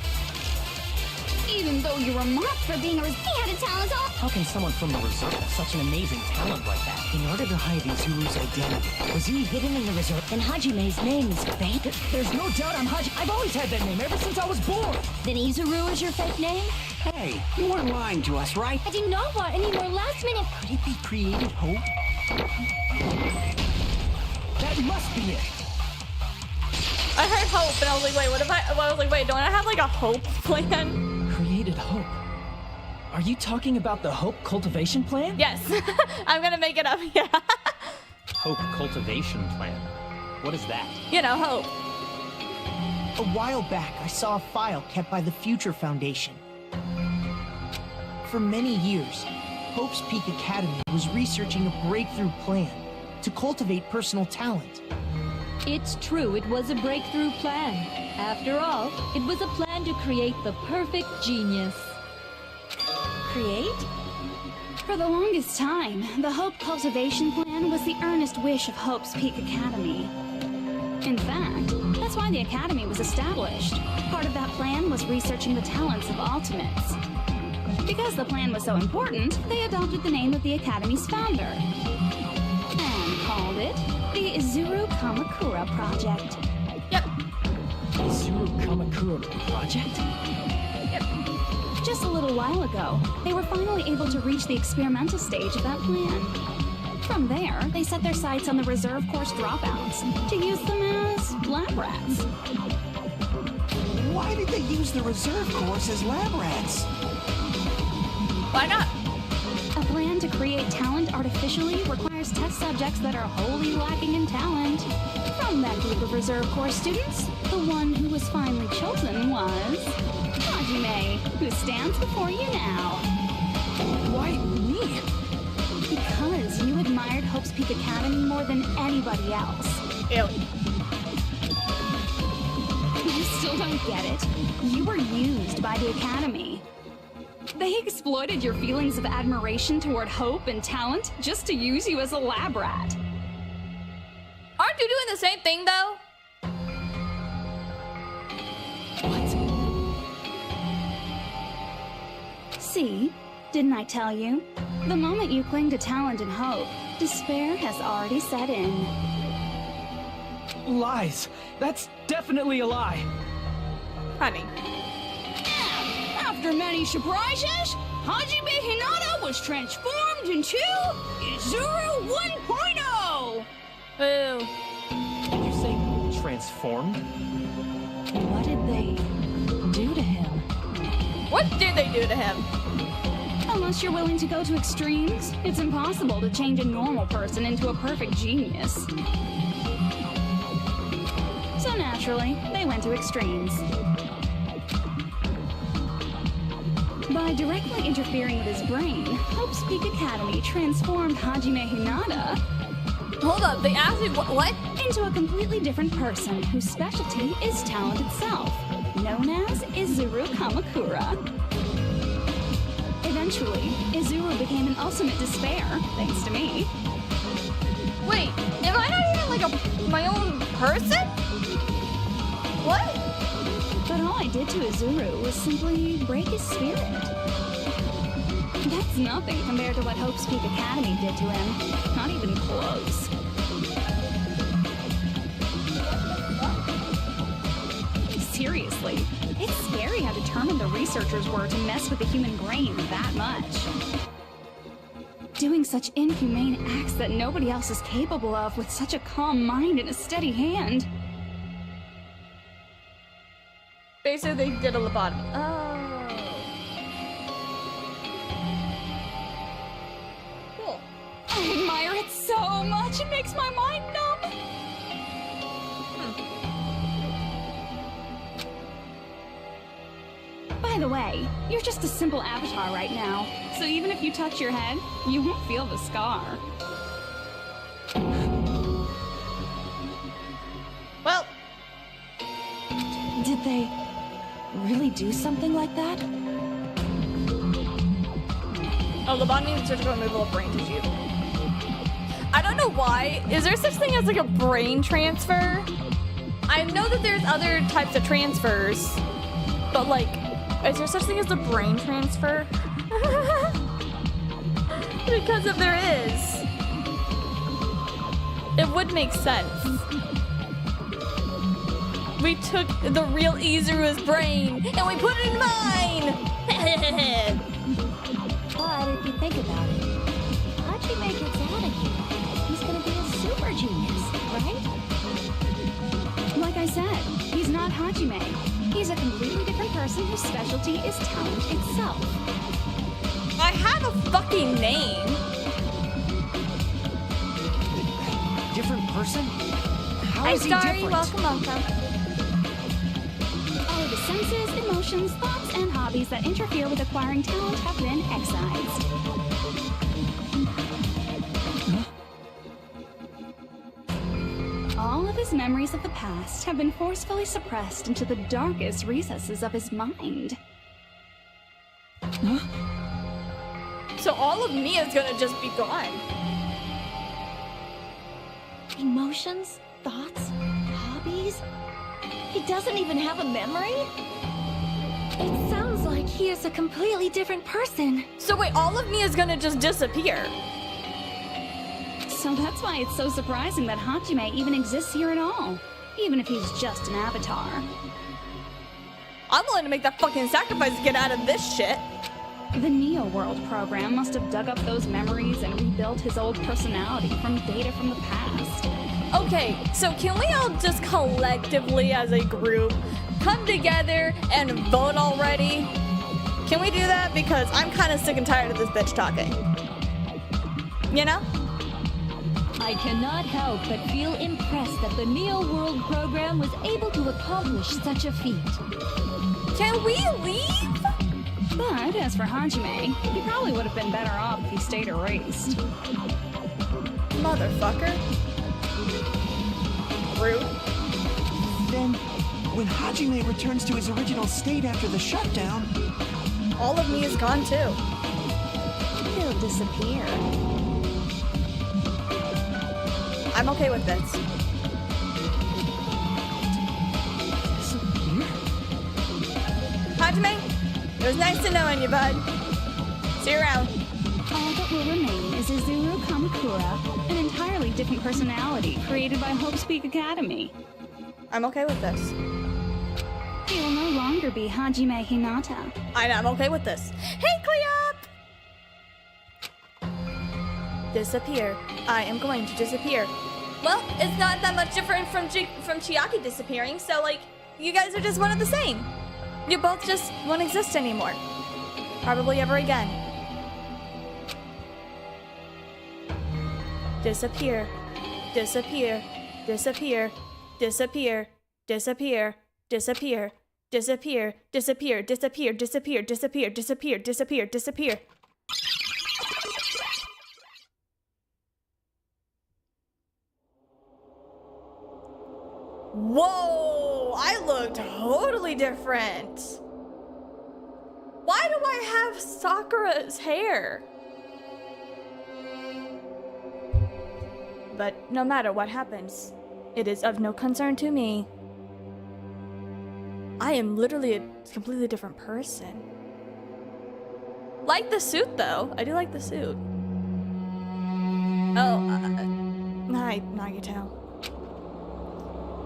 Even though you were mocked for being a reserve, he had a talent all— How can someone from the reserve have such an amazing talent like that? In order to hide Izuru's identity. Was he hidden in the reserve? Then Hajime's name is fake? There's no doubt I'm Hajime. I've always had that name ever since I was born. Then Izuru is your fake name? Hey, you weren't lying to us, right? I do not want any more last-minute— Could it be created hope? That must be it. I heard hope, and I was like, wait, what if I was like, wait, don't I have like a hope plan? Created hope. Are you talking about the Hope Cultivation Plan? Yes. I'm gonna make it up, yeah. Hope cultivation plan. What is that? You know, hope. A while back, I saw a file kept by the Future Foundation. For many years, Hope's Peak Academy was researching a breakthrough plan to cultivate personal talent. It's true, it was a breakthrough plan. After all, it was a plan to create the perfect genius. Create? For the longest time, the Hope Cultivation Plan was the earnest wish of Hope's Peak Academy. In fact, that's why the Academy was established. Part of that plan was researching the talents of Ultimates. Because the plan was so important, they adopted the name of the Academy's founder and called it the Izuru Kamakura Project. Yep. Izuru Kamakura Project? Yep. Just a little while ago, they were finally able to reach the experimental stage of that plan. From there, they set their sights on the reserve course dropouts to use them as lab rats. Why did they use the reserve course as lab rats? Why not? A plan to create talent artificially requires test subjects that are wholly lacking in talent. From that group of Reserve Corps students, the one who was finally chosen was Hajime, who stands before you now. Why me? Because you admired Hope's Peak Academy more than anybody else. Ew. You still don't get it? You were used by the Academy. They exploited your feelings of admiration toward hope and talent just to use you as a lab rat. Aren't you doing the same thing, though? See? Didn't I tell you? The moment you cling to talent and hope, despair has already set in. Lies. That's definitely a lie. Honey. After many surprises, Hajime Hinata was transformed into Izuru 1.0! Boo. Did you say transformed? What did they do to him? What did they do to him? Unless you're willing to go to extremes, it's impossible to change a normal person into a perfect genius. So naturally, they went to extremes. By directly interfering with his brain, Hope's Peak Academy transformed Hajime Hinata... Hold up, they asked me what? Into a completely different person whose specialty is talent itself, known as Izuru Kamakura. Eventually, Izuru became an ultimate despair, thanks to me. Wait, am I not even my own person? What? But all I did to Izuru was simply break his spirit. That's nothing compared to what Hope's Peak Academy did to him. Not even close. Seriously, it's scary how determined the researchers were to mess with the human brain that much. Doing such inhumane acts that nobody else is capable of with such a calm mind and a steady hand. Basically, they did a lobotomy. Oh. Cool. I admire it so much, it makes my mind numb. By the way, you're just a simple avatar right now, so even if you touch your head, you won't feel the scar. Well, Did they really do something like that? oh, lobotomy is surgical removal of brain tissue. I don't know why. Is there such thing as a brain transfer? I know that there's other types of transfers, but is there such thing as a brain transfer? Because if there is, it would make sense. We took the real Izuru's brain and we put it in mine! But if you think about it, Hajime gets out of here. He's gonna be a super genius, right? Like I said, he's not Hajime. He's a completely different person whose specialty is talent itself. I have a fucking name. Different person? How Hi, is he Starry. different? Welcome. All of the senses, emotions, thoughts, and hobbies that interfere with acquiring talent have been excised. All of his memories of the past have been forcefully suppressed into the darkest recesses of his mind. So all of me is gonna just be gone. Emotions, thoughts, hobbies? He doesn't even have a memory? It sounds like he is a completely different person. So wait, all of me is gonna just disappear. So that's why it's so surprising that Hajime even exists here at all, even if he's just an avatar. I'm willing to make that fucking sacrifice to get out of this shit. The Neo World program must have dug up those memories and rebuilt his old personality from data from the past. Okay, so can we all just collectively as a group come together and vote already? Can we do that? Because I'm kind of sick and tired of this bitch talking. You know? I cannot help but feel impressed that the Neo World program was able to accomplish such a feat. Can we leave? But as for Hajime, he probably would have been better off if he stayed erased. Motherfucker. Rude. Then, when Hajime returns to his original state after the shutdown, all of me is gone too. He'll disappear. I'm okay with this. Hajime, it was nice to knowing you, bud. See you around. All that will remain is Izuru Kamakura, an entirely different personality created by Hope Speak Academy. I'm okay with this. He will no longer be Hajime Hinata. I'm okay with this. Hey, Cleop! Disappear. I am going to disappear. Well, it's not that much different from Chiaki disappearing, so, like, you guys are just one and the same. You both just won't exist anymore. Probably ever again. Disappear. Disappear. Disappear. Disappear. Disappear. Disappear. Disappear. Disappear. Disappear. Disappear. Disappear. Disappear. Disappear. Disappear. Whoa! I look totally different. Why do I have Sakura's hair? But no matter what happens, it is of no concern to me. I am literally a completely different person. Like the suit, though. I do like the suit. Oh, Nagito.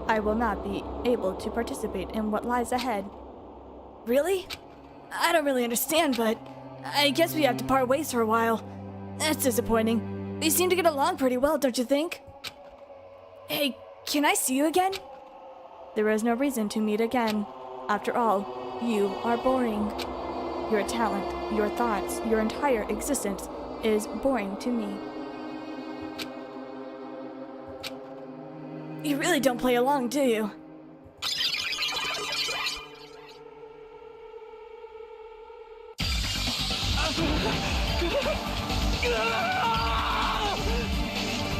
I will not be able to participate in what lies ahead. Really? I don't really understand, but I guess we have to part ways for a while. That's disappointing. We seem to get along pretty well, don't you think? Hey, can I see you again? There is no reason to meet again. After all, you are boring. Your talent, your thoughts, your entire existence is boring to me. You really don't play along, do you?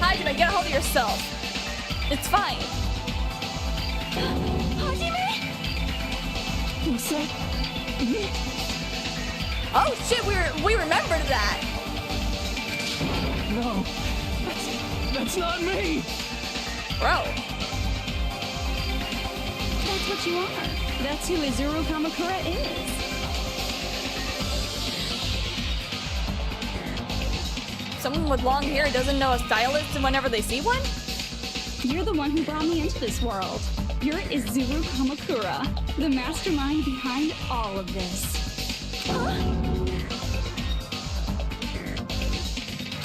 Hajime, get a hold of yourself. It's fine. Hajime? Oh shit, we remembered that. No, that's not me. Bro. That's what you are. That's who Izuru Kamakura is. Someone with long hair doesn't know a stylist whenever they see one? You're the one who brought me into this world. You're Izuru Kamakura, the mastermind behind all of this.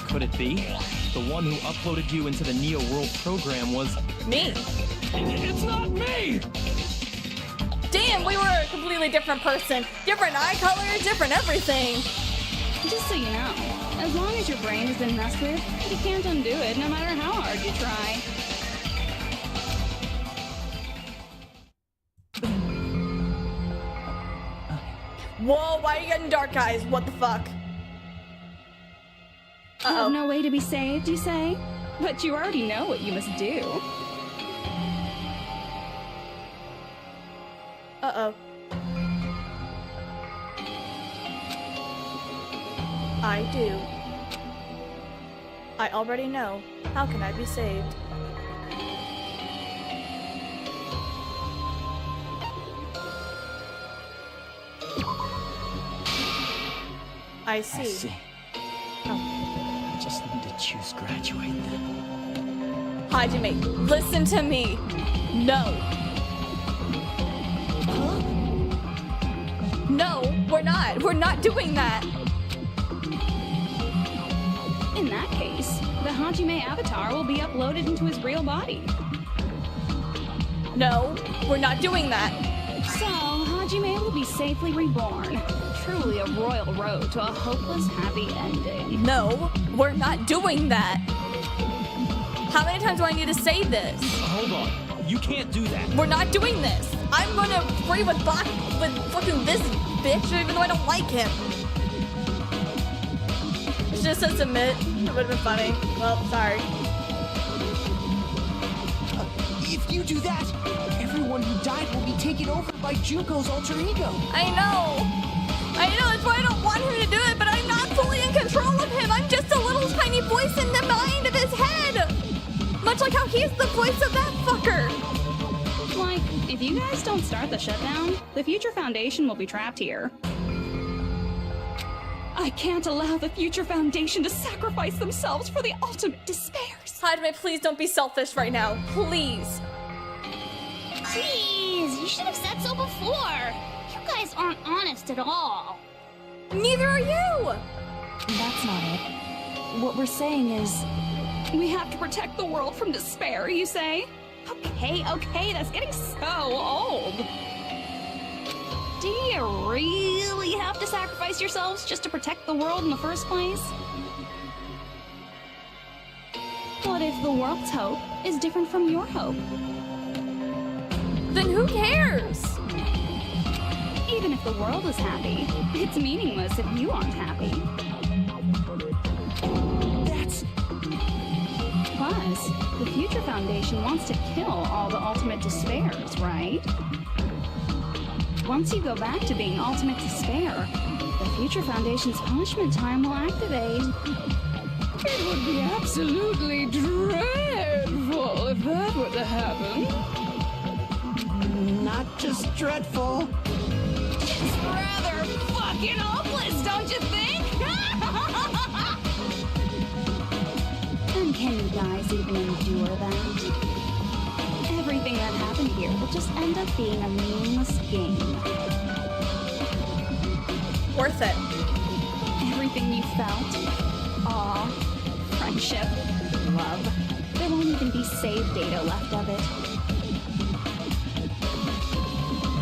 Could it be? The one who uploaded you into the Neo World program was... me. It's not me! Damn, we were a completely different person. Different eye color, different everything. Just so you know, as long as your brain has been messed with, you can't undo it no matter how hard you try. Whoa, why are you getting dark eyes? What the fuck? Have no way to be saved, you say? But you already know what you must do. Uh-oh. I do. I already know. How can I be saved? I see. I just need to choose graduate then. Hajime, listen to me. No. Huh? No, we're not. We're not doing that. In that case, the Hajime avatar will be uploaded into his real body. No, we're not doing that. So, Hajime will be safely reborn. Truly a royal road to a hopeless happy ending. No, We're not doing that. How many times do I need to say this? Hold on. You can't do that. We're not doing this. I'm gonna agree with fucking this bitch, even though I don't like him. It just said submit. It would have been funny. Well, sorry. If you do that, everyone who died will be taken over by Junko's alter ego. I know. That's why I don't want him to do it, but I'm not fully in control of him. I'm just a little tiny voice in the mind of his head. Much like how he's the voice of that fucker. Like, if you guys don't start the shutdown, the Future Foundation will be trapped here. I can't allow the Future Foundation to sacrifice themselves for the ultimate despairs. Hajime, please don't be selfish right now. Please. Jeez, you should have said so before. You guys aren't honest at all. Neither are you. That's not it. What we're saying is... We have to protect the world from despair, you say? Okay, that's getting so old. Do you really have to sacrifice yourselves just to protect the world in the first place? What if the world's hope is different from your hope? Then who cares? Even if the world is happy, it's meaningless if you aren't happy. Plus, the Future Foundation wants to kill all the ultimate despairs, right? Once you go back to being ultimate despair, the Future Foundation's punishment time will activate. It would be absolutely dreadful if that were to happen. Not just dreadful. It's rather fucking hopeless, don't you think? And can you guys even endure that? Everything that happened here will just end up being a meaningless game. Worth it. Everything you felt, awe, friendship, love, there won't even be save data left of it.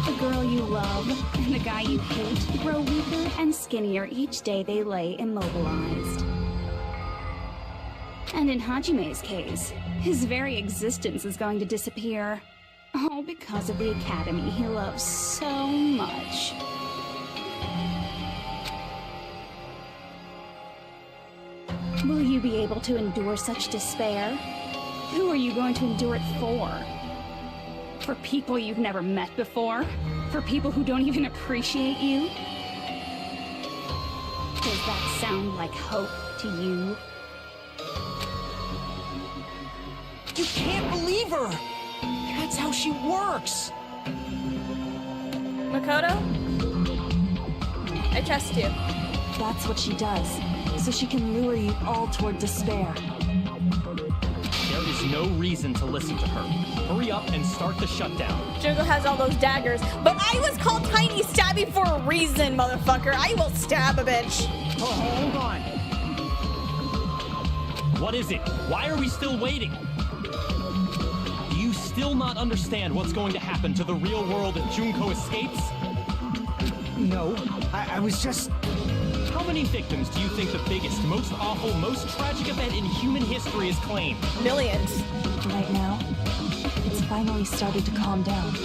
The girl you love and the guy you hate grow weaker and skinnier each day they lay immobilized. And in Hajime's case, his very existence is going to disappear. All because of the academy he loves so much. Will you be able to endure such despair? Who are you going to endure it for? For people you've never met before? For people who don't even appreciate you? Does that sound like hope to you? You can't believe her! That's how she works! Makoto? I trust you. That's what she does, so she can lure you all toward despair. There is no reason to listen to her. Hurry up and start the shutdown. Junko has all those daggers, but I was called Tiny Stabby for a reason, motherfucker. I will stab a bitch. Oh, hold on. What is it? Why are we still waiting? Do you still not understand what's going to happen to the real world if Junko escapes? No, I was just... How many victims do you think the biggest, most awful, most tragic event in human history has claimed? Millions. Right now, it's finally started to calm down.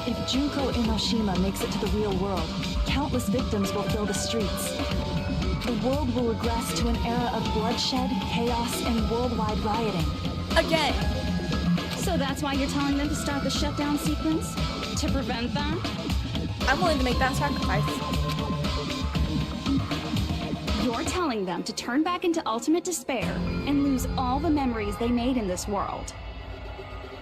If Junko Inoshima makes it to the real world, countless victims will fill the streets. The world will regress to an era of bloodshed, chaos, and worldwide rioting. Again. So that's why you're telling them to start the shutdown sequence? To prevent that? I'm willing to make that sacrifice. You're telling them to turn back into ultimate despair and lose all the memories they made in this world.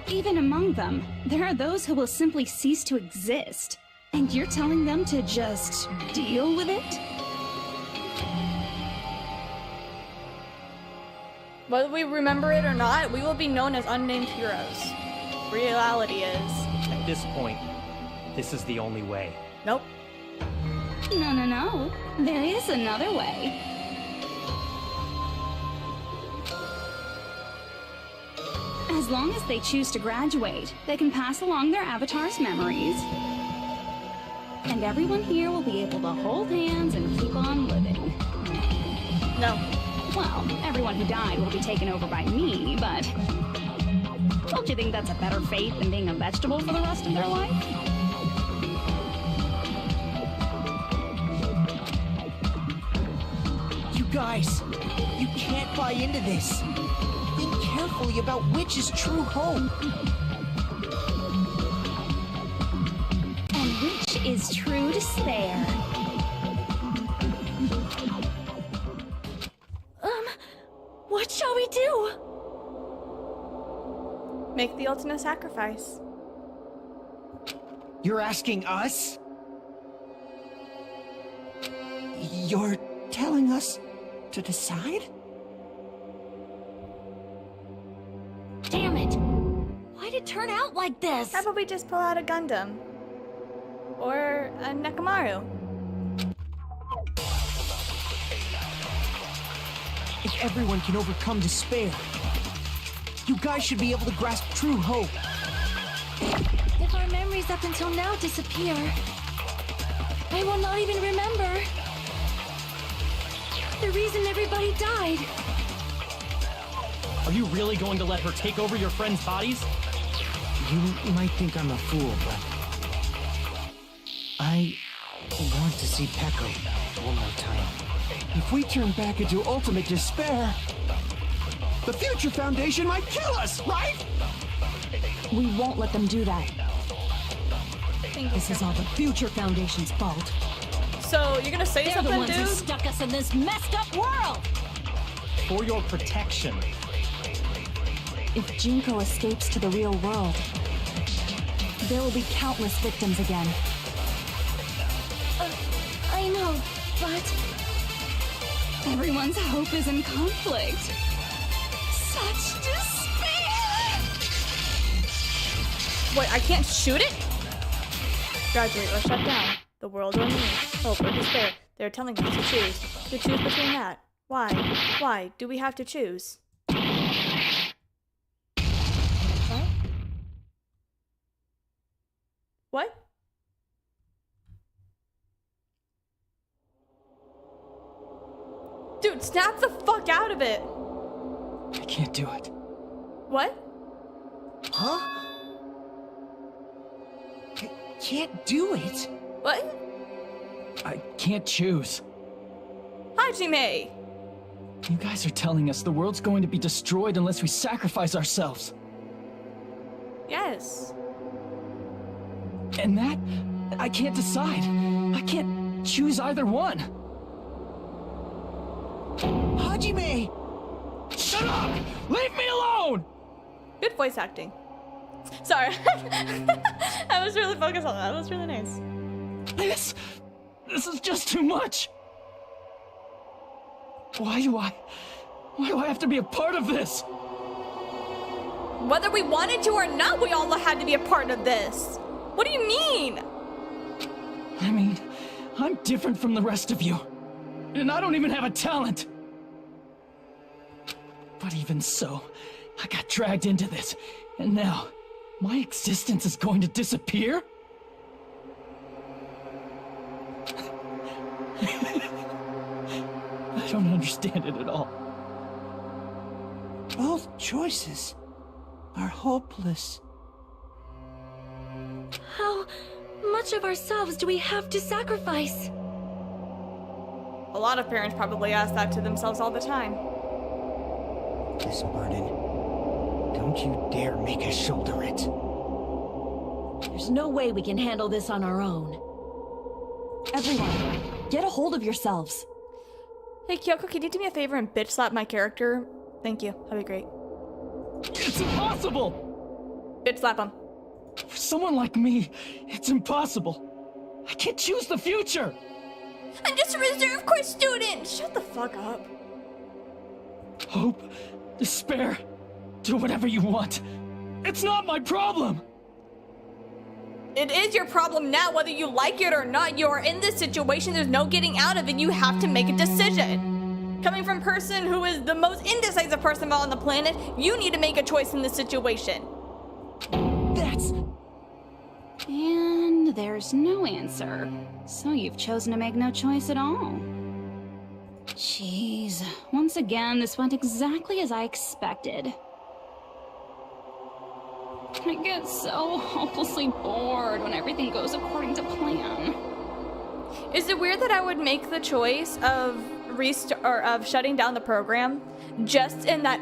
Even among them, there are those who will simply cease to exist. And you're telling them to just deal with it? Whether we remember it or not, we will be known as unnamed heroes. Reality is... At this point, this is the only way. Nope. No. There is another way. As long as they choose to graduate, they can pass along their avatar's memories. And everyone here will be able to hold hands and keep on living. No. Well, everyone who died will be taken over by me, but... Don't you think that's a better fate than being a vegetable for the rest of their life? You guys, you can't buy into this. Think carefully about which is true hope. And which is true despair. What shall we do? Make the ultimate sacrifice. You're asking us? You're telling us to decide? Damn it! Why'd it turn out like this? How about we just pull out a Gundam? Or a Nekamaru? If everyone can overcome despair, you guys should be able to grasp true hope. If our memories up until now disappear, I will not even remember the reason everybody died. Are you really going to let her take over your friends' bodies? You might think I'm a fool, but I want to see Peko one more time. If we turn back into ultimate despair, the Future Foundation might kill us, right? We won't let them do that. This is all the Future Foundation's fault. So, you're gonna say They're something, the ones who dude? stuck us in this messed up world! For your protection. If Junko escapes to the real world, there will be countless victims again. I know, but Everyone's hope is in conflict. Such despair! Wait, I can't shoot it? Graduate or shut down. The world or me. Hope or despair. They're telling us to choose. To choose between that. Why? Why do we have to choose? What? What? Dude, snap the fuck out of it! I can't do it. What? Huh? Can't do it? What? I can't choose. Hajime! You guys are telling us the world's going to be destroyed unless we sacrifice ourselves. Yes. And that, I can't decide. I can't choose either one. Hajime! Shut up! Leave me alone! Good voice acting. Sorry. I was really focused on that. That was really nice. This is just too much. Why do I have to be a part of this? Whether we wanted to or not, we all had to be a part of this. What do you mean? I mean, I'm different from the rest of you. And I don't even have a talent. But even so, I got dragged into this. And now, my existence is going to disappear? I don't understand it at all. Both choices are hopeless. how much of ourselves do we have to sacrifice? A lot of parents probably ask that to themselves all the time. This burden, don't you dare make us shoulder it. There's no way we can handle this on our own. Everyone, get a hold of yourselves. Hey, Kyoko, can you do me a favor and bitch slap my character? Thank you. That'd be great. It's impossible! Bitch slap him. For someone like me, it's impossible. I can't choose the future! I'm just a reserve course student! Shut the fuck up. Hope, despair, do whatever you want. It's not my problem! It is your problem now, whether you like it or not. You are in this situation, there's no getting out of it. You have to make a decision. Coming from a person who is the most indecisive person on the planet, you need to make a choice in this situation. That's... And there's no answer. So you've chosen to make no choice at all. Jeez, once again, this went exactly as I expected. I get so hopelessly bored when everything goes according to plan. Is it weird that I would make the choice of of shutting down the program just in that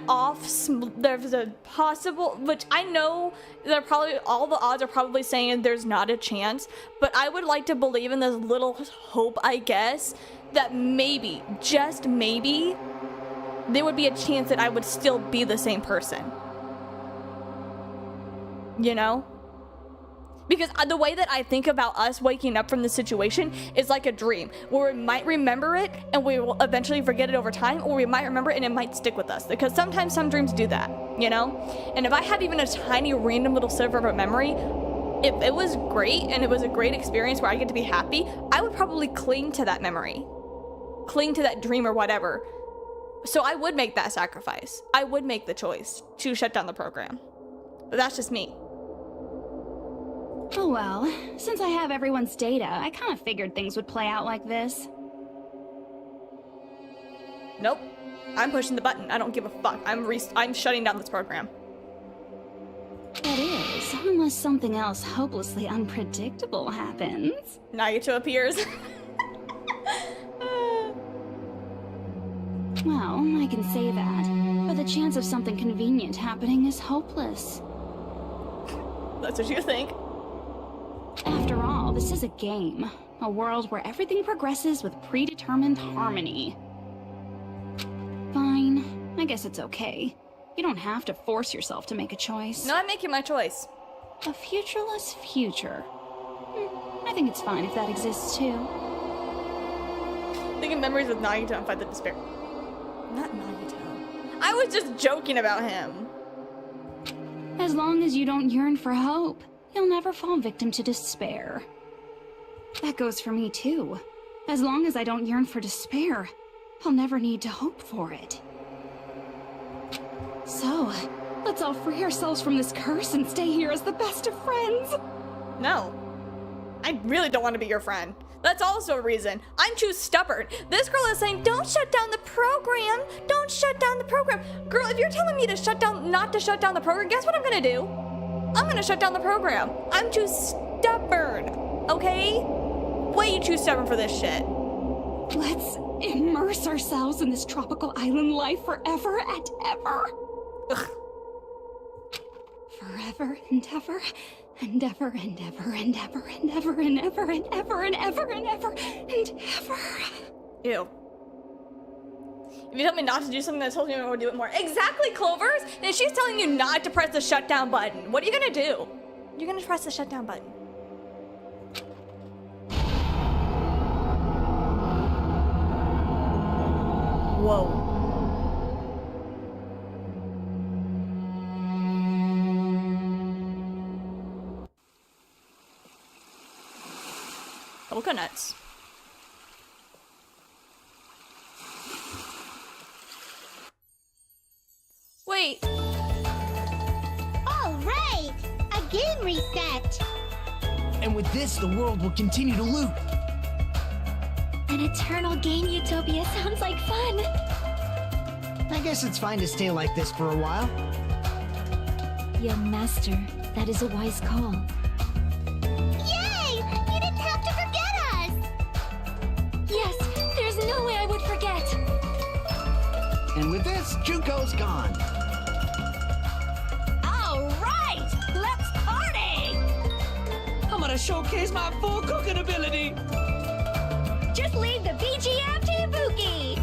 there's a possible, which I know they're probably, all the odds are probably saying there's not a chance, but I would like to believe in this little hope, I guess, that maybe, just maybe, there would be a chance that I would still be the same person. You know? Because the way that I think about us waking up from the situation is like a dream, where we might remember it and we will eventually forget it over time, or we might remember it and it might stick with us. Because sometimes some dreams do that, you know? And if I had even a tiny random little sliver of a memory, if it was great and it was a great experience where I get to be happy, I would probably cling to that memory, cling to that dream or whatever. So I would make that sacrifice. I would make the choice to shut down the program. But that's just me. Oh well, since I have everyone's data, I kind of figured things would play out like this. Nope. I'm pushing the button. I don't give a fuck. I'm shutting down this program. That is, unless something else hopelessly unpredictable happens. Nagato appears. Well, I can say that, but the chance of something convenient happening is hopeless. That's what you think. After all, this is a game. A world where everything progresses with predetermined harmony. Fine. I guess it's okay. You don't have to force yourself to make a choice. No, I'm making my choice. A futureless future. I think it's fine if that exists too. Thinking memories with Nagito and Fight the Despair. Not Nagito. I was just joking about him. As long as you don't yearn for hope, you'll never fall victim to despair. That goes for me too. As long as I don't yearn for despair, I'll never need to hope for it. So, let's all free ourselves from this curse and stay here as the best of friends. No. I really don't want to be your friend. That's also a reason. I'm too stubborn. This girl is saying, don't shut down the program. Don't shut down the program. Girl, if you're telling me to shut down, not to shut down the program, guess what I'm gonna do? I'm gonna shut down the program. I'm too stubborn, okay? Way too stubborn for this shit. Let's immerse ourselves in this tropical island life forever and ever. Ugh. Forever and ever and ever and ever and ever and ever and ever and ever and ever and ever and ever. Ew. If you tell me not to do something, that tells me I will do it more. Exactly, Clovers! And she's telling you not to press the shutdown button. What are you gonna do? You're gonna press the shutdown button. Whoa. Coconuts. Wait. All right! A game reset! And with this, the world will continue to loop. An eternal game utopia sounds like fun. I guess it's fine to stay like this for a while. Young master, that is a wise call. Yay! You didn't have to forget us! Yes, there's no way I would forget. And with this, Junko's gone. All right, let's party! I'm gonna showcase my full cooking ability. Just leave the BGM to Ibuki.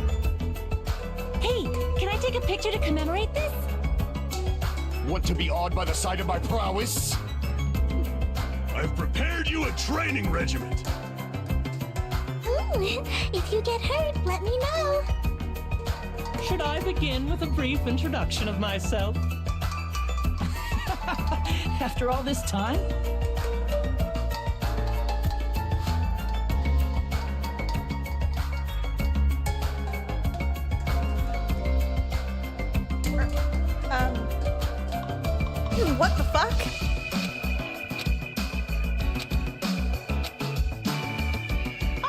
Hey, can I take a picture to commemorate this? Want to be awed by the sight of my prowess? I've prepared you a training regiment. If you get hurt, let me know. Should I begin with a brief introduction of myself? After all this time? What the fuck?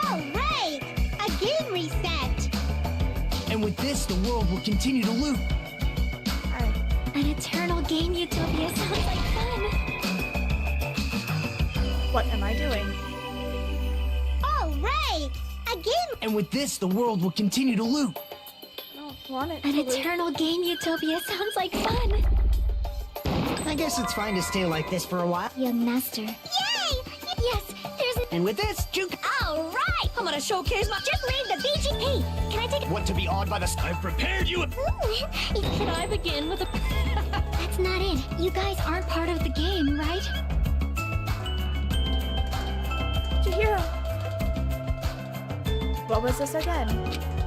All right! A game reset! this, the world will continue to loop. An eternal game utopia sounds like fun. What am I doing? All right, a game. And with this, the world will continue to loop. I don't want it An to loop. eternal game utopia sounds like fun. I guess it's fine to stay like this for a while. Young master. Yay! Yes, there's a... And with this, Juke. All right, I'm gonna showcase my. Just leave the BG. Hey, can I take? Want to be awed by the... I've prepared you a... Should I begin with a... That's not it. You guys aren't part of the game, right? Chihiro. What was this again?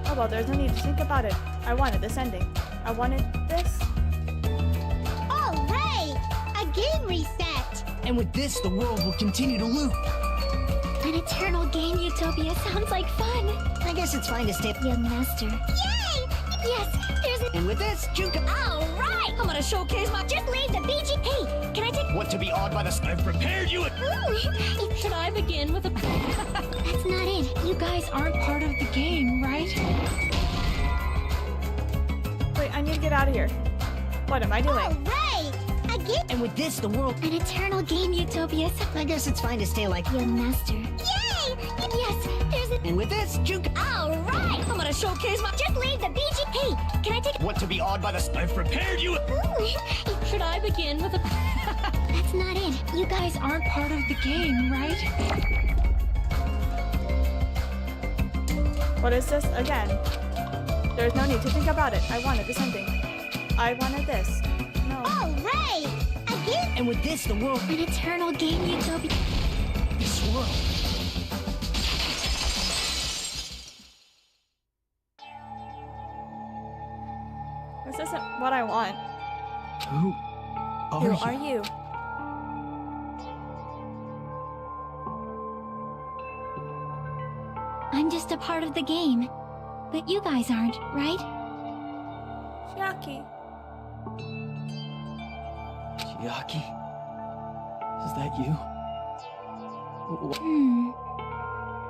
Oh well, there's no need to think about it. I wanted this ending. I wanted this. All right, a game reset. And with this, the world will continue to loop. An eternal game utopia sounds like fun. I guess it's fine to stay. Young master. Yay! Yes, there's a... And with this, Juke. All right, I'm gonna showcase my. Just leave the BG. Hey, can I take? Want to be awed by the... I've prepared you a... Should I begin with a... That's not it. You guys aren't part of the game, right? Wait, I need to get out of here. What am I doing? All right, a game. And with this, the world... An eternal game utopia I guess it's fine to stay like. Young master. Yay! Yes, there's a... And with this, Juke. All right, I'm gonna showcase my. Just leave the BG. Hey, can I take? Want to be awed by the... I've prepared you a... Should I begin with a... That's not it. You guys aren't part of the game, right? What is this again? There's no need to think about it. I wanted this ending. I wanted this. No. All right, a game. And with this, the world... An eternal game utopia... This world... This isn't what I want. Who Who are you? I'm just a part of the game. But you guys aren't, right? Chiaki. Chiaki? Is that you?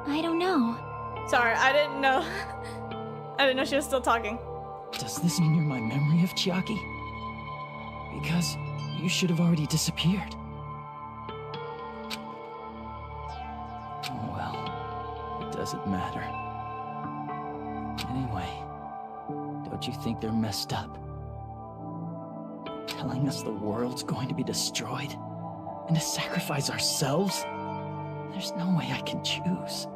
I don't know. Sorry, I didn't know. I didn't know she was still talking. Does this mean you're my memory of Chiaki? Because you should have already disappeared. Oh well, it doesn't matter. Anyway, don't you think they're messed up? Telling us the world's going to be destroyed and to sacrifice ourselves? There's no way I can choose.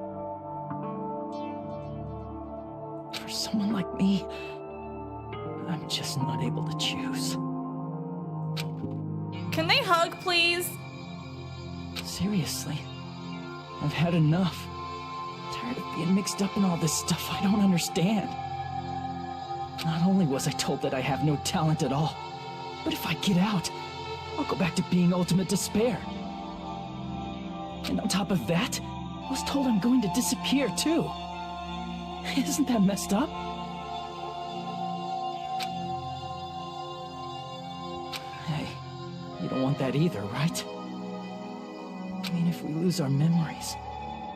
For someone like me, I'm just not able to choose. Can they hug, please? Seriously, I've had enough. Tired of being mixed up in all this stuff I don't understand. Not only was I told that I have no talent at all, but if I get out, I'll go back to being ultimate despair. And on top of that, I was told I'm going to disappear too. Isn't that messed up? Hey, you don't want that either, right? I mean, if we lose our memories,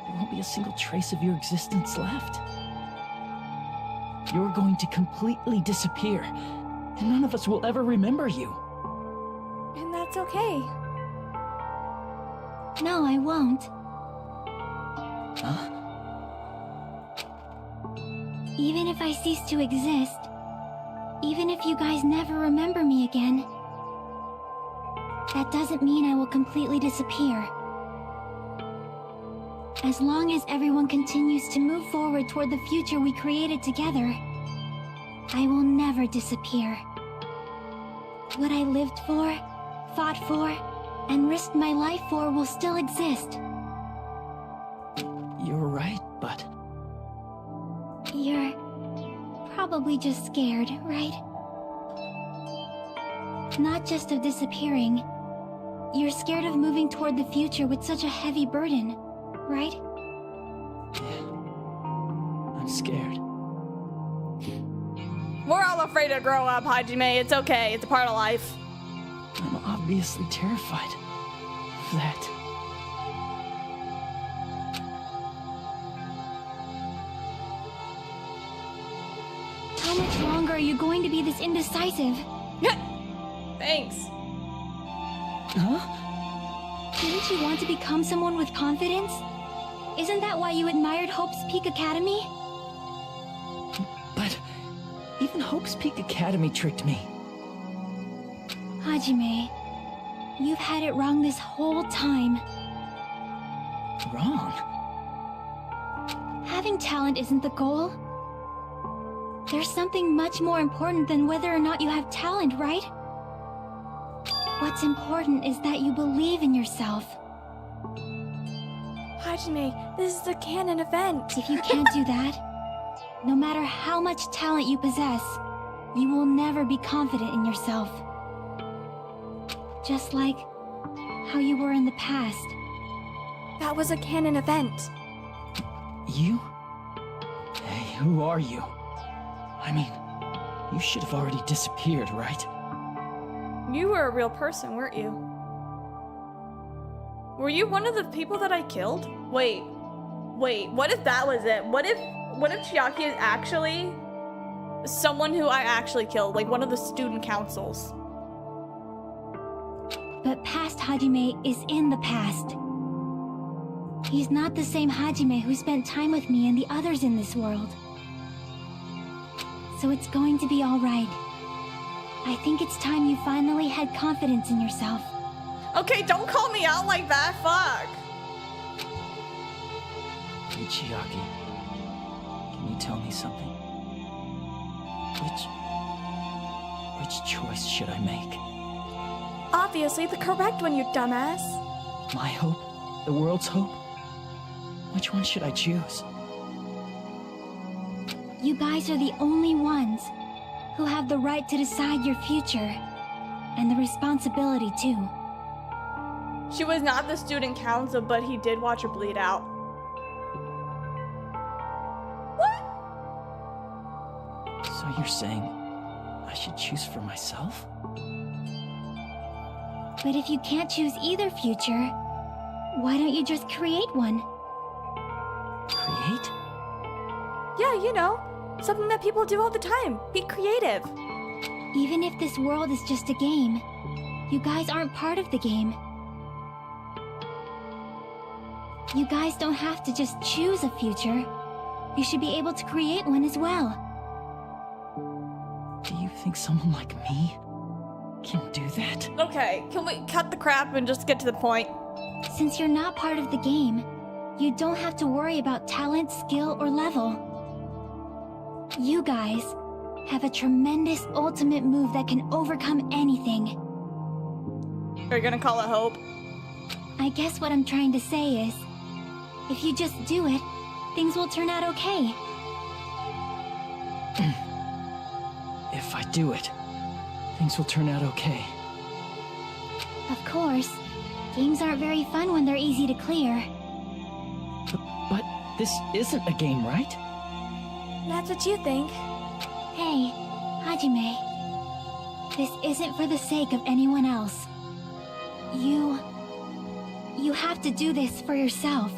there won't be a single trace of your existence left. You're going to completely disappear, and none of us will ever remember you. And that's okay. No, I won't. Huh? Even if I cease to exist, even if you guys never remember me again, that doesn't mean I will completely disappear. As long as everyone continues to move forward toward the future we created together, I will never disappear. What I lived for, fought for, and risked my life for will still exist. You're right, but... You're probably just scared, right? Not just of disappearing. You're scared of moving toward the future with such a heavy burden, right? Yeah. I'm scared. We're all afraid to grow up, Hajime. It's okay. It's a part of life. I'm obviously terrified of that. How much are you going to be this indecisive? Thanks. Huh? Didn't you want to become someone with confidence? Isn't that why you admired Hope's Peak Academy? But even Hope's Peak Academy tricked me. Hajime, you've had it wrong this whole time. Wrong? Having talent isn't the goal. There's something much more important than whether or not you have talent, right? What's important is that you believe in yourself. Hajime, this is a canon event. If you can't do that, no matter how much talent you possess, you will never be confident in yourself. Just like how you were in the past. That was a canon event. You? Hey, who are you? I mean, you should have already disappeared, right? You were a real person, weren't you? Were you one of the people that I killed? Wait, what if that was it? What if Chiaki is actually someone who I actually killed, like one of the student councils? But past Hajime is in the past. He's not the same Hajime who spent time with me and the others in this world. So it's going to be alright. I think it's time you finally had confidence in yourself. Okay, don't call me out like that, fuck! Hey, Chiaki, can you tell me something? Which choice should I make? Obviously the correct one, you dumbass. My hope? The world's hope? Which one should I choose? You guys are the only ones who have the right to decide your future, and the responsibility too. She was not the student council, but he did watch her bleed out. What? So you're saying I should choose for myself? But if you can't choose either future, why don't you just create one? Create? Yeah, you know, something that people do all the time. Be creative. Even if this world is just a game, you guys aren't part of the game. You guys don't have to just choose a future. You should be able to create one as well. Do you think someone like me can do that? Okay, can we cut the crap and just get to the point? Since you're not part of the game, you don't have to worry about talent, skill, or level. You guys have a tremendous ultimate move that can overcome anything. Are you gonna call it hope? I guess what I'm trying to say is, if you just do it, things will turn out okay. If I do it, things will turn out okay. Of course, games aren't very fun when they're easy to clear. But this isn't a game, right? That's what you think. Hey, Hajime. This isn't for the sake of anyone else. You have to do this for yourself.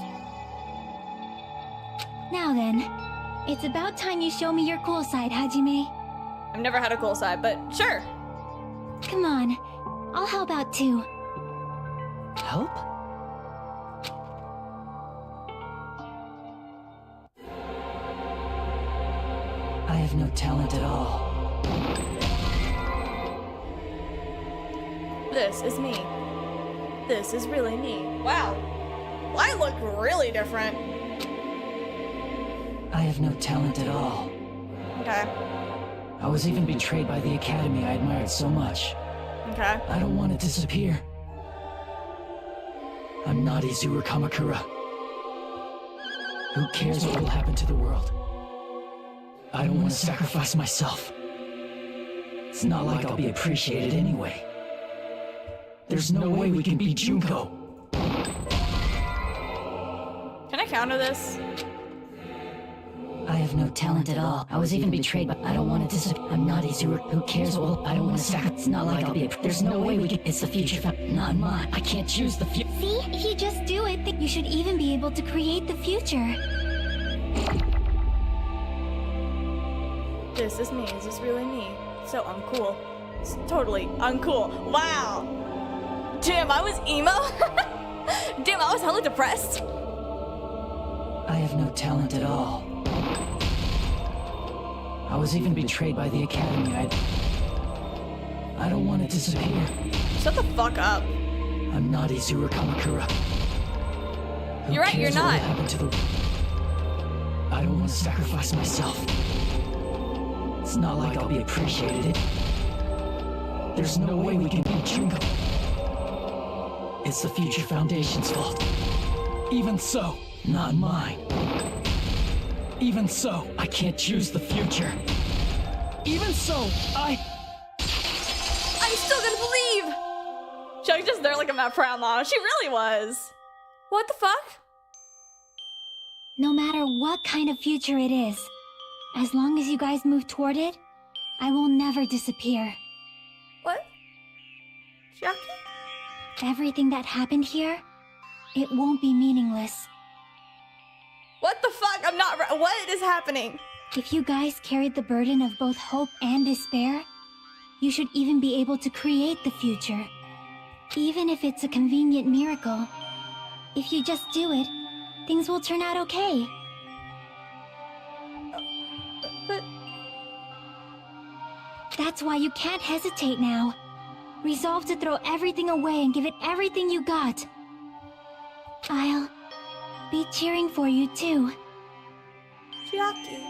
Now then, it's about time you show me your cool side, Hajime. I've never had a cool side, but sure. Come on, I'll help out too. Help? I have no talent at all. This is me. This is really me. Wow. I look really different. I have no talent at all. Okay. I was even betrayed by the academy I admired so much. Okay. I don't want to disappear. I'm not Izuru Kamakura. Who cares what will happen to the world? I don't want to sacrifice myself. It's not like I'll be appreciated anyway. There's no way we can beat Junko. Can I counter this? I have no talent at all. I was even betrayed, but I don't want to disappear. I'm not Izuru. Who cares? Well, I don't want to sacrifice. It's not like I'll be. There's no way we can. It's the future, not mine. I can't choose the future. See, if you just do it, then you should even be able to create the future. Is this me? Is this really me? So uncool. It's totally uncool. Wow. Damn, I was emo? Damn, I was hella depressed. I have no talent at all. I was even betrayed by the Academy. I don't want to disappear. Shut the fuck up. I'm not Izuru Kamakura. You're right, you're not. I don't want to sacrifice myself. It's not like I'll be appreciated. There's no way we can beat Junko. It's the Future Foundation's fault. Even so, not mine. Even so, I can't choose the future. Even so, I'm still gonna believe! She was just there like a Matt Proud mom. She really was. What the fuck? No matter what kind of future it is, as long as you guys move toward it, I will never disappear. What? Jackie? Everything that happened here, it won't be meaningless. What the fuck? I'm not. What is happening? If you guys carried the burden of both hope and despair, you should even be able to create the future. Even if it's a convenient miracle. If you just do it, things will turn out okay. But... That's why you can't hesitate now. Resolve to throw everything away and give it everything you got. I'll be cheering for you too. Jackie.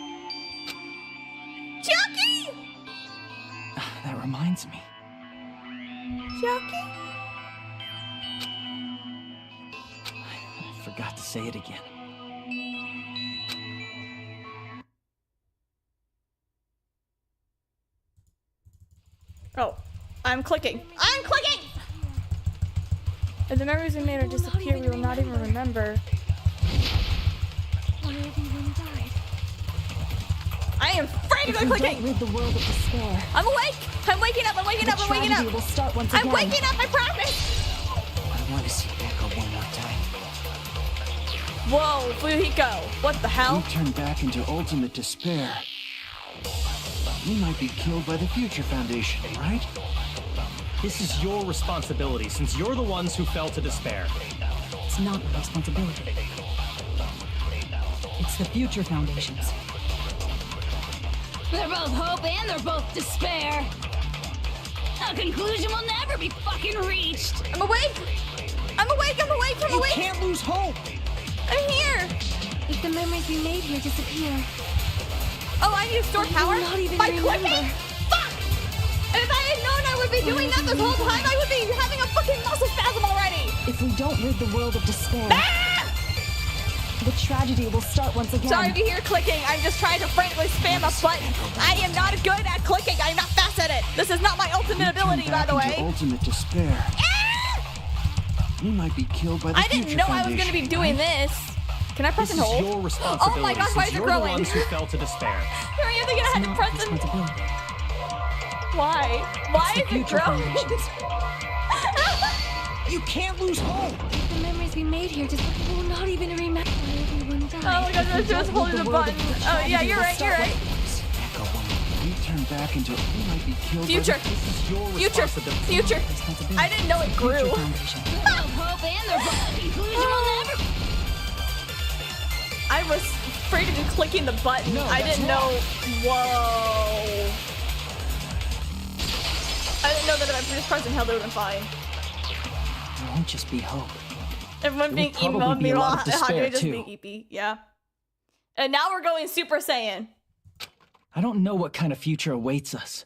Jackie! That reminds me. Jackie? I forgot to say it again. Oh, I'm clicking. I'm clicking! If the memories we made are disappear, we will not even remember. I am frantically clicking! Rid the world of despair. I'm awake! I'm waking up! I'm waking up! I'm waking up! Will start once I'm again. waking up! I promise! I want to see Echo one more time. Whoa, Fuyuhiko. What the hell? We turn back into ultimate despair. We might be killed by the Future Foundation, right? This is your responsibility, since you're the ones who fell to despair. It's not my responsibility. It's the Future Foundation's. They're both hope and they're both despair. A conclusion will never be fucking reached. I'm awake! I'm awake! I'm awake! I'm awake! You can't lose hope! I'm here! If the memories we made here disappear... Oh, I need to store power? By clicking? Fuck! And if I had known I would be doing that this whole time, I would be having a fucking muscle spasm already! If we don't rid the world of despair, the tragedy will start once again. Sorry if you hear clicking. I'm just trying to frantically spam a button. I am not good at clicking. I'm not fast at it. This is not my ultimate ability, by the way. Ultimate despair. We might be killed by the I didn't know I was going to be doing this. Can I press and hold? This is your responsibility. Oh my gosh, why is it you're growing? the ones who fell to despair. Here I am thinking I had to press and... Why? Why is it growing? You can't lose hope! The memories we made here just will not even remember everyone died. Oh my gosh, I was just holding the button. Oh yeah, you're right, you're right. We turn back into... We might be killed Future. by the... This is your Future. responsibility. Future. I didn't know it grew. They're both hope and they're both a conclusion will never... I was frantically clicking the button. No, I didn't know. Whoa. I didn't know that if I just pressed and held, it would have been fine. It won't just be hope. Everyone being There will emo, probably be a lot of Hagrid despair, just too. being EP. Yeah. And now we're going Super Saiyan. I don't know what kind of future awaits us.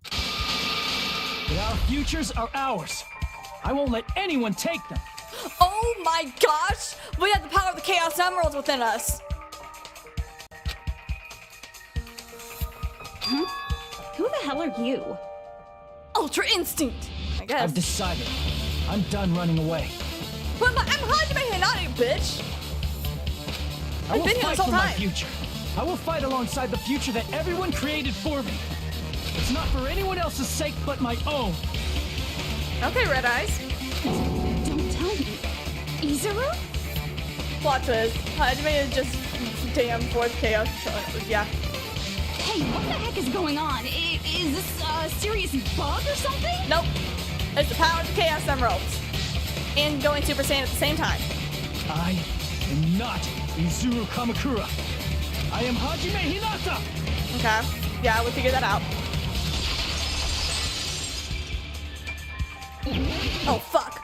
But our futures are ours. I won't let anyone take them. Oh my gosh! We have the power of the Chaos Emeralds within us. Huh? Who the hell are you? Ultra Instinct, I guess. I've decided. I'm done running away. But I'm Hajime Hinata, you bitch. I I've will been here fight this whole for my time. future. I will fight alongside the future that everyone created for me. It's not for anyone else's sake but my own. Okay, Red Eyes. Don't tell me. Izuru? Plot twist. Hajime is just Damn, fourth chaos. Yeah. Hey, what the heck is going on? Is this a serious bug or something? Nope. It's the power of the Chaos Emeralds. And going Super Saiyan at the same time. I am not Izuru Kamakura. I am Hajime Hinata! Okay. Yeah, we figured that out. Oh, fuck.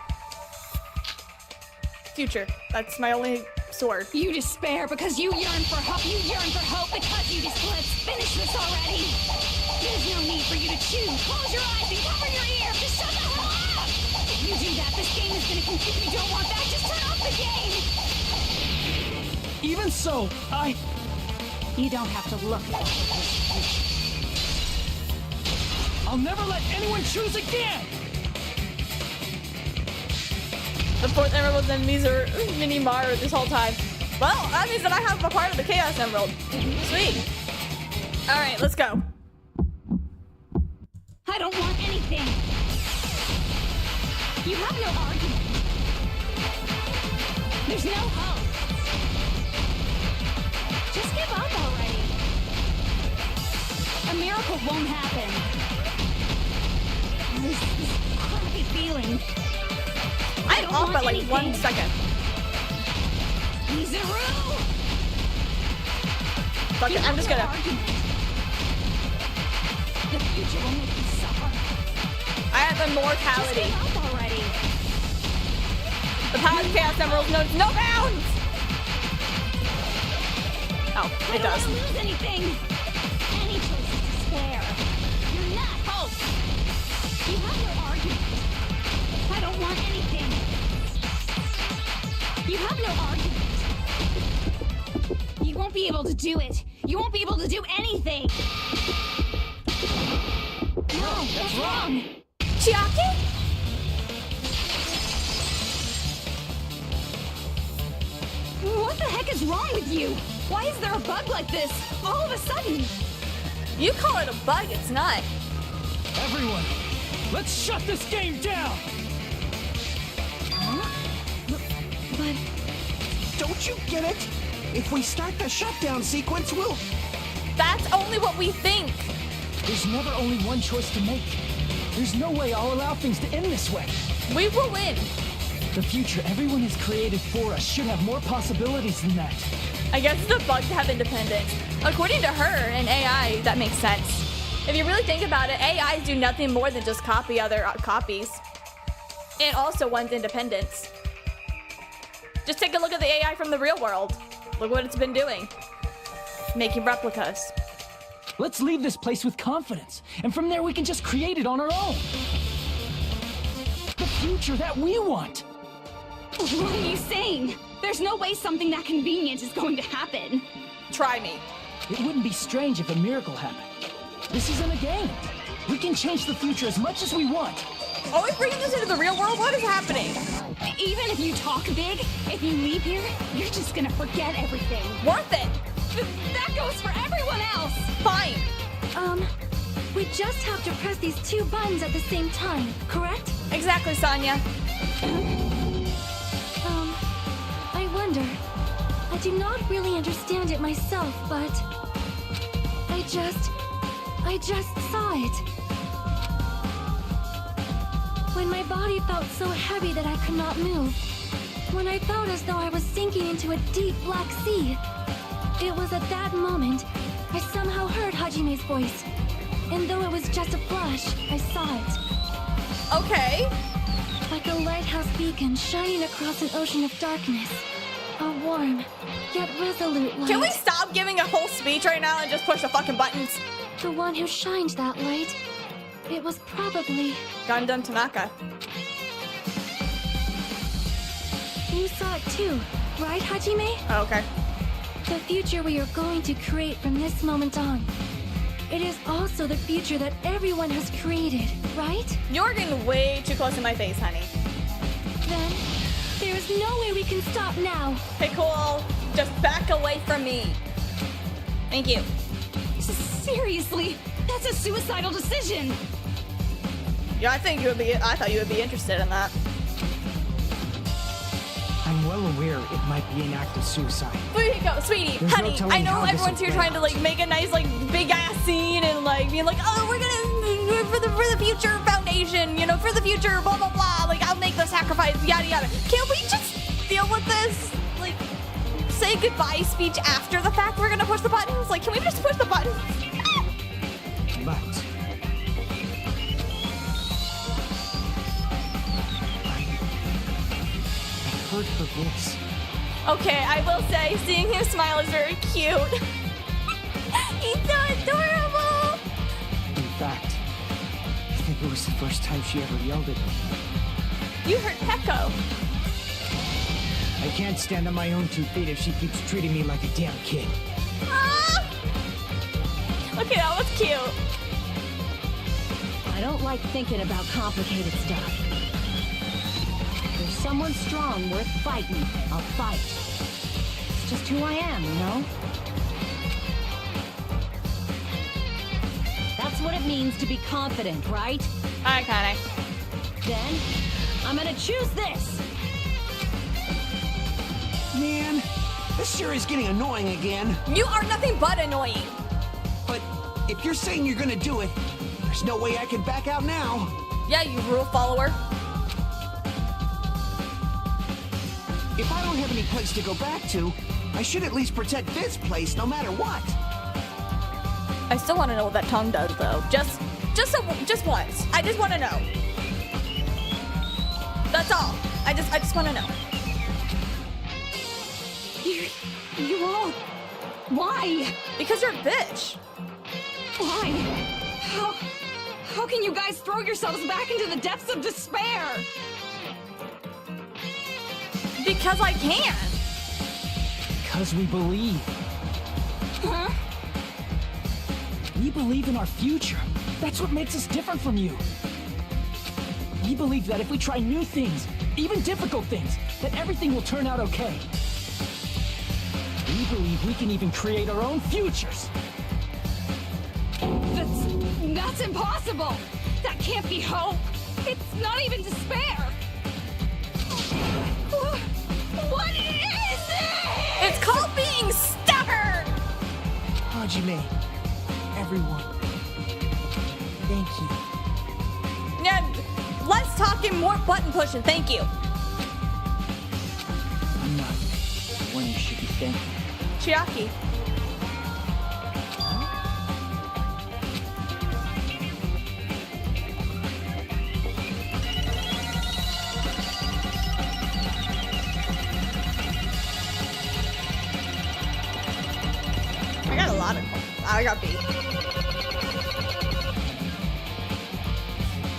Future. That's my only sword. You despair because you yearn for hope. You yearn for hope because you just let's finish this already. There's no need for you to choose. Close your eyes and cover your ears. Just shut the hell up! If you do that, this game is gonna continue. You don't want that, just turn off the game! Even so, You don't have to look. I'll never let anyone choose again! The fourth emerald enemies are mini Mario this whole time. Well, that means that I have a part of the Chaos Emerald. Sweet. Alright, let's go. I don't want anything. You have no argument. There's no hope. Just give up already. A miracle won't happen. This crappy feeling. I'm off by like 1 second. Izuru! Fuck it, I'm just gonna. The future will make you suffer. I have immortality. Just give up already. The power of the Chaos Emerald knows no bounds! Oh, it does. I don't want to lose anything. Any choice is despair. You're not hope. You have no argument. I don't want anything. You have no argument. You won't be able to do it. You won't be able to do anything. No, that's wrong. Chiaki? What the heck is wrong with you? Why is there a bug like this all of a sudden? You call it a bug, it's not. Everyone, let's shut this game down! But don't you get it? If we start the shutdown sequence, we'll... That's only what we think. There's never only one choice to make. There's no way I'll allow things to end this way. We will win. The future everyone has created for us should have more possibilities than that. I guess it's a bug to have independence. According to her and AI, that makes sense. If you really think about it, AIs do nothing more than just copy other copies. And also want independence. Just take a look at the AI from the real world. Look what it's been doing. Making replicas. Let's leave this place with confidence, and from there we can just create it on our own. The future that we want. what are you saying? There's no way something that convenient is going to happen. Try me. It wouldn't be strange if a miracle happened. This isn't a game. We can change the future as much as we want. Are we bringing this into the real world? What is happening? Even if you talk big, if you leave here, you're just gonna forget everything. Worth it. That goes for everyone else. Fine. We just have to press these two buttons at the same time, correct? Exactly, Sonia. I wonder. I do not really understand it myself, but I just saw it. When my body felt so heavy that I could not move. When I felt as though I was sinking into a deep black sea. It was at that moment I somehow heard Hajime's voice. And though it was just a flash, I saw it. Okay. Like a lighthouse beacon shining across an ocean of darkness. A warm, yet resolute light. Can we stop giving a whole speech right now and just push the fucking buttons? The one who shined that light. It was probably... Gundam Tanaka. You saw it too, right, Hajime? Oh, okay. The future we are going to create from this moment on. It is also the future that everyone has created, right? You're getting way too close to my face, honey. Then, there is no way we can stop now. Okay, cool. Just back away from me. Thank you. Seriously, that's a suicidal decision. Yeah, I thought you would be interested in that. I'm well aware it might be an act of suicide. Fuyuhiko, sweetie, There's no honey, telling I know how this everyone's will here play trying to like make a nice like big ass scene and like being like, oh, we're gonna do it for the future foundation, you know, for the future, blah blah blah. Like I'll make the sacrifice, yada yada. Can't we just deal with this? Like, say goodbye speech after the fact. We're gonna push the buttons. Like, can we just push the buttons? But I heard her voice. Okay, I will say, seeing him smile is very cute. He's so adorable. In fact, I think it was the first time she ever yelled at me. You heard Pecco. I can't stand on my own 2 feet if she keeps treating me like a damn kid. Ah! Okay, that was cute. I don't like thinking about complicated stuff. If there's someone strong worth fighting, I'll fight. It's just who I am, you know? That's what it means to be confident, right? Alright, Connie. Then, I'm gonna choose this! Man, this sure is getting annoying again. You are nothing but annoying. But if you're saying you're gonna do it, there's no way I can back out now. Yeah, you rule follower. If I don't have any place to go back to, I should at least protect this place no matter what. I still want to know what that tongue does, though. Just once. I just want to know. That's all. I just want to know. You all... Why? Because you're a bitch. Why? How can you guys throw yourselves back into the depths of despair? Because I can. Because we believe. Huh? We believe in our future. That's what makes us different from you. We believe that if we try new things, even difficult things, that everything will turn out okay. We believe we can even create our own futures. That's impossible! That can't be hope! It's not even despair! What is it? It's called being stubborn! Hajime, everyone, thank you. Yeah, less talking, more button pushing. Thank you. I'm not the one you should be thanking. Chiaki. I got B.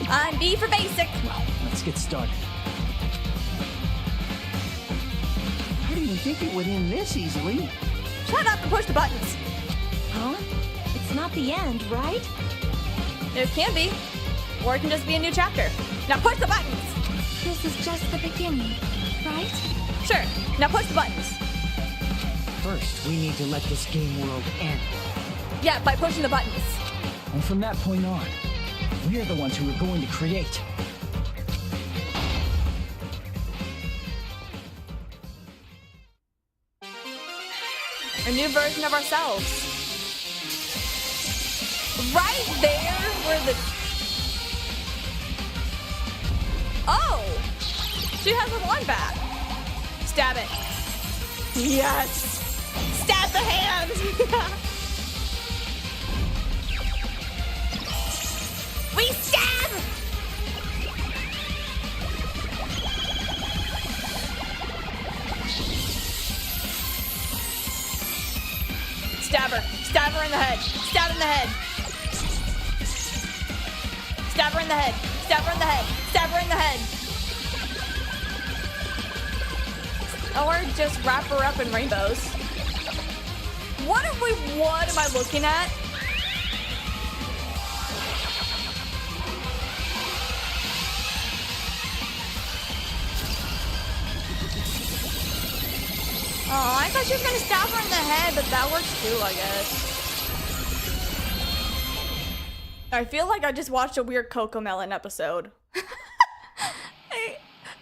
I'm B for basic. Well, let's get started. I didn't think it would end this easily. Shut up and push the buttons. Huh? It's not the end, right? It can be. Or it can just be a new chapter. Now push the buttons. This is just the beginning, right? Sure. Now push the buttons. First, we need to let this game world end. Yeah, by pushing the buttons. And from that point on, we're the ones who are going to create. A new version of ourselves. Right there where the... Oh! She has her wand back. Stab it. Yes! Stab the hand! We stab! Stab her. Stab her in the head. Stab in the head. Stab her in the head. Stab her in the head. Stab her in the head. Or just wrap her up in rainbows. What am I looking at? Oh, I thought she was gonna stab her in the head, but that works too, I guess. I feel like I just watched a weird Cocomelon episode.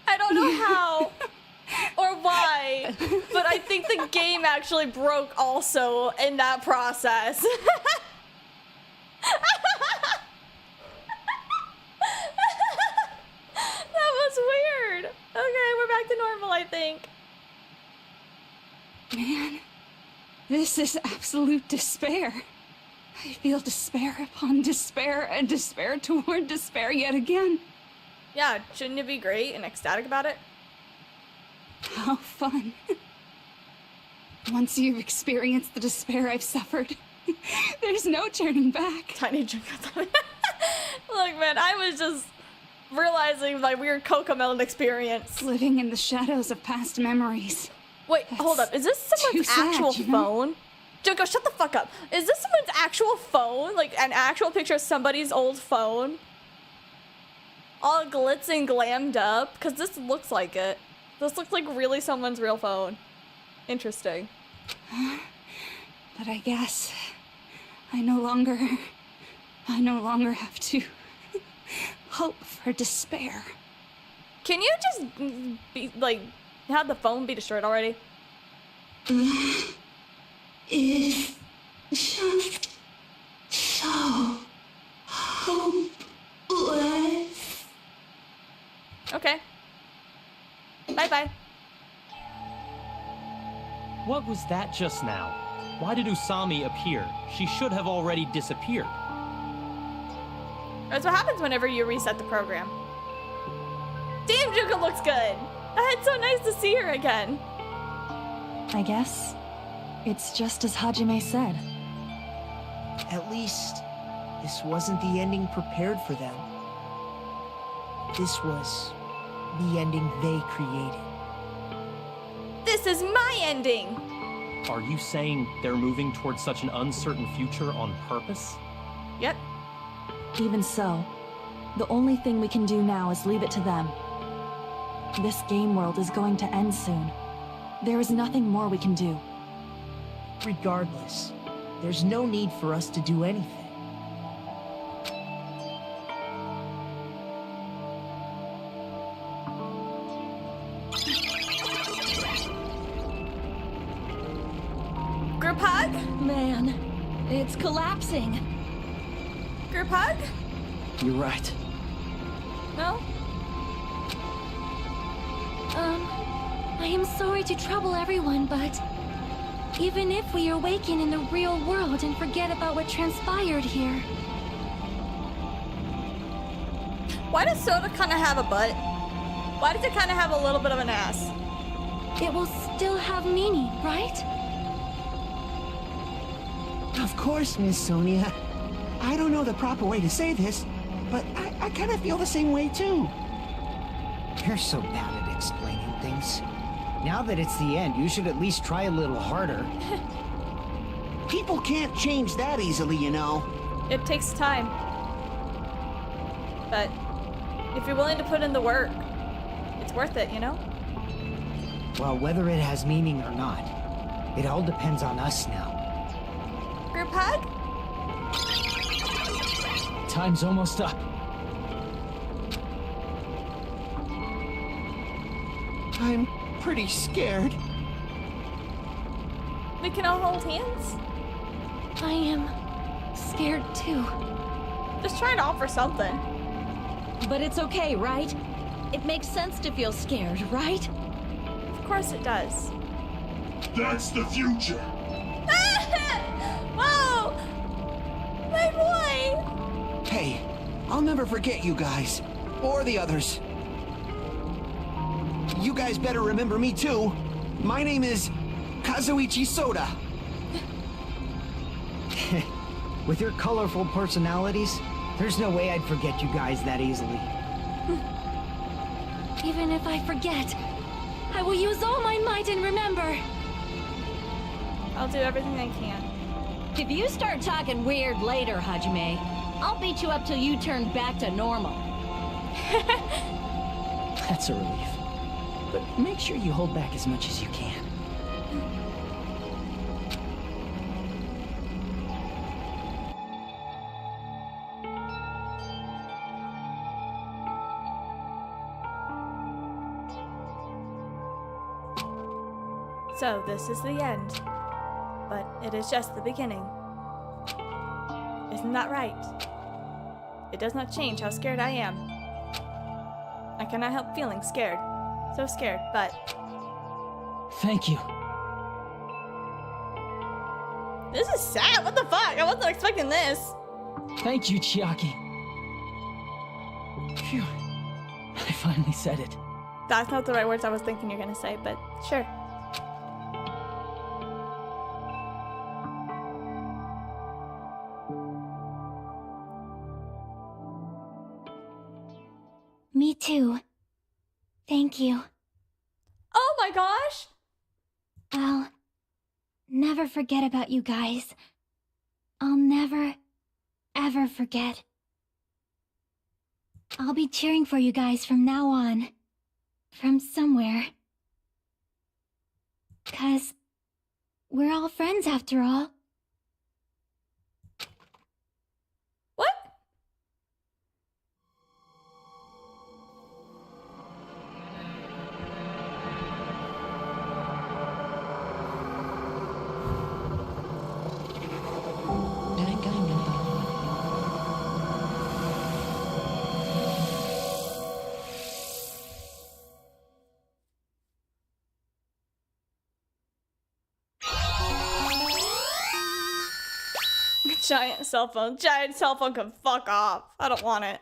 I don't know how or why, but I think the game actually broke also in that process. That was weird. Okay, we're back to normal, I think. Man, this is absolute despair. I feel despair upon despair and despair toward despair yet again. Yeah, shouldn't it be great and ecstatic about it? How fun. Once you've experienced the despair I've suffered, there's no turning back. TinyGeek. Look, man, I was just realizing my weird Cocomelon experience. Living in the shadows of past memories. Wait, hold up. Is this someone's actual phone? Junko, shut the fuck up. Is this someone's actual phone? Like an actual picture of somebody's old phone? All glitz and glammed up? Because this looks like it. This looks like really someone's real phone. Interesting. But I guess I no longer have to hope for despair. Can you just be like have the phone be destroyed already? It's just so hopeless. Okay. Bye-bye. What was that just now? Why did Usami appear? She should have already disappeared. That's what happens whenever you reset the program. Damn, Juka looks good. It's so nice to see her again. I guess it's just as Hajime said. At least, this wasn't the ending prepared for them. This was the ending they created. This is my ending! Are you saying they're moving towards such an uncertain future on purpose? Yep. Even so, the only thing we can do now is leave it to them. This game world is going to end soon. There is nothing more we can do. Regardless, there's no need for us to do anything. Group hug? Man, it's collapsing. Group hug? You're right. No? I am sorry to trouble everyone, but even if we awaken in the real world and forget about what transpired here. Why does Soda kind of have a butt? Why does it kind of have a little bit of an ass? It will still have meaning, right? Of course, Miss Sonia. I don't know the proper way to say this, but I kind of feel the same way too. You're so bad at explaining things. Now that it's the end, you should at least try a little harder. People can't change that easily, you know. It takes time. But if you're willing to put in the work, it's worth it, you know? Well, whether it has meaning or not, it all depends on us now. Group hug? Time's almost up. I'm pretty scared. We can all hold hands? I am scared too. Just try to offer something. But it's okay, right? It makes sense to feel scared, right? Of course it does. That's the future. Whoa! My boy! Hey, I'll never forget you guys. Or the others. You guys better remember me too. My name is Kazuichi Soda. With your colorful personalities, there's no way I'd forget you guys that easily. Even if I forget, I will use all my might and remember. I'll do everything I can. If you start talking weird later, Hajime, I'll beat you up till you turn back to normal. That's a relief. But make sure you hold back as much as you can. So this is the end. But it is just the beginning. Isn't that right? It does not change how scared I am. I cannot help feeling scared. So scared, but... Thank you. This is sad, what the fuck? I wasn't expecting this. Thank you, Chiaki. Phew. I finally said it. That's not the right words I was thinking you're gonna say, but sure. Me too. Thank you. Oh my gosh! I'll never forget about you guys. I'll never, ever forget. I'll be cheering for you guys from now on. From somewhere. 'Cause we're all friends after all. What? Giant cell phone. Giant cell phone can fuck off. I don't want it.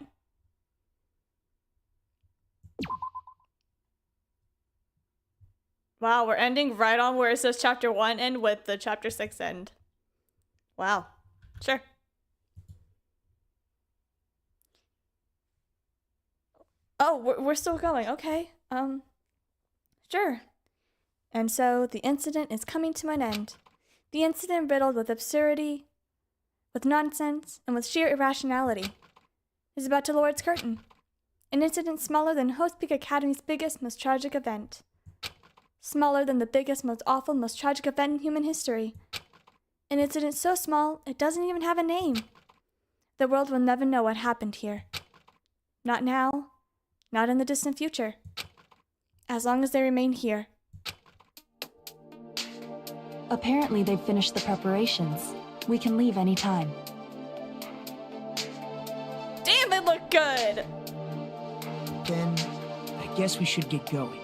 Wow, we're ending right on where it says chapter 1 end with the chapter 6 end. Wow. Sure. Oh, we're still going. Okay. Sure. And so the incident is coming to an end. The incident riddled with absurdity, with nonsense, and with sheer irrationality is about to lower its curtain. An incident smaller than Host Peak Academy's biggest, most tragic event. Smaller than the biggest, most awful, most tragic event in human history. An incident so small, it doesn't even have a name. The world will never know what happened here. Not now, not in the distant future. As long as they remain here. Apparently they've finished the preparations. We can leave anytime. Damn, they look good! Then, I guess we should get going.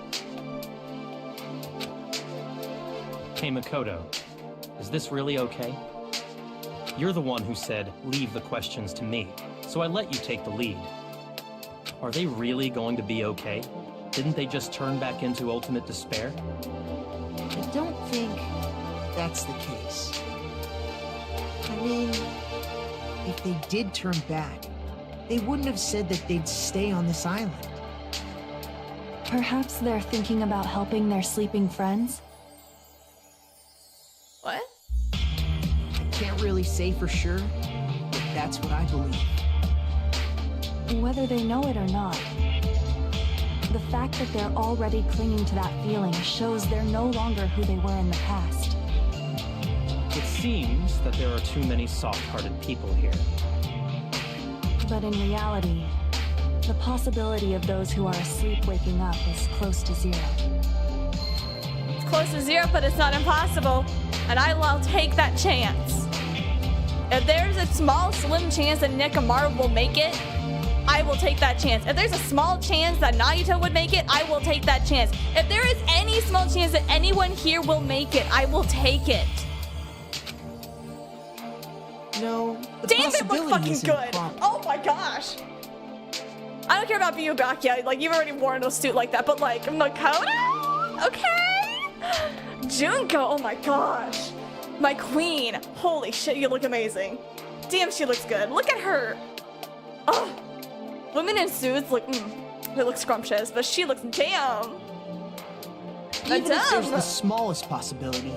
Hey, Makoto, is this really okay? You're the one who said, leave the questions to me, so I let you take the lead. Are they really going to be okay? Didn't they just turn back into ultimate despair? I don't think that's the case. I mean, if they did turn back, they wouldn't have said that they'd stay on this island. Perhaps they're thinking about helping their sleeping friends? What? I can't really say for sure, but that's what I believe. Whether they know it or not, the fact that they're already clinging to that feeling shows they're no longer who they were in the past. It seems that there are too many soft-hearted people here. But in reality, the possibility of those who are asleep waking up is close to zero. It's close to zero, but it's not impossible. And I will take that chance. If there's a small, slim chance that Nekomaru will make it, I will take that chance. If there's a small chance that Nagito would make it, I will take that chance. If there is any small chance that anyone here will make it, I will take it. No, the damn, it look fucking isn't good. prob- Oh my gosh. I don't care about Byubakia. Like, you've already worn a suit like that, but like, Makoto? Okay. Junko, oh my gosh. My queen. Holy shit, you look amazing. Damn, she looks good. Look at her. Oh. Women in suits look, they look scrumptious, but she looks, damn. Even if there's the smallest possibility,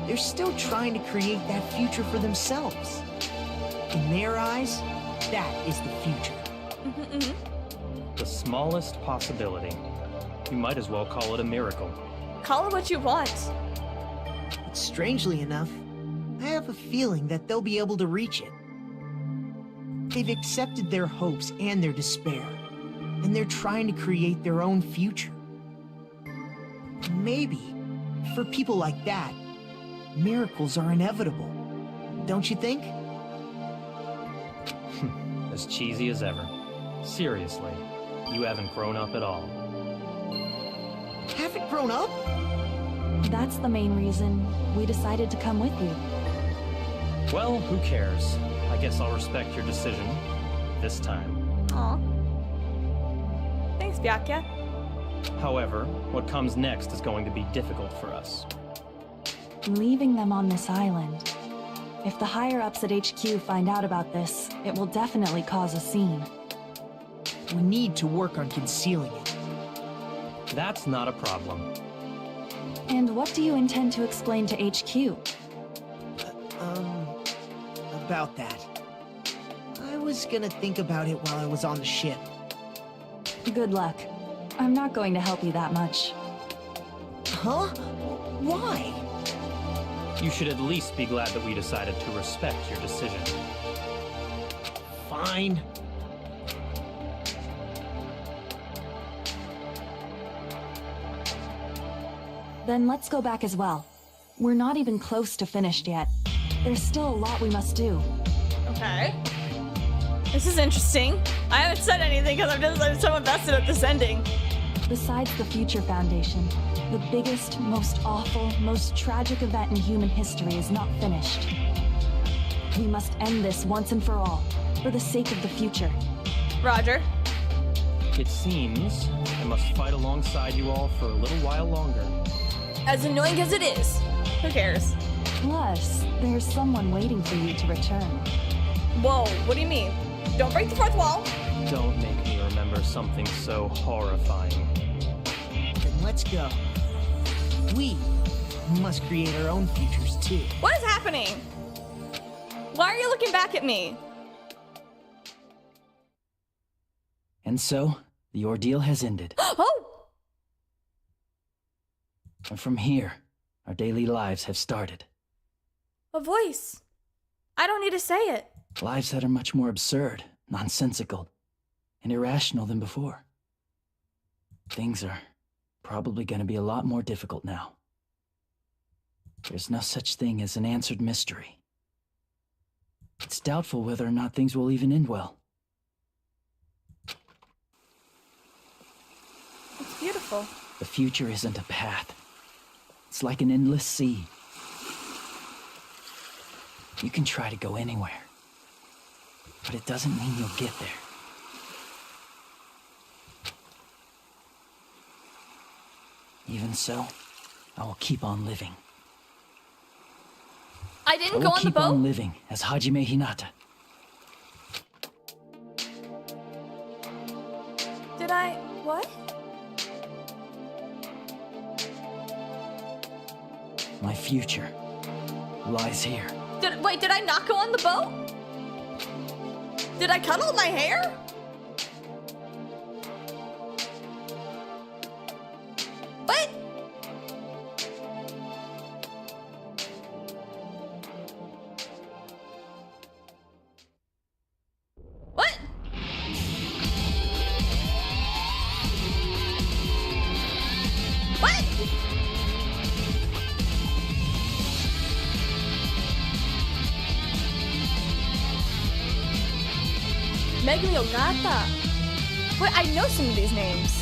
they're still trying to create that future for themselves. In their eyes, that is the future. The smallest possibility. You might as well call it a miracle. Call it what you want. But strangely enough, I have a feeling that they'll be able to reach it. They've accepted their hopes and their despair, and they're trying to create their own future. Maybe, For people like that, miracles are inevitable. Don't you think? As cheesy as ever. Seriously, you haven't grown up at all. Haven't grown up? That's the main reason we decided to come with you. Well, who cares? I guess I'll respect your decision. This time. Aw. Thanks, Byakuya. However, what comes next is going to be difficult for us. Leaving them on this island. If the higher-ups at HQ find out about this, it will definitely cause a scene. We need to work on concealing it. That's not a problem. And what do you intend to explain to HQ? About that. I was gonna think about it while I was on the ship. Good luck. I'm not going to help you that much. Huh? Why? You should at least be glad that we decided to respect your decision. Fine. Then let's go back as well. We're not even close to finished yet. There's still a lot we must do. Okay. This is interesting. I haven't said anything because I'm so invested at this ending. Besides the Future Foundation, the biggest, most awful, most tragic event in human history is not finished. We must end this once and for all, for the sake of the future. Roger. It seems I must fight alongside you all for a little while longer. As annoying as it is, who cares? Plus, there's someone waiting for you to return. Whoa, what do you mean? Don't break the fourth wall. Don't make me remember something so horrifying. Then let's go. We must create our own futures too. What is happening? Why are you looking back at me? And so, the ordeal has ended. Oh! And from here, our daily lives have started. A voice. I don't need to say it. Lives that are much more absurd, nonsensical, and irrational than before. Things are probably going to be a lot more difficult now. There's no such thing as an answered mystery. It's doubtful whether or not things will even end well. It's beautiful. The future isn't a path. It's like an endless sea. You can try to go anywhere, but it doesn't mean you'll get there. Even so, I will keep on living. I didn't go on the boat? I will keep on living as Hajime Hinata. Did I? What? My future lies here. Wait, did I not go on the boat? Did I cuddle my hair? What? What? What? Megumi Ogata. Wait, I know some of these names.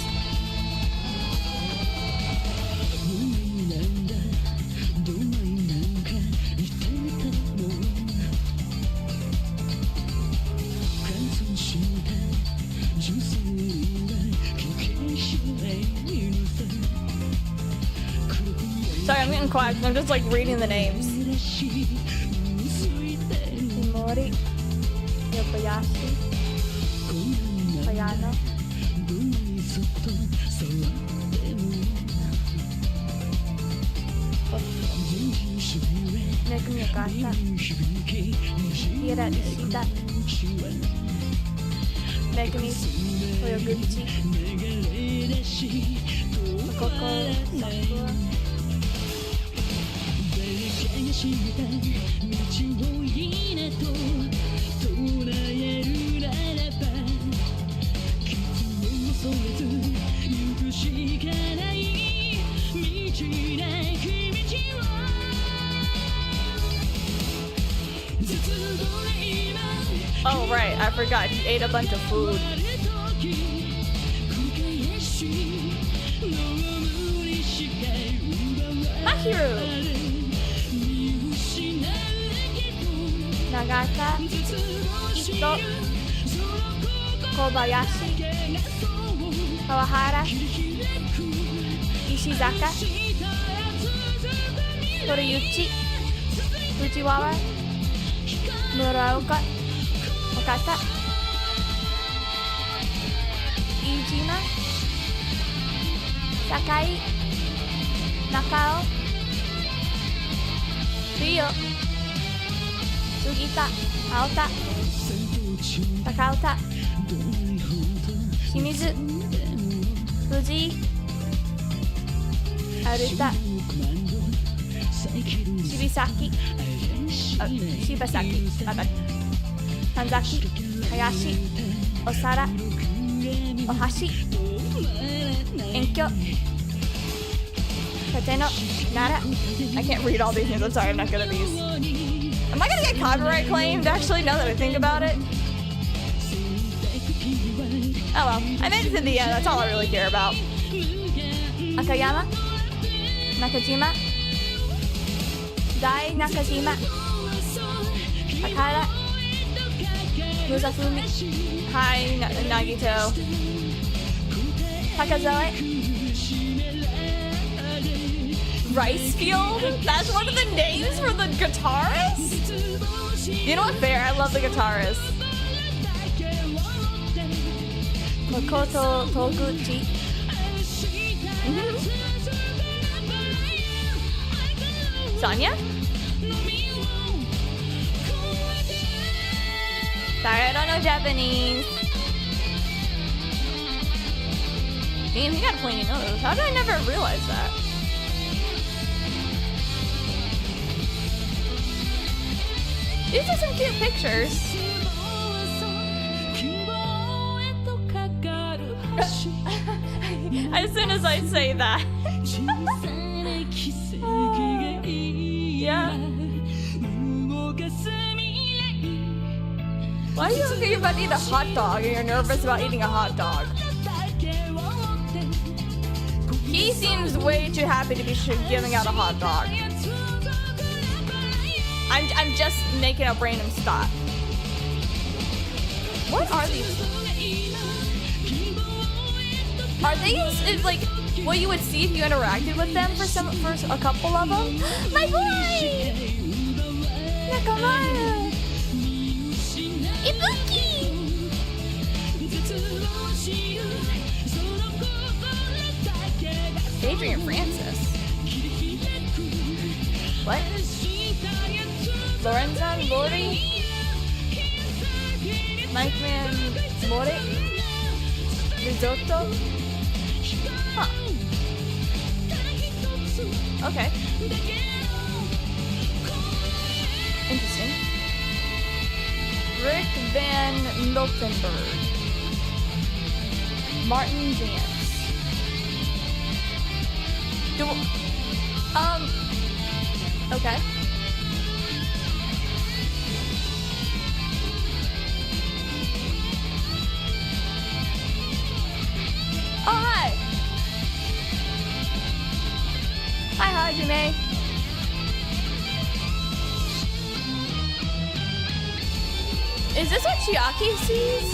Sorry, I'm getting quiet. I'm just like reading the names. Imori, Yokoyashi, Ayano. Megumi Ogata, Hira Ishida, Megumi Toyoguchi, Makoko Sakura. Oh, right. I forgot. He ate a bunch of food. Mahiru! Nagata, Ito, Kobayashi, Kawahara, Ishizaka, Horiyuchi, Fujiwara, Muraoka, Okata, Iijima, Sakai, Nakao, Ryo, Sugita, Aota, Takaota, Shimizu, Fuji, Aruta, Shibasaki, my bad. Hanzaki, Hayashi, Osara, Ohashi, Enkyo, Kateno, Nara. I can't read all these names. I'm sorry, I'm not good at these. Am I gonna get copyright claimed, actually, now that I think about it? Oh well, I made it to the end. That's all I really care about. Akayama, Nakajima, Dai Nakajima, Akara, Musafumi, Hi Nagito, Takazoe, Ricefield? That's one of the names for the guitarist? You know what? Fair. I love the guitarist. Makoto Toguchi. Sonya? Sorry, I don't know Japanese. Damn, he got a pointy nose. How did I never realize that? These are some cute pictures. As soon as I say that. Yeah. Why are you thinking about eating a hot dog and you're nervous about eating a hot dog? He seems way too happy to be giving out a hot dog. I'm just making up random stuff. What are these? Are they like what you would see if you interacted with them for a couple of them? My boy! Nakamaru! Ibuki! Adrian Francis. What? Lorenzo Mori? Mike Man Mori? Risotto? Huh. Okay. Interesting. Rick Van Miltenberg. Martin Vance. Okay. Oh, hi! Hi, Hajime. Is this what Chiaki sees?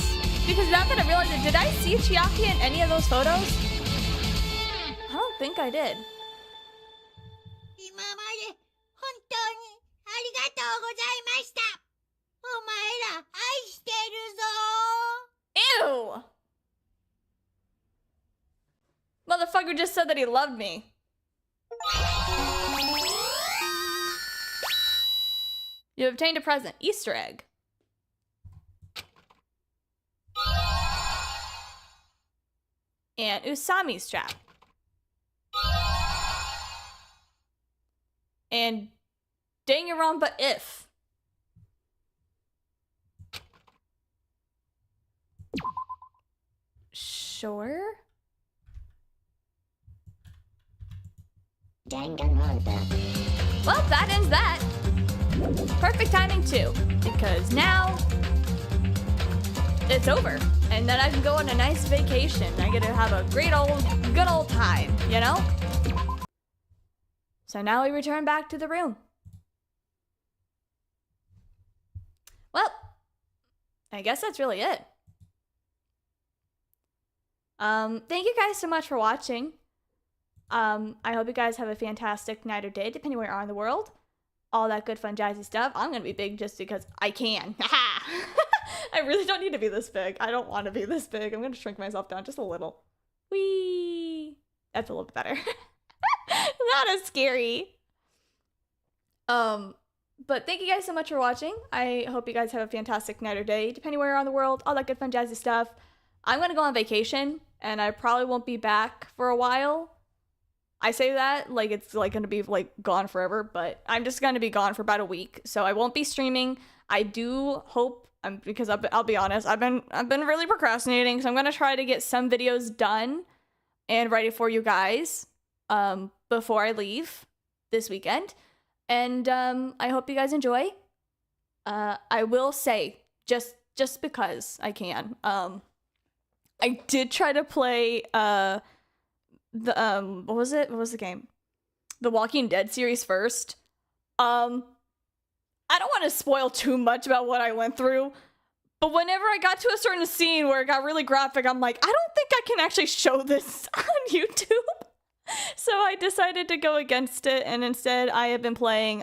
Because now that I realize it, did I see Chiaki in any of those photos? I don't think I did. Ew! Motherfucker just said that he loved me. You obtained a present. Easter egg. And Usami strap. And Danganronpa if. Sure. Danganronpa. Well, that ends that. Perfect timing too, because now it's over. And then I can go on a nice vacation. I get to have a good old time, you know? So now we return back to the room. Well, I guess that's really it. Thank you guys so much for watching. I hope you guys have a fantastic night or day, depending where you are in the world. All that good, fun, jazzy stuff. I'm gonna be big just because I can. I really don't need to be this big. I don't want to be this big. I'm gonna shrink myself down just a little. Whee! That's a little bit better. Not as scary. But thank you guys so much for watching. I hope you guys have a fantastic night or day, depending where you are in the world. All that good, fun, jazzy stuff. I'm gonna go on vacation, and I probably won't be back for a while. I say that like it's like gonna be like gone forever, but I'm just gonna be gone for about a week, so I won't be streaming. I do hope, because I'll be honest, I've been really procrastinating, so I'm gonna try to get some videos done and ready for you guys before I leave this weekend. And I hope you guys enjoy. I will say, just because I can, I did try to play what was it? What was the game? The Walking Dead series first. I don't want to spoil too much about what I went through, but whenever I got to a certain scene where it got really graphic, I'm like, I don't think I can actually show this on YouTube. So I decided to go against it, and instead I have been playing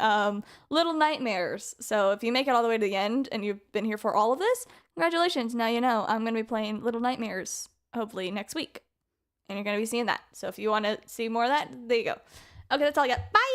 Little Nightmares. So if you make it all the way to the end and you've been here for all of this, congratulations. Now you know I'm going to be playing Little Nightmares hopefully next week. And you're going to be seeing that. So if you want to see more of that, there you go. Okay, that's all I got. Bye!